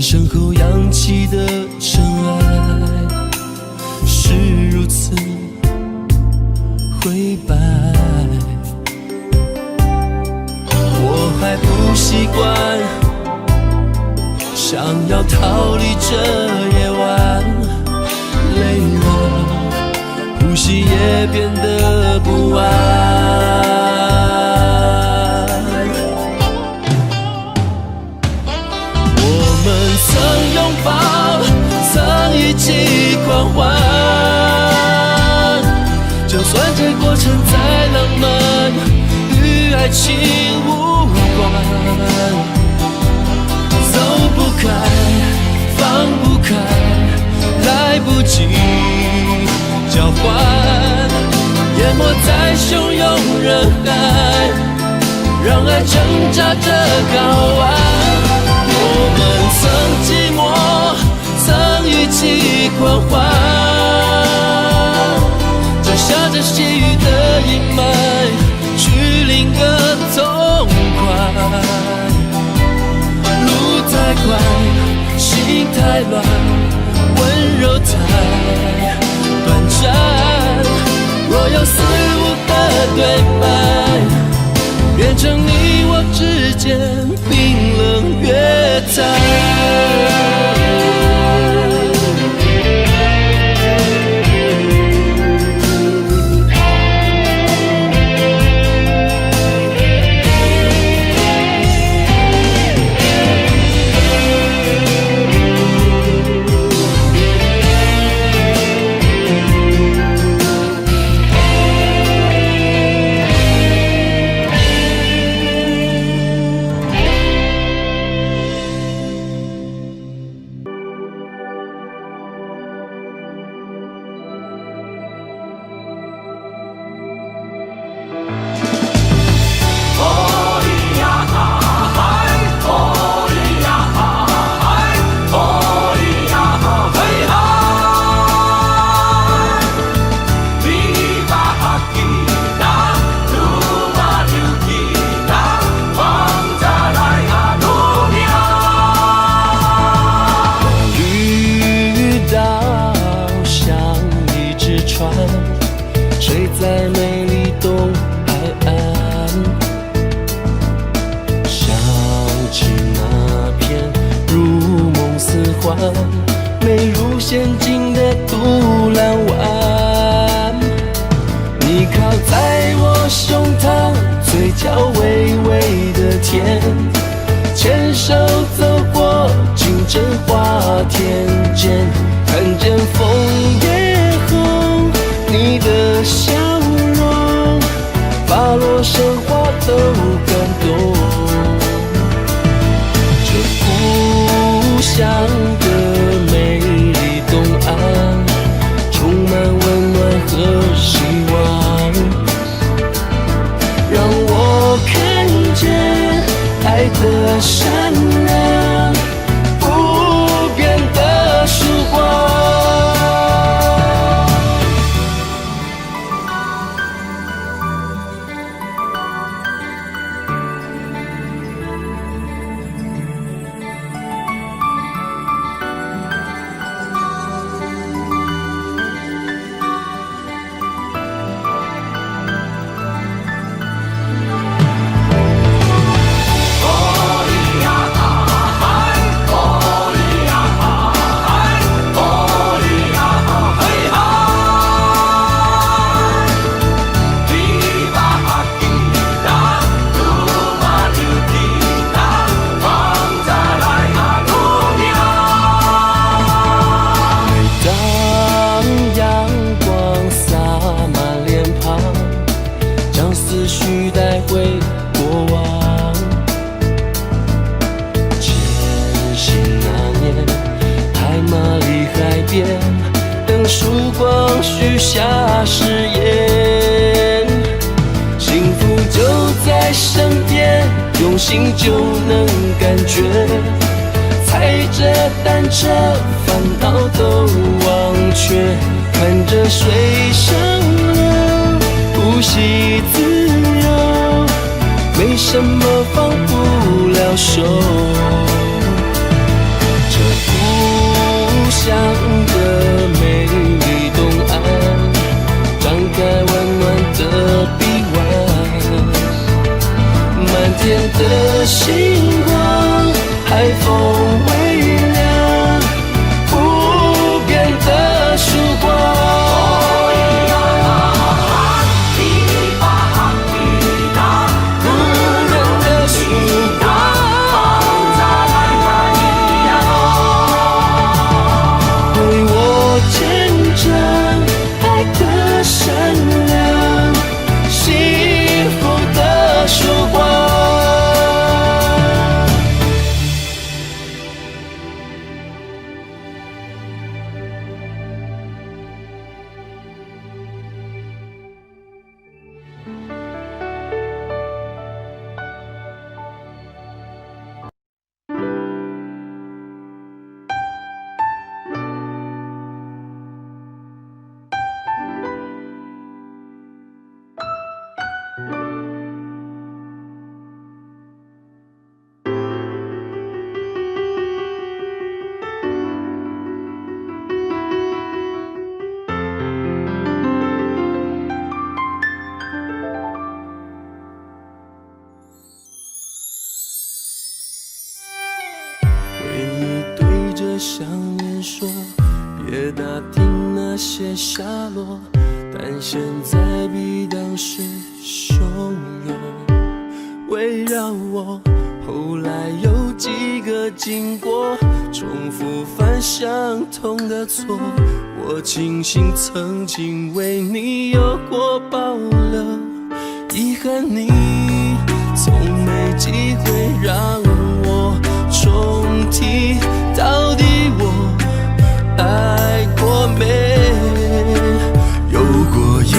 身后扬起的尘埃，是如此灰白。我还不习惯，想要逃离这夜晚，累了，呼吸也变得不安。曾拥抱，曾一起狂欢，就算这过程再浪漫，与爱情无关。走不开，放不开，来不及交换，淹没在汹涌人海，让爱挣扎着睾丸。我们曾寂寞，曾一起狂欢，角微微的甜，牵手走过金针花田间，看见枫叶红，你的笑容，花落生花都感动。这故乡的美丽东岸，充满温暖和希望，让我看见爱的善良，不变的曙光。等曙光许下誓言，幸福就在身边，用心就能感觉。踩着单车，烦恼都忘却，看着水上流，呼吸自由，没什么放不了手。这故乡的美丽东岸，张开温暖的臂弯，满天的星光，海风微凉，不变的曙光。想念说别打听那些下落，但现在比当时汹涌围绕我。后来有几个经过，重复犯相同的错，我庆幸曾经为你有过保留，遗憾你从没机会让我重提，到底我爱过没？有过一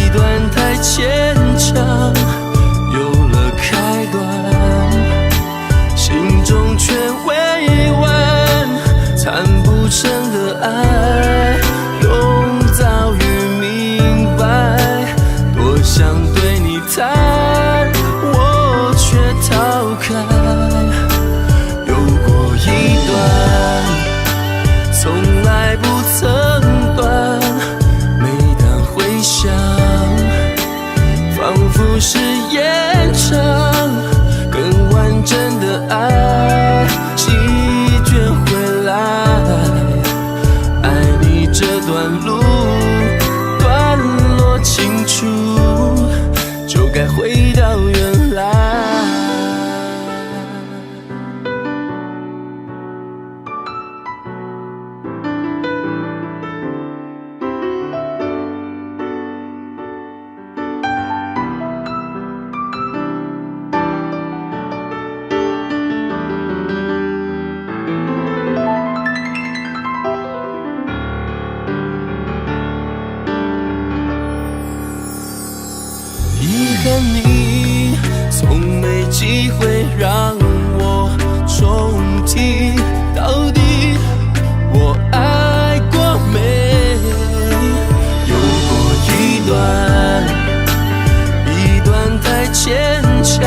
段太牵强，有了开端，心中却未完，谈不成的爱，都早已明白，多想对你谈，我却逃开。从来不曾断，每当回想，仿佛是演唱更完整的爱，席卷回来。爱你这段路，段落清楚。该回到原来。你从没机会让我重提，到底我爱过没？有过一段太牵强，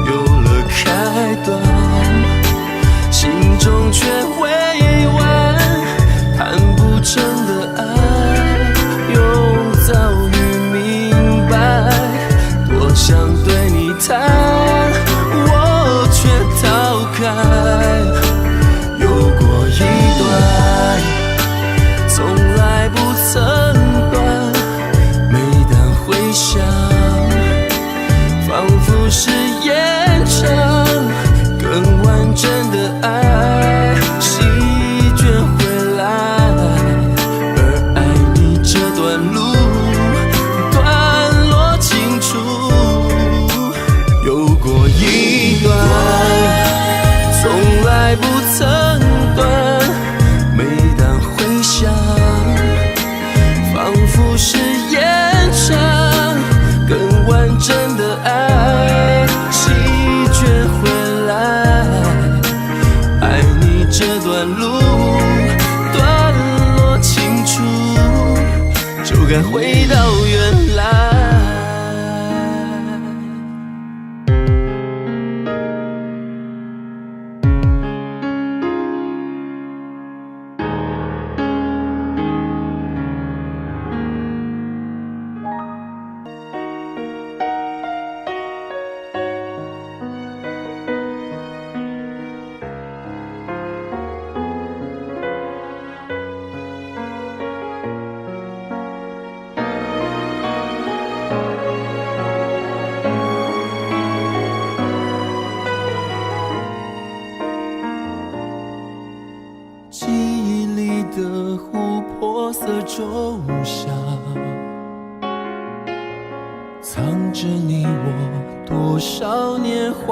有了开端，心中却未完，谈不成的爱，又早已明白。想对你谈，我却逃开。有过一段，从来不曾断。每当回想，仿佛是延长更完整的爱，席卷回来。而爱你这段路，段落清楚。有过一段，从来不曾断。每当回想，仿佛是延长更完整的爱，席卷回来。爱你这段路，段落清楚，就该回到原来。记忆里的琥珀色仲夏，藏着你我多少年华。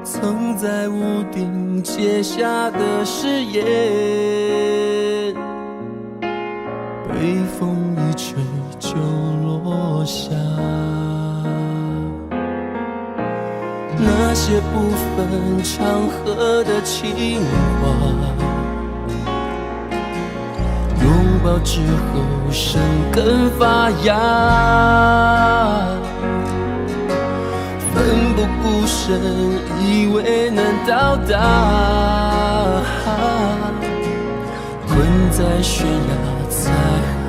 曾在屋顶结下的誓言，被风一吹就落下。那些不分场合的情话，拥抱之后生根发芽，奋不顾身以为能到达，困在悬崖才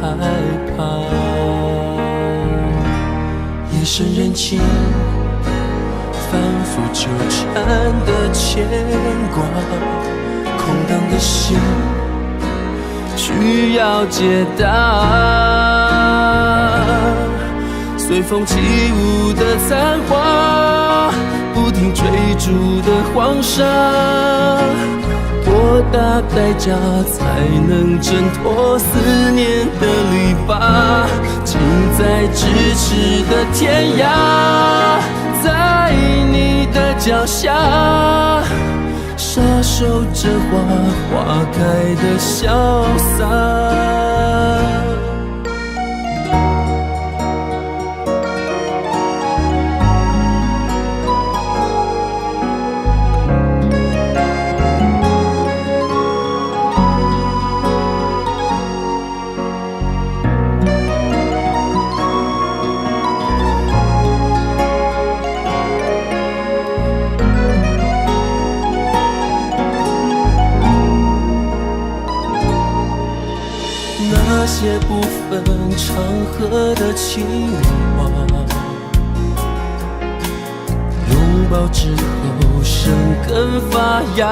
害怕。夜深人静，反复纠缠的牵挂，空荡的心需要解答。随风起舞的残花，不停追逐的黄沙，多大代价才能挣脱思念的篱笆？近在咫尺的天涯，在你的脚下，傻守着花开的潇洒。那些不分场合的情话，拥抱之后生根发芽，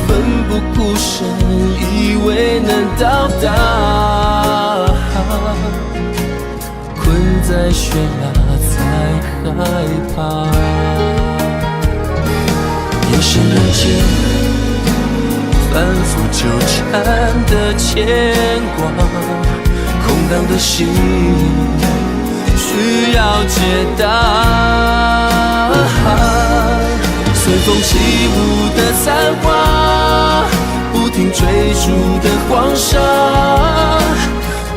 奋不顾身以为能到再悬崖才害怕。夜深人静，反复纠缠的牵挂，空荡的心需要解答。随风起舞的残花，不停追逐的黄沙，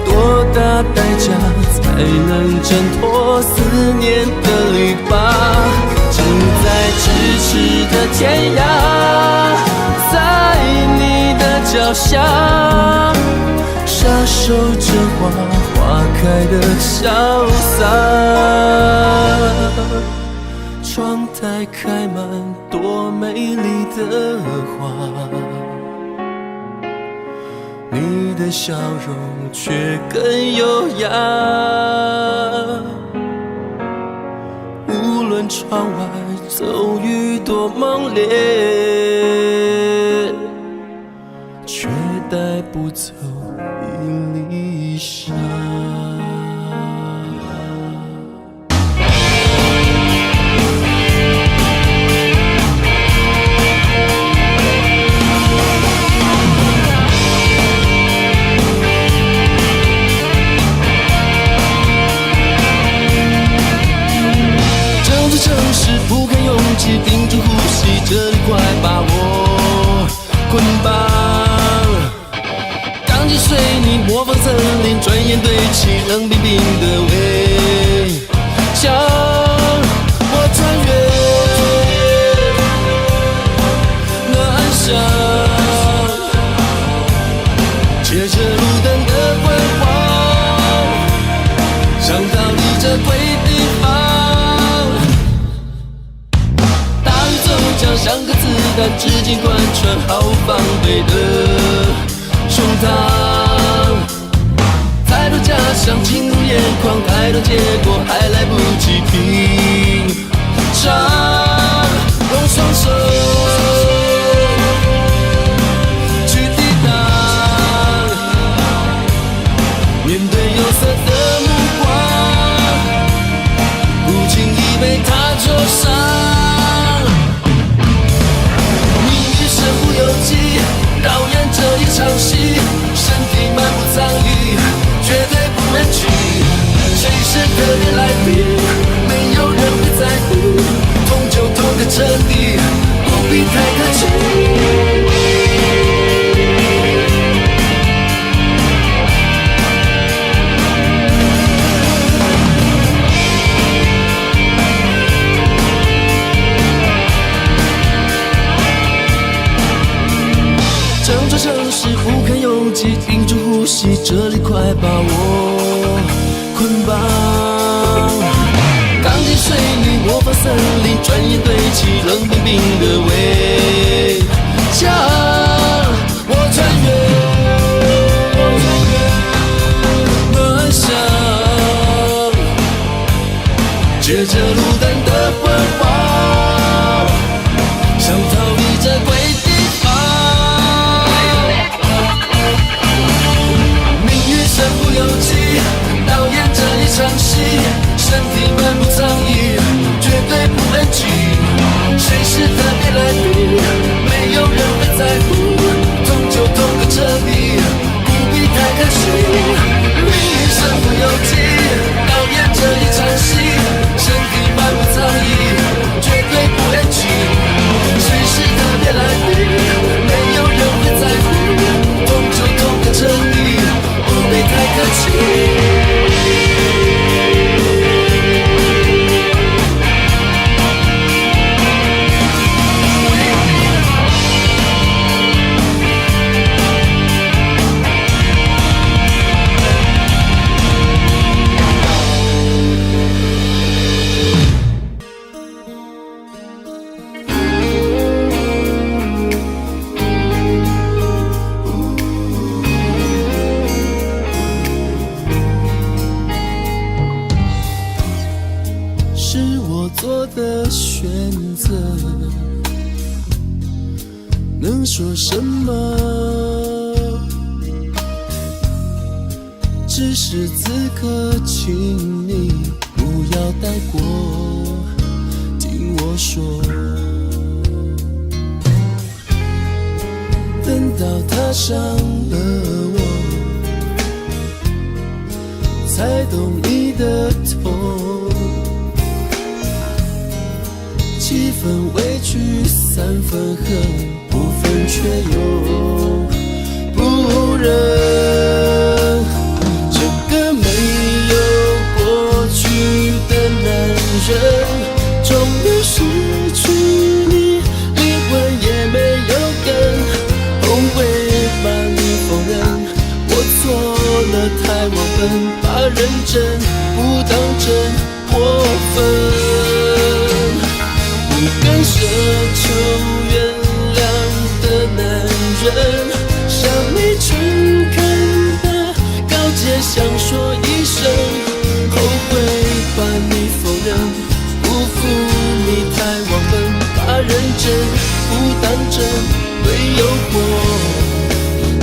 多大代价才能挣脱思念的篱笆？近在咫尺的天涯，在你的脚下，傻守着花，花开的潇洒。窗台开满多美丽的花，你的笑容却更优雅。无论窗外骤雨多猛烈，却带不走一粒沙。屏住呼吸，这里快把我捆绑。钢筋水泥模仿森林，转眼堆起冷冰冰的围墙。我穿越那暗巷，借着路灯的昏黄，想逃离这鬼地方。像个子弹，至今贯穿好防备的胸膛。太多假象进入眼眶，太多结果还来不及品尝。用双手去抵挡，面对有色的目光，不经意被他灼伤。导演这一场戏，身体满不藏意，绝对不能去。谁是特别来宾，没有人会在乎，痛就痛个彻底，不必太客气。城市不堪拥挤，屏住呼吸，这里快把我捆绑。钢筋水泥模仿森林，转眼堆起冷冰冰的围墙。我穿越那暗巷，借着路灯的昏黄，想逃离这鬼地方。身不由己，导演这一场戏，身体满不藏意，绝对不 NG。谁是特别来宾，没有人会在乎，痛就痛个彻底，不必太可惜。命运身不由己，导演这一场戏，身体满不藏意，绝对不 NG。谁是特别来宾，没有人会在乎，痛就痛个彻底。不必太客气。说什么？只只是此刻，请你不要带过，听我说。等到他伤了我，才懂你的痛。7分委屈3分恨，5分却又不忍。这个没有过去的男人，终于失去你，灵魂也没有根。后悔把你否认，我错了太忘本，把认真不当真过分。不敢奢求原谅的男人，向你诚恳的告诫，想说一声后悔把你否认，辜负你太忘本，把认真不当真，对诱惑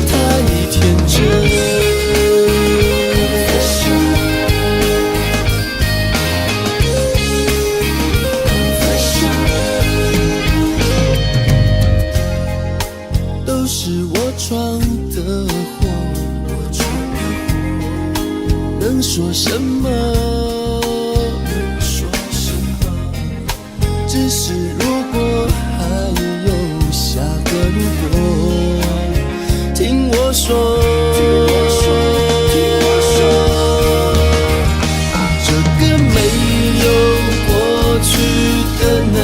太天真。都是我闯的祸，能说什么？只是如果还有下个如果，听我说，这个没有过去的男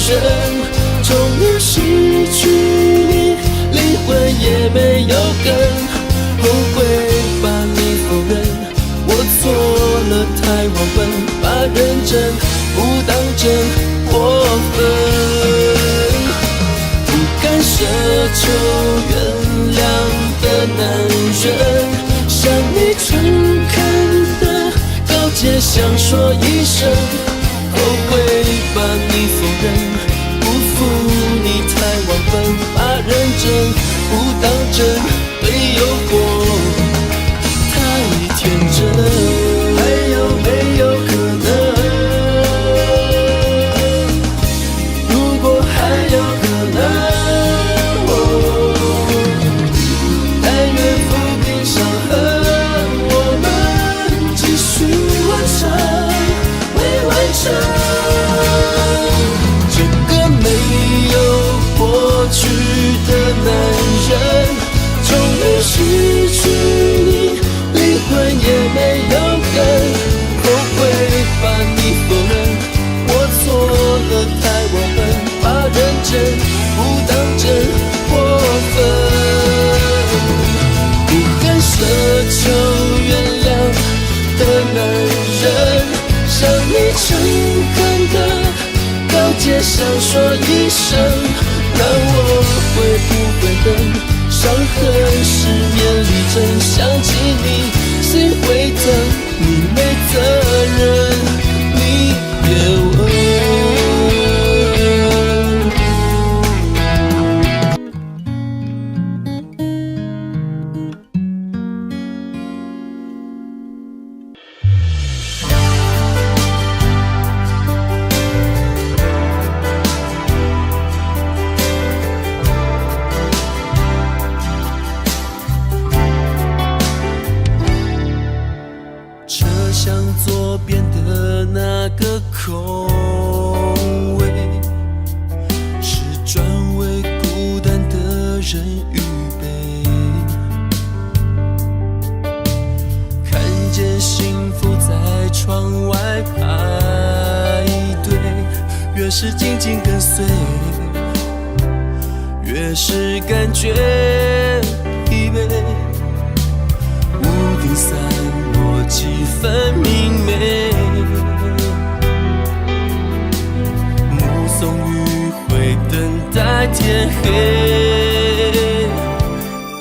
人，终于失去你，灵魂也没有根。后悔把你否认，我错了太忘本，把认真不当真过分。不敢奢求原谅的男人，向你诚恳的告诫，想说一声后悔把你否认，辜负你太忘本，把认真不当真，对诱惑太天真。还有没有可能，如果还有可能，但愿抚平伤痕，我们继续完成，未完成。这个没有过去的男人，终于失去你，灵魂也没有根。后悔把你否认，我错了太忘本，把认真不当真过分。不敢奢求原谅的男人，向你诚恳的告诫，想说一声，那我会不会等？伤痕失眠里真想起你，心会疼，你没责任，你别问。车厢左边的那个空位，是专为孤单的人预备。看见幸福在窗外排队，越是紧紧跟随，越是感觉疲惫。屋顶散落几分明媚，目送余晖等待天黑。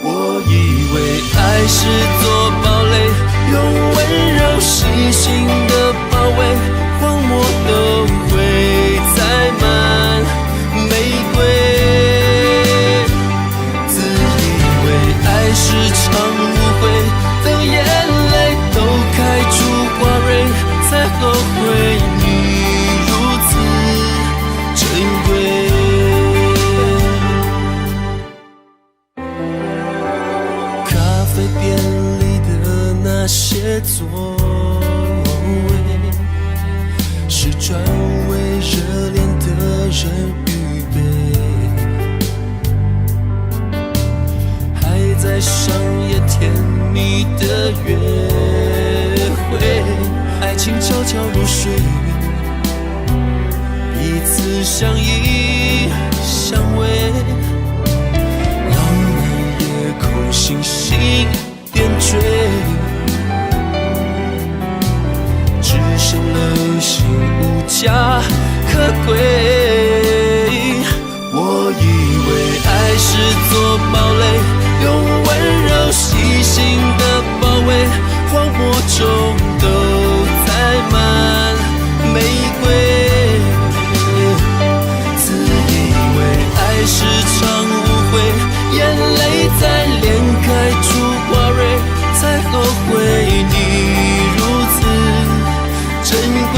我以为爱是座堡垒，用温柔细心的包围，荒漠都会栽满玫瑰。自以为爱是场误会，等眼泪相依相偎，浪漫夜空星星点缀，只剩流星无价可贵。我以为爱是座堡垒，用温柔细心的包围，荒漠中都栽满玫瑰。自以为爱是场误会，眼泪在脸开出花蕊，才后悔你如此珍贵。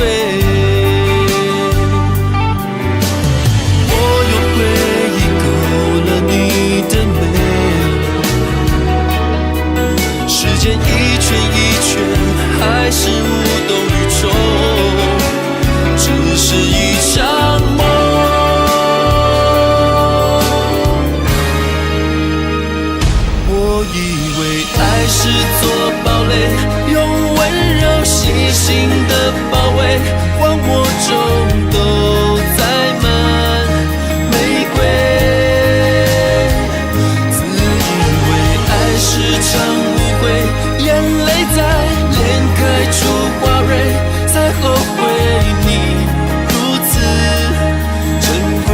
一圈一圈，还是无动于衷，只是一场梦。我以为爱是座堡垒，用温柔细心的包围，荒漠中都栽满玫瑰。自以为爱是场眼泪在脸开出花蕊，才后悔你如此珍贵。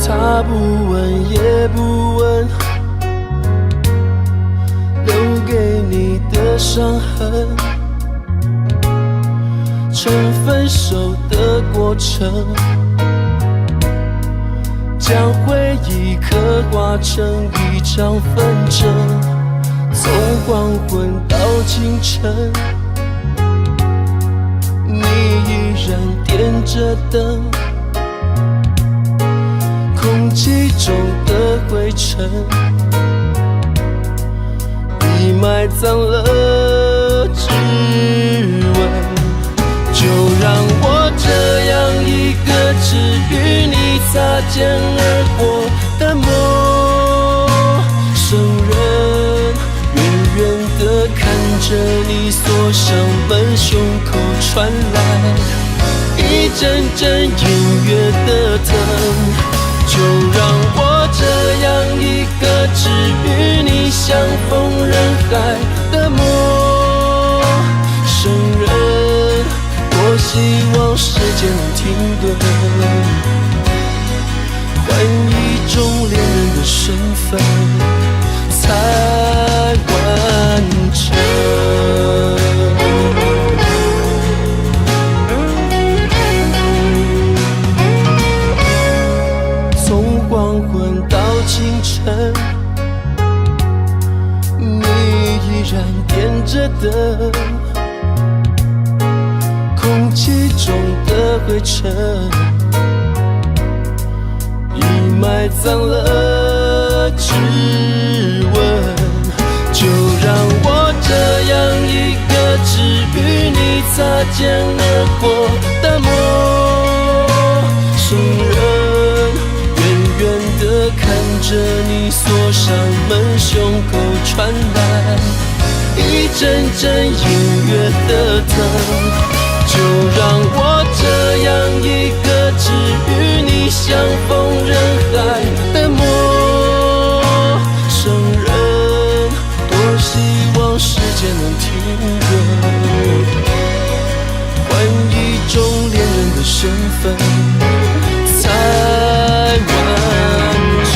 他不问也不问，留给你的伤痕，从分手的过程，将回忆刻画成一场纷争。从黄昏到清晨，你依然点着灯，空气中的灰尘已埋葬了指纹。就让我这样一个只与你擦肩而过的陌生人，远远地看着你锁上门，胸口传来一阵阵隐约的疼。就让我这样一个只与你相逢人海的陌生人，多希望时间能停顿，换一种恋人的身份才完整。黄昏到清晨，你依然点着灯，空气中的灰尘已埋葬了指纹。就让我这样一个只与你擦肩而过的陌生人，看着你锁上门，胸口传来一阵阵隐约的疼。就让我这样一个只与你相逢人海的陌生人，多希望时间能停顿，换一种恋人的身份才完整。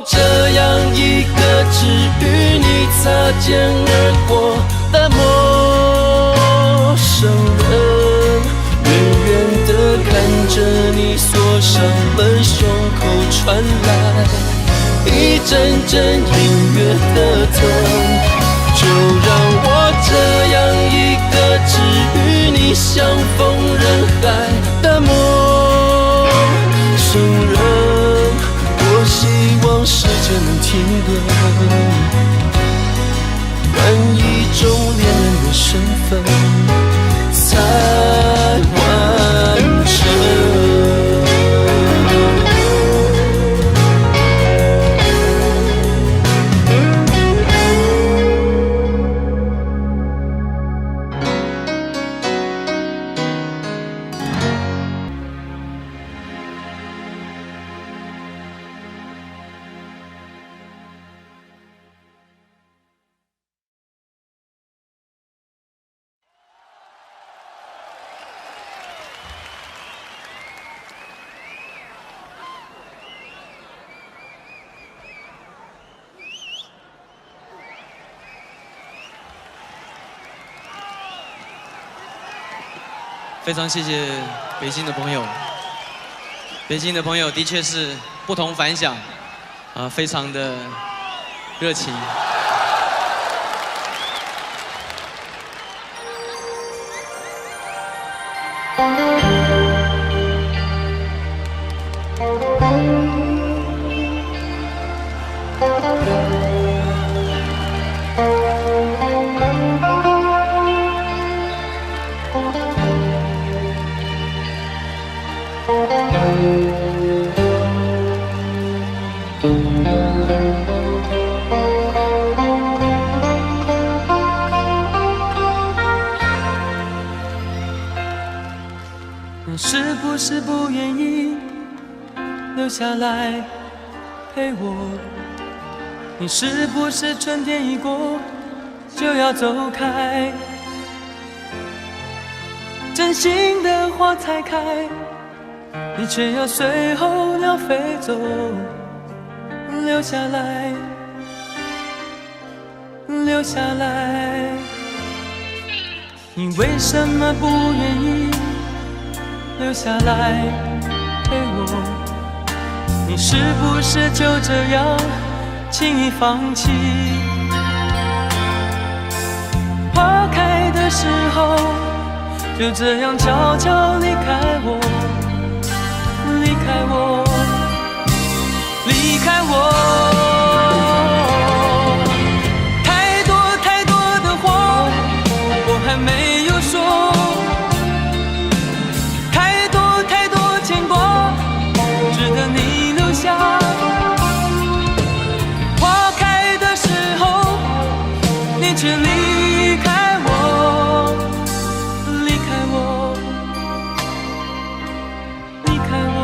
这样一个只与你擦肩而过的陌生人，远远地看着你锁上门，胸口传来一阵阵音乐的疼。就让我这样一个只与你相逢人海的陌生人，我希望时间能停顿，换一种恋人的身份才完成。非常谢谢北京的朋友，北京的朋友的确是不同凡响，非常的热情。你是不是不愿意留下来陪我？你是不是春天一过就要走开？真心的花才开，你却要随候鸟飞走，留下来，留下来。你为什么不愿意留下来陪我？你是不是就这样轻易放弃？花开的时候就这样悄悄离开我，离开我，离开我。太多太多的话我还没有说，太多太多牵挂值得你留下。花开的时候你却离开我，离开我，离开我。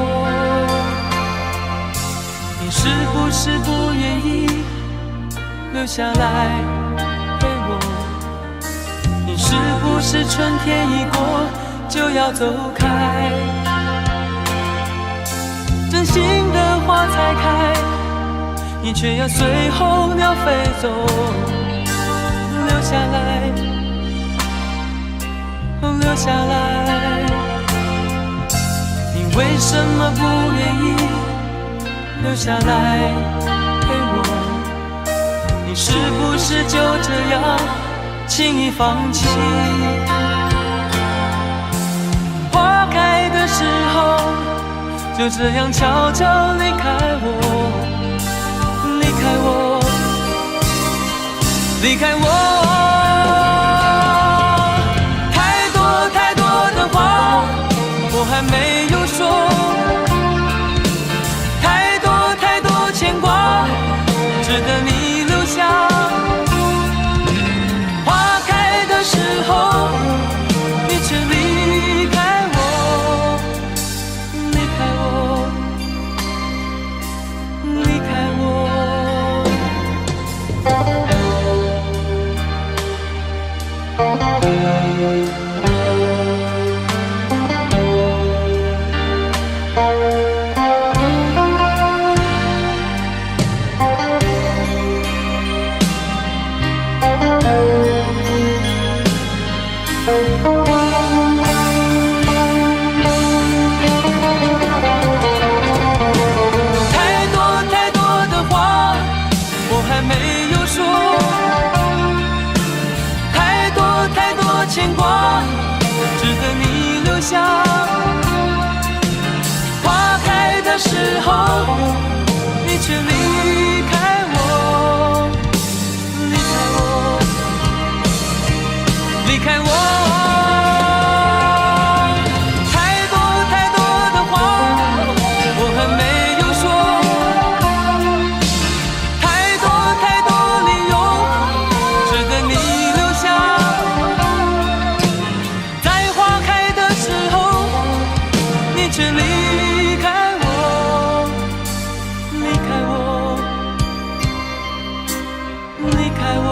你是不是不愿意留下来陪我？你是不是春天一过就要走开？真心的花才开，你却要随候鸟飞走，留下来，留下来。你为什么不愿意留下来陪我？你是不是就这样轻易放弃？花开的时候就这样悄悄离开我，离开我，离开我。太多太多的话我还没有说，太多太多牵挂值得你留下。花开的时候你却离开我，离开我，离开我。太多太多的话我还没有说，太多太多牵挂值得你留下。花开的时候你却离开我，离开我，离开我。太多太多的话我还没有说，太多太多理由值得你留下。在花开的时候你却离开我，离开我，离开我，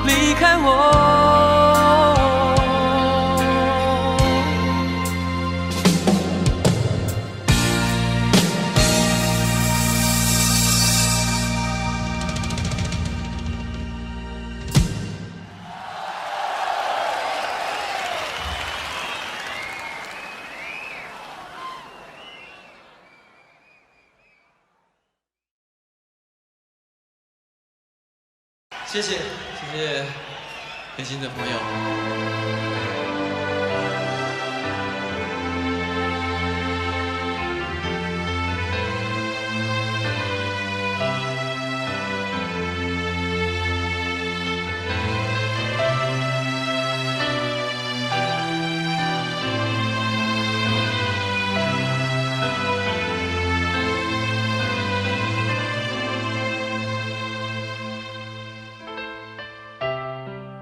离开我。谢谢，谢谢北京的朋友。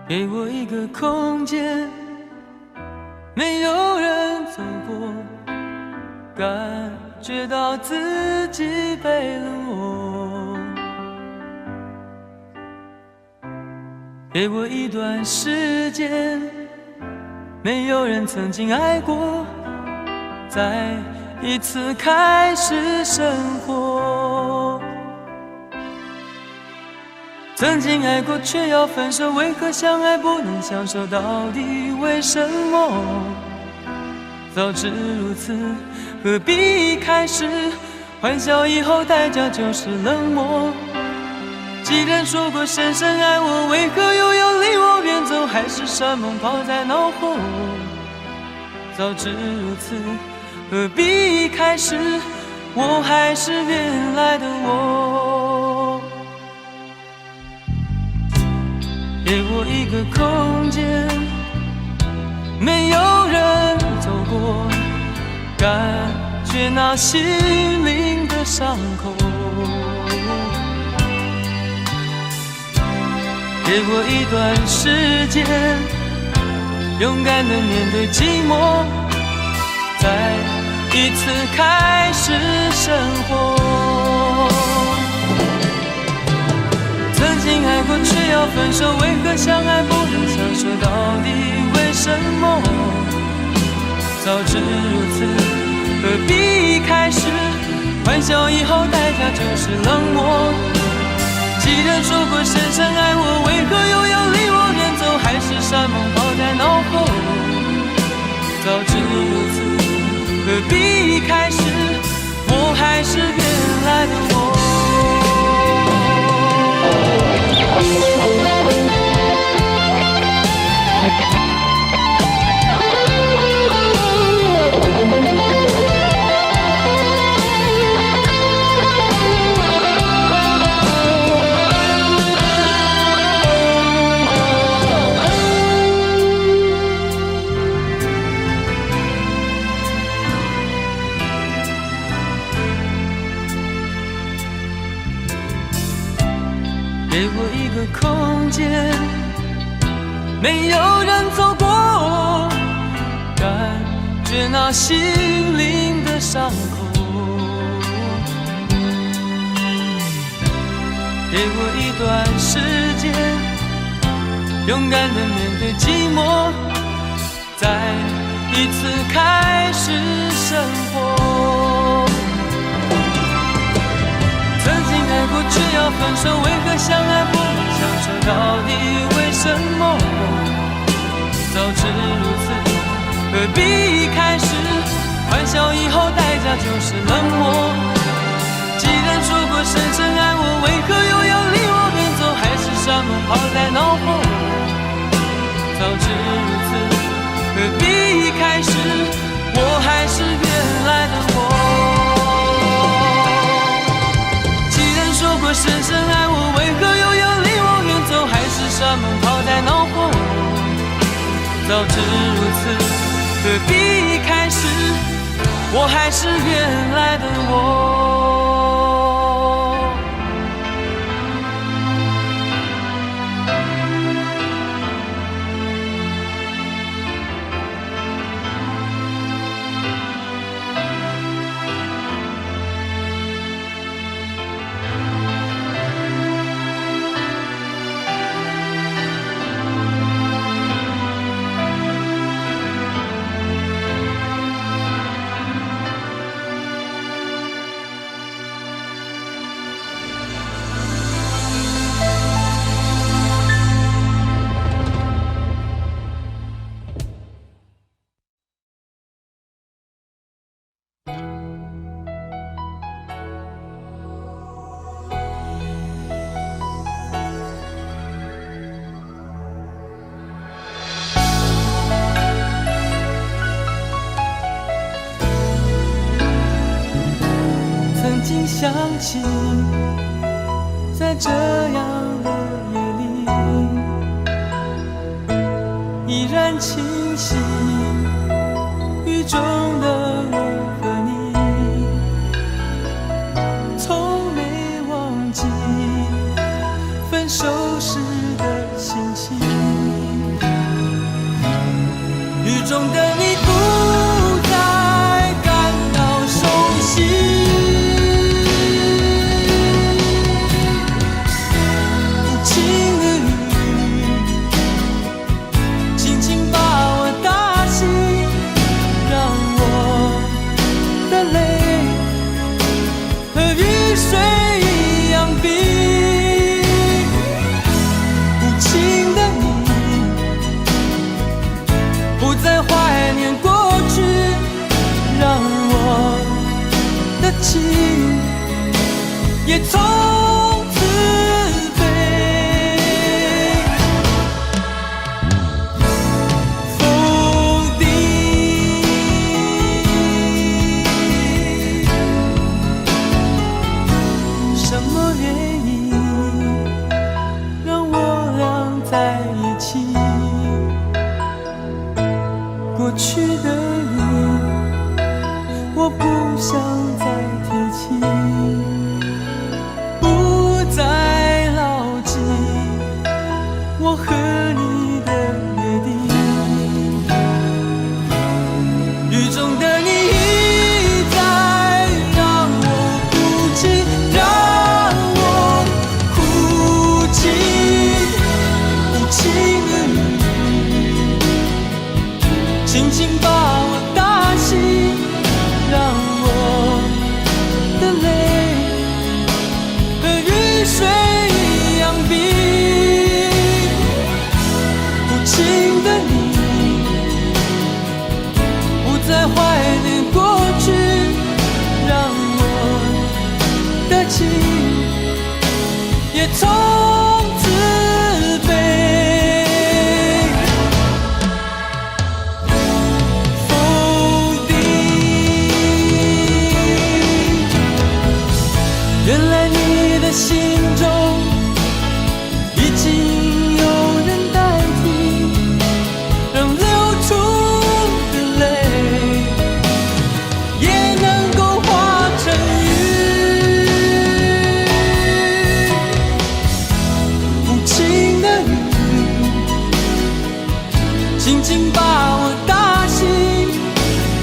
给我一个空间，没有人走过，感觉到自己被冷落。给我一段时间，没有人曾经爱过，再一次开始生活。曾经爱过却要分手，为何相爱不能相守？到底为什么？早知如此，何必一开始？欢笑以后代价就是冷漠。既然说过深深爱我，为何又要离我远走？还是山盟抛在脑后？早知如此，何必一开始？我还是原来的我。给我一个空间，没有人走过，感觉那心灵的伤口。给我一段时间，勇敢地面对寂寞，再一次开始生活。曾经爱过却要分手，为何相爱不能相守？到底为什么？早知如此，何必一开始？欢笑以后代价就是冷漠。既然说过深深爱我，为何又要离我远走？还是山盟抛在脑后？早知如此，何必一开始？我还是原来的我。给我一个空间，没有人走过，感觉那心灵的伤口。给我一段时间，勇敢地面对寂寞，再一次开始生活。曾经爱过却要分手，为何相爱不能相守？到底为什么？何必一开始欢笑以后代价就是冷漠？既然说过深深爱我，为何又要离我远走？海誓山盟抛在脑后，早知如此，何必一开始我还是原来的我？既然说过深深爱我，为何又要离我远走？海誓山盟抛在脑后，早知如此，何必一开始我还是原来的我？想起在这样的夜里，依然清晰雨中的我和你，从没忘记分手时的心情。雨中的你不再感到熟悉，也从此飞。否定什么原因让我俩在一起？过去的你，我不想再提起。我和你的约定，雨中的你一再让我哭泣，让我哭泣。无情的你，轻轻把我打醒，让我的泪和雨水一样冰。无情的你，不再怀念过去，让我的情也从此飞。否定，原来你的心中已经轻轻把我打醒，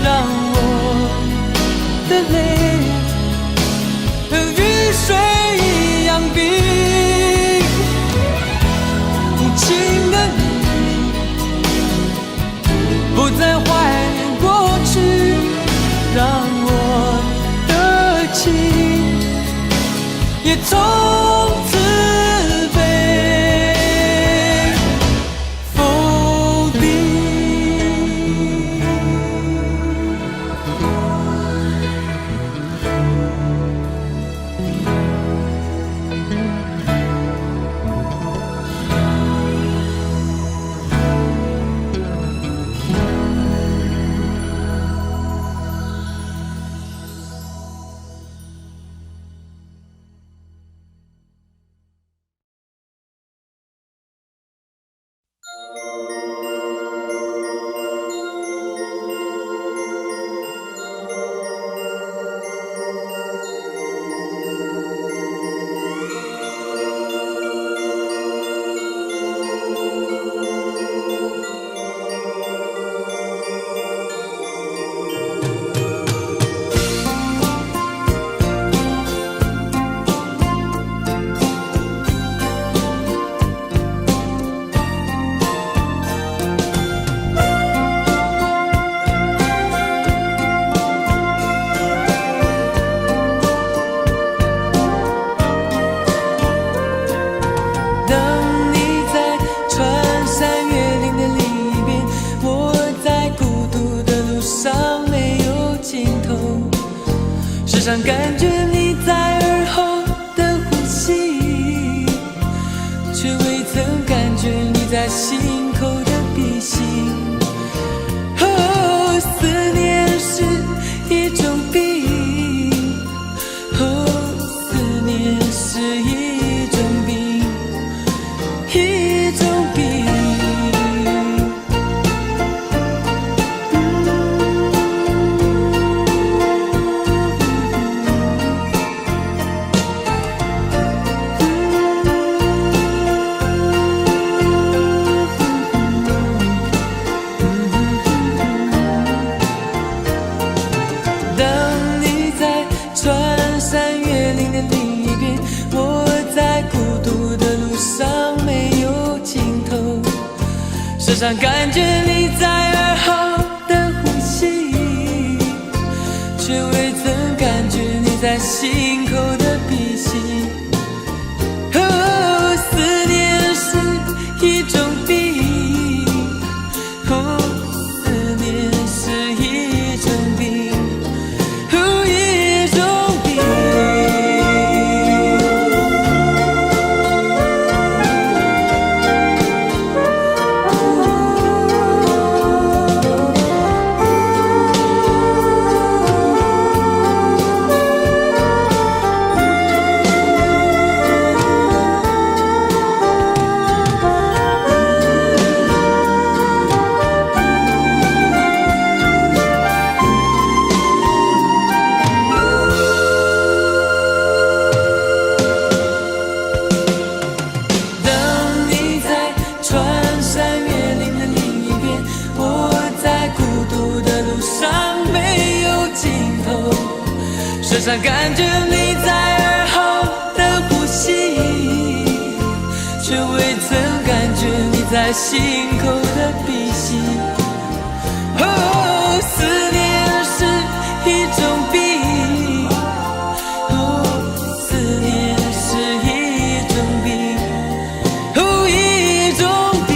让我的泪和雨水一样冰。无情的你，不再怀念过去，让我的情也从此飞。否定。上感觉你在耳后的呼吸，却未曾感觉你在心口的鼻息。哦，思念是一种病，哦，思念是一种病，一种病。时常感觉你在耳后的呼吸，却未曾感觉你在心口的鼻息。哦，思念是一种病，哦，思念是一种病，哦，一种病。时常感觉你在耳后的呼吸，却未曾感觉你在心口的鼻息。哦，思念是一种病，哦，思念是一种病，哦，一种病。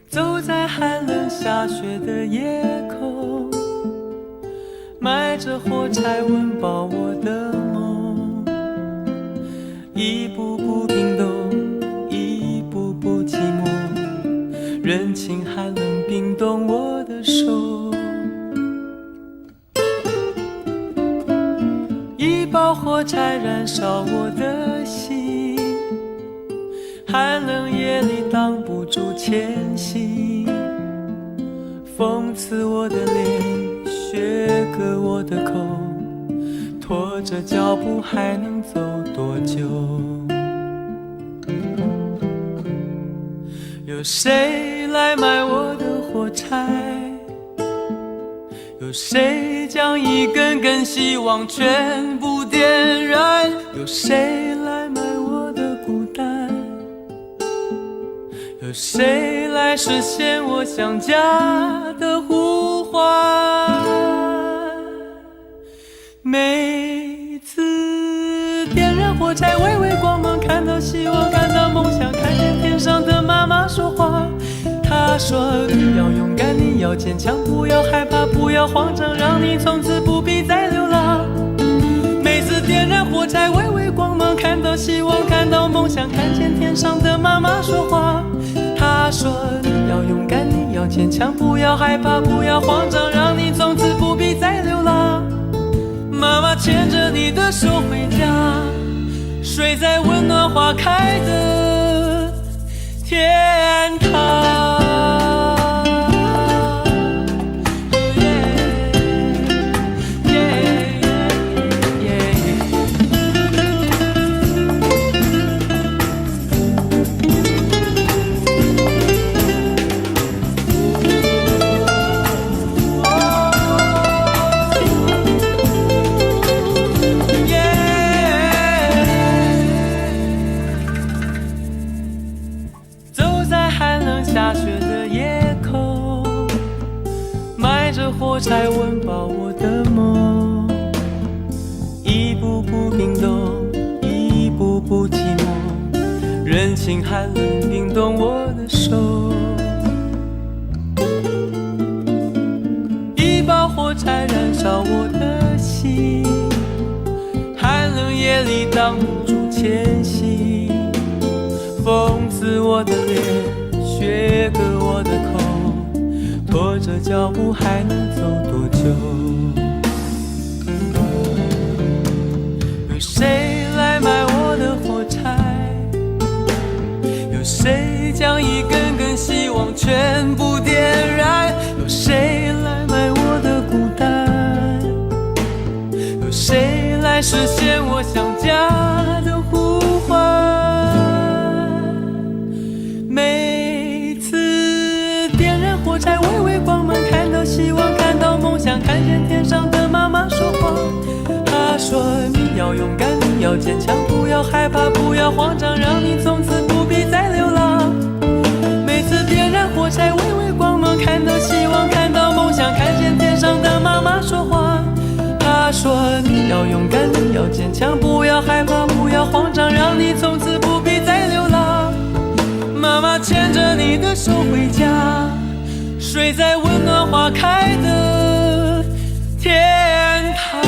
走在寒冷下雪的夜空，埋着火柴温饱我的梦，一步步冰冻，一步步寂寞，人情寒冷冰冻我的手，一包火柴燃烧我的心，寒冷夜里挡不住前行，风刺我的脸，雪割我的口，拖着脚步还能走多久？有谁来买我的火柴？有谁将一根根希望全部点燃？有谁来买我的孤单？有谁来实现我想家的呼唤？每次点燃火柴，微微光芒，看到希望，看到梦想，看见天上的妈妈说话。她说你要勇敢，你要坚强，不要害怕，不要慌张，让你从此不必再流浪。每次点燃火柴，微微光芒，看到希望，看到梦想，看见天上的妈妈说话。她说你要勇敢，你要坚强，不要害怕，不要慌张，让你从此不必再流浪。妈妈牵着你的手回家，睡在温暖花开的天堂。火柴温饱我的梦，一步步冰冻，一步步寂寞，人情寒冷冰冻我的手。一把火柴燃烧我的心，寒冷夜里挡不住前行。风刺我的脸，雪割我的口，拖着脚步还能走多久？有谁来买我的火柴？有谁将一根根希望全部点燃？有谁来买我的孤单？有谁来实现我想家的呼唤？每次点燃火柴，微微光芒，看到希望，看到梦想，看见天上的妈妈说话。她说你要勇敢，你要坚强，不要害怕，不要慌张，让你从此不必再流浪。每次点燃火柴，微微光芒，看到希望，看到梦想，看见天上的妈妈说话。她说你要勇敢，你要坚强，不要害怕，不要慌张，让你从此不必再流浪。妈妈牵着你的手回家，睡在温暖花开的天堂。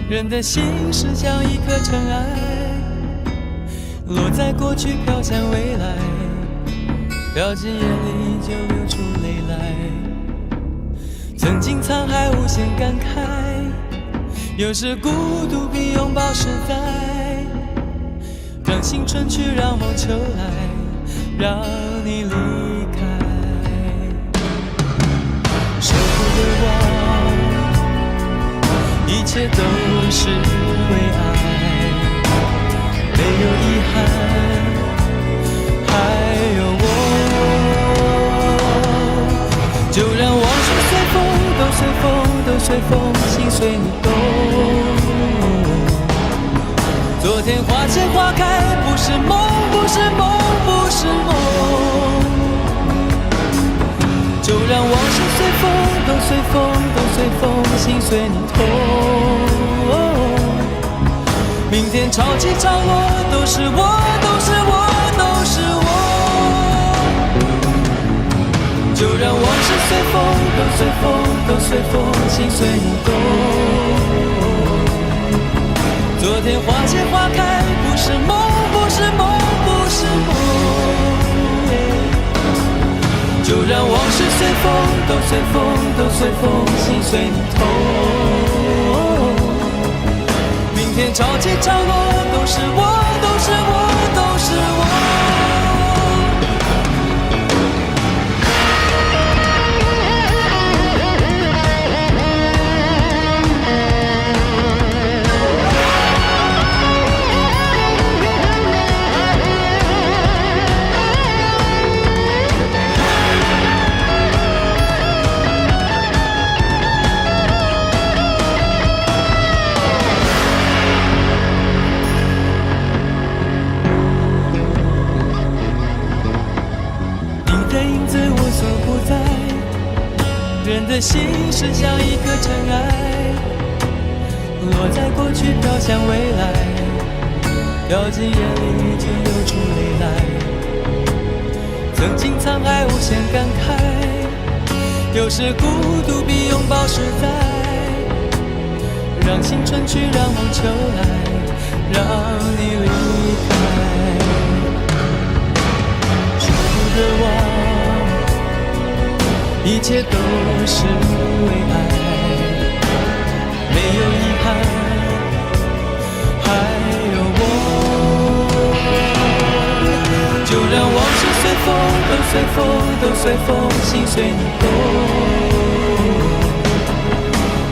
人的心是像一颗尘埃，落在过去飘向未来，掉进眼里就流出泪来。曾经沧海无限感慨，有时孤独比拥抱实在。让青春去，让梦秋来，让你离开。舍不得忘，一切都是为爱，没有遗憾，还有我。就让往事随风，都随风，都随风，心随你动。昨天花谢花开，不是梦，不是梦，不是梦。就让往事随风，都随风，都随风，心随你痛。明天潮起潮落，都是我，都是我，都是我。就让往事随风，都随风，都随风，心随你动。昨天花谢花开，不是梦，不是梦，不是梦。就让往事随风，都随风，都随风，心随你痛。明天潮起潮落，的心是像一颗尘埃，落在过去飘向未来，掉进眼里已经流出泪来。曾经沧海无限感慨，有时孤独比拥抱实在。让青春去，让梦秋来，让你离开。说的忘，一切都是为爱，没有遗憾，还有我。就让往事随风，都随风，都随风，心随你动。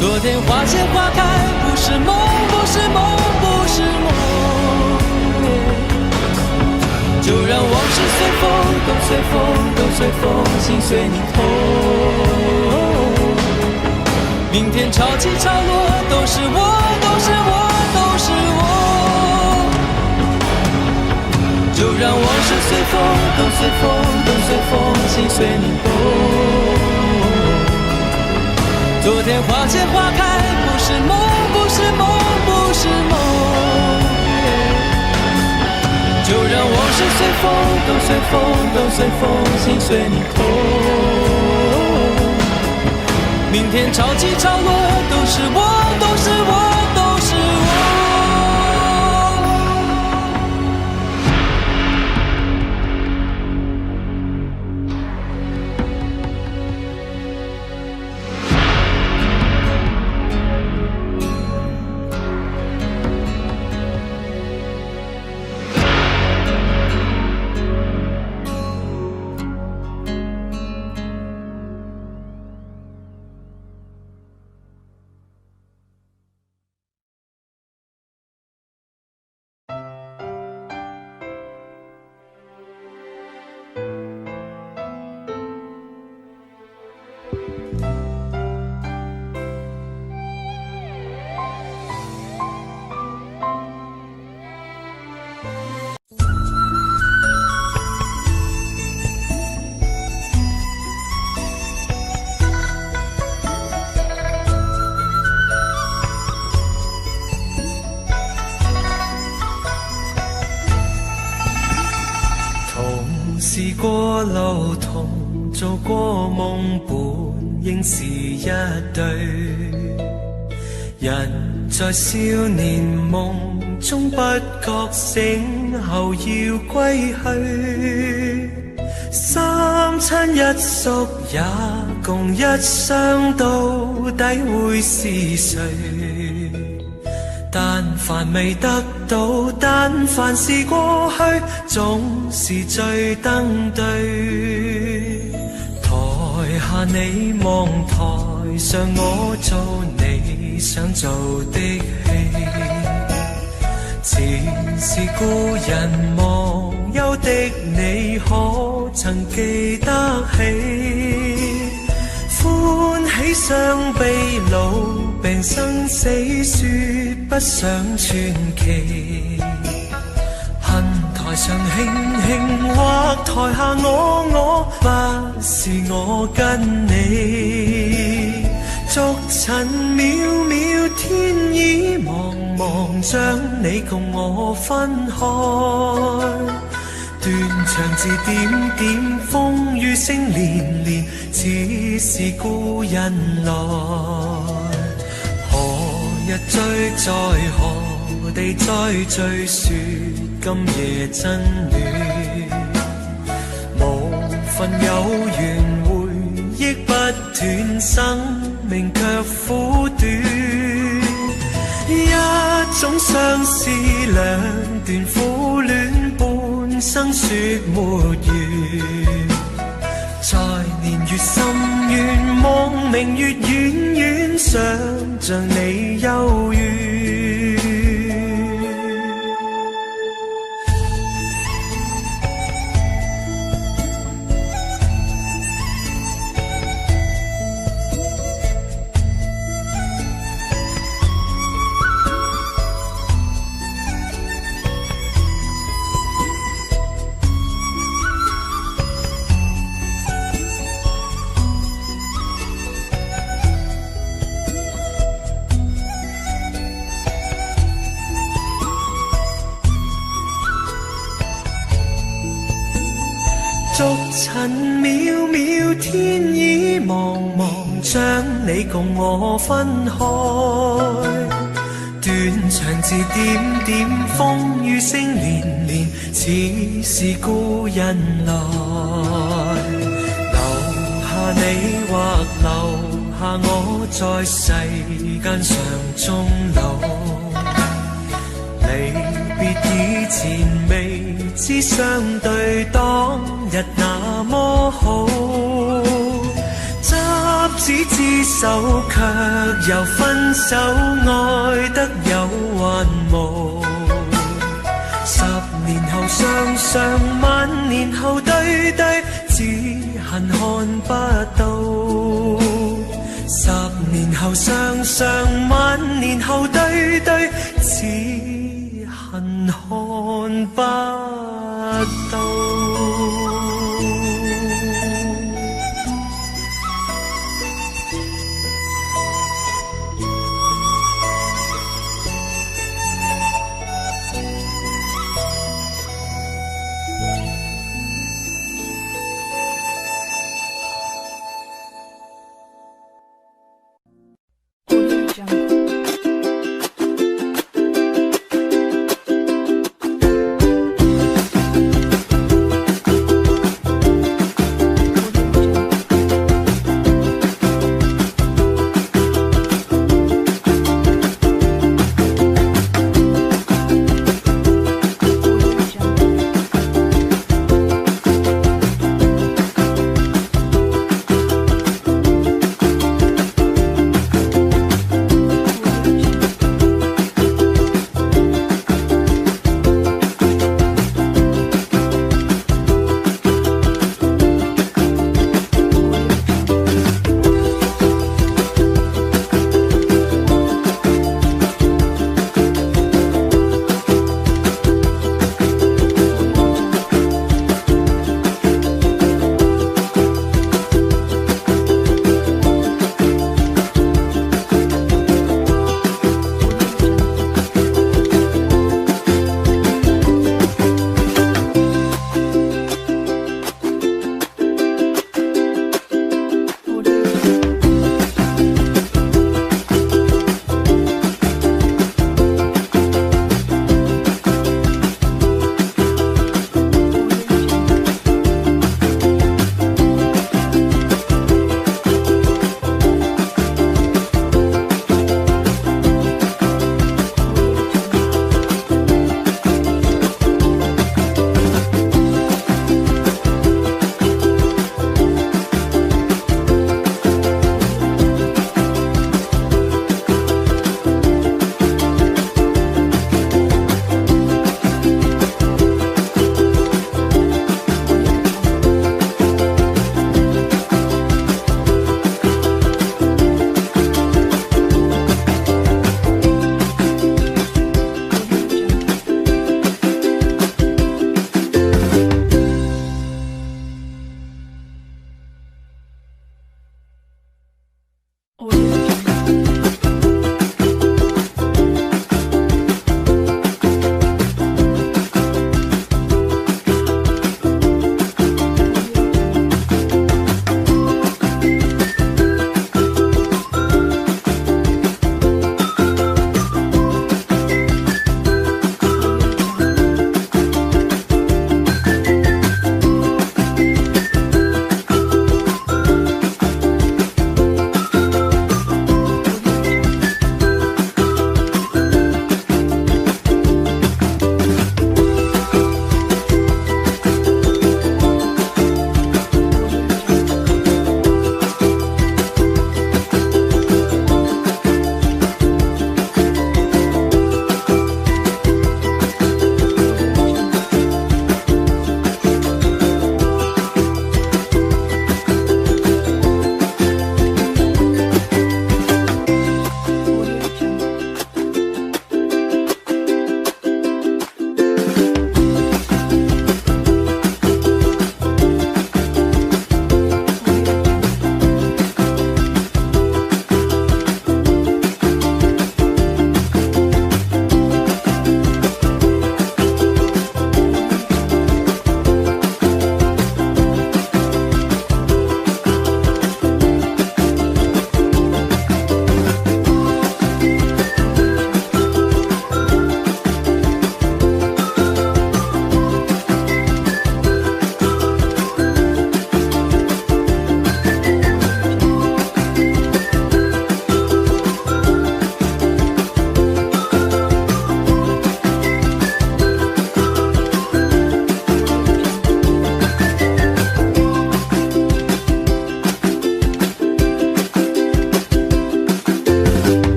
昨天花谢花开，不是梦，不是梦，不是梦。就让往事随风，都随风，都随风，心随你痛。明天潮起潮落，都是我，都是我，都是我。就让往事随风，都随风，都随风，心随你动。昨天花谢花开，不是梦，不是梦，不是梦。就让往事随风，都随风，都随风，心随你痛。明天潮起潮落，都是我，都是我，都是我。試過路同做過夢，本應是一對。人在少年夢中不覺醒後要歸去，三親一叔也共一雙，到底會是誰？但凡未得到，但凡是過去，總是最登對。台下你望，台上我做你想做的戲。前是故人忘憂的你，可曾記得起？歡喜傷悲老病生死，說不上傳奇。恨台上輕輕，或台下我，不是我跟你。逐塵渺渺，天意茫茫，將你共我分開。斷腸字點點，風雨聲連連，似是故人來。何日追，在何地再聚，說今夜真戀。無份有緣，回憶不斷，生命卻苦短。一種相思，兩段苦戀，半生說沒完。在年月深淵，望明月遠遠，想像你幽怨。逐尘渺渺，天已茫茫，將你共我分開。斷腸字點點，風雨聲連連，似是故人來。留下你或留下我，在世間上終老。離別以前未知相對當日那麼好，執子之手卻又分手，愛得有還無。10年後雙雙，萬年後對對，只恨看不到。10年後雙雙，萬年後對對，只恨看不到。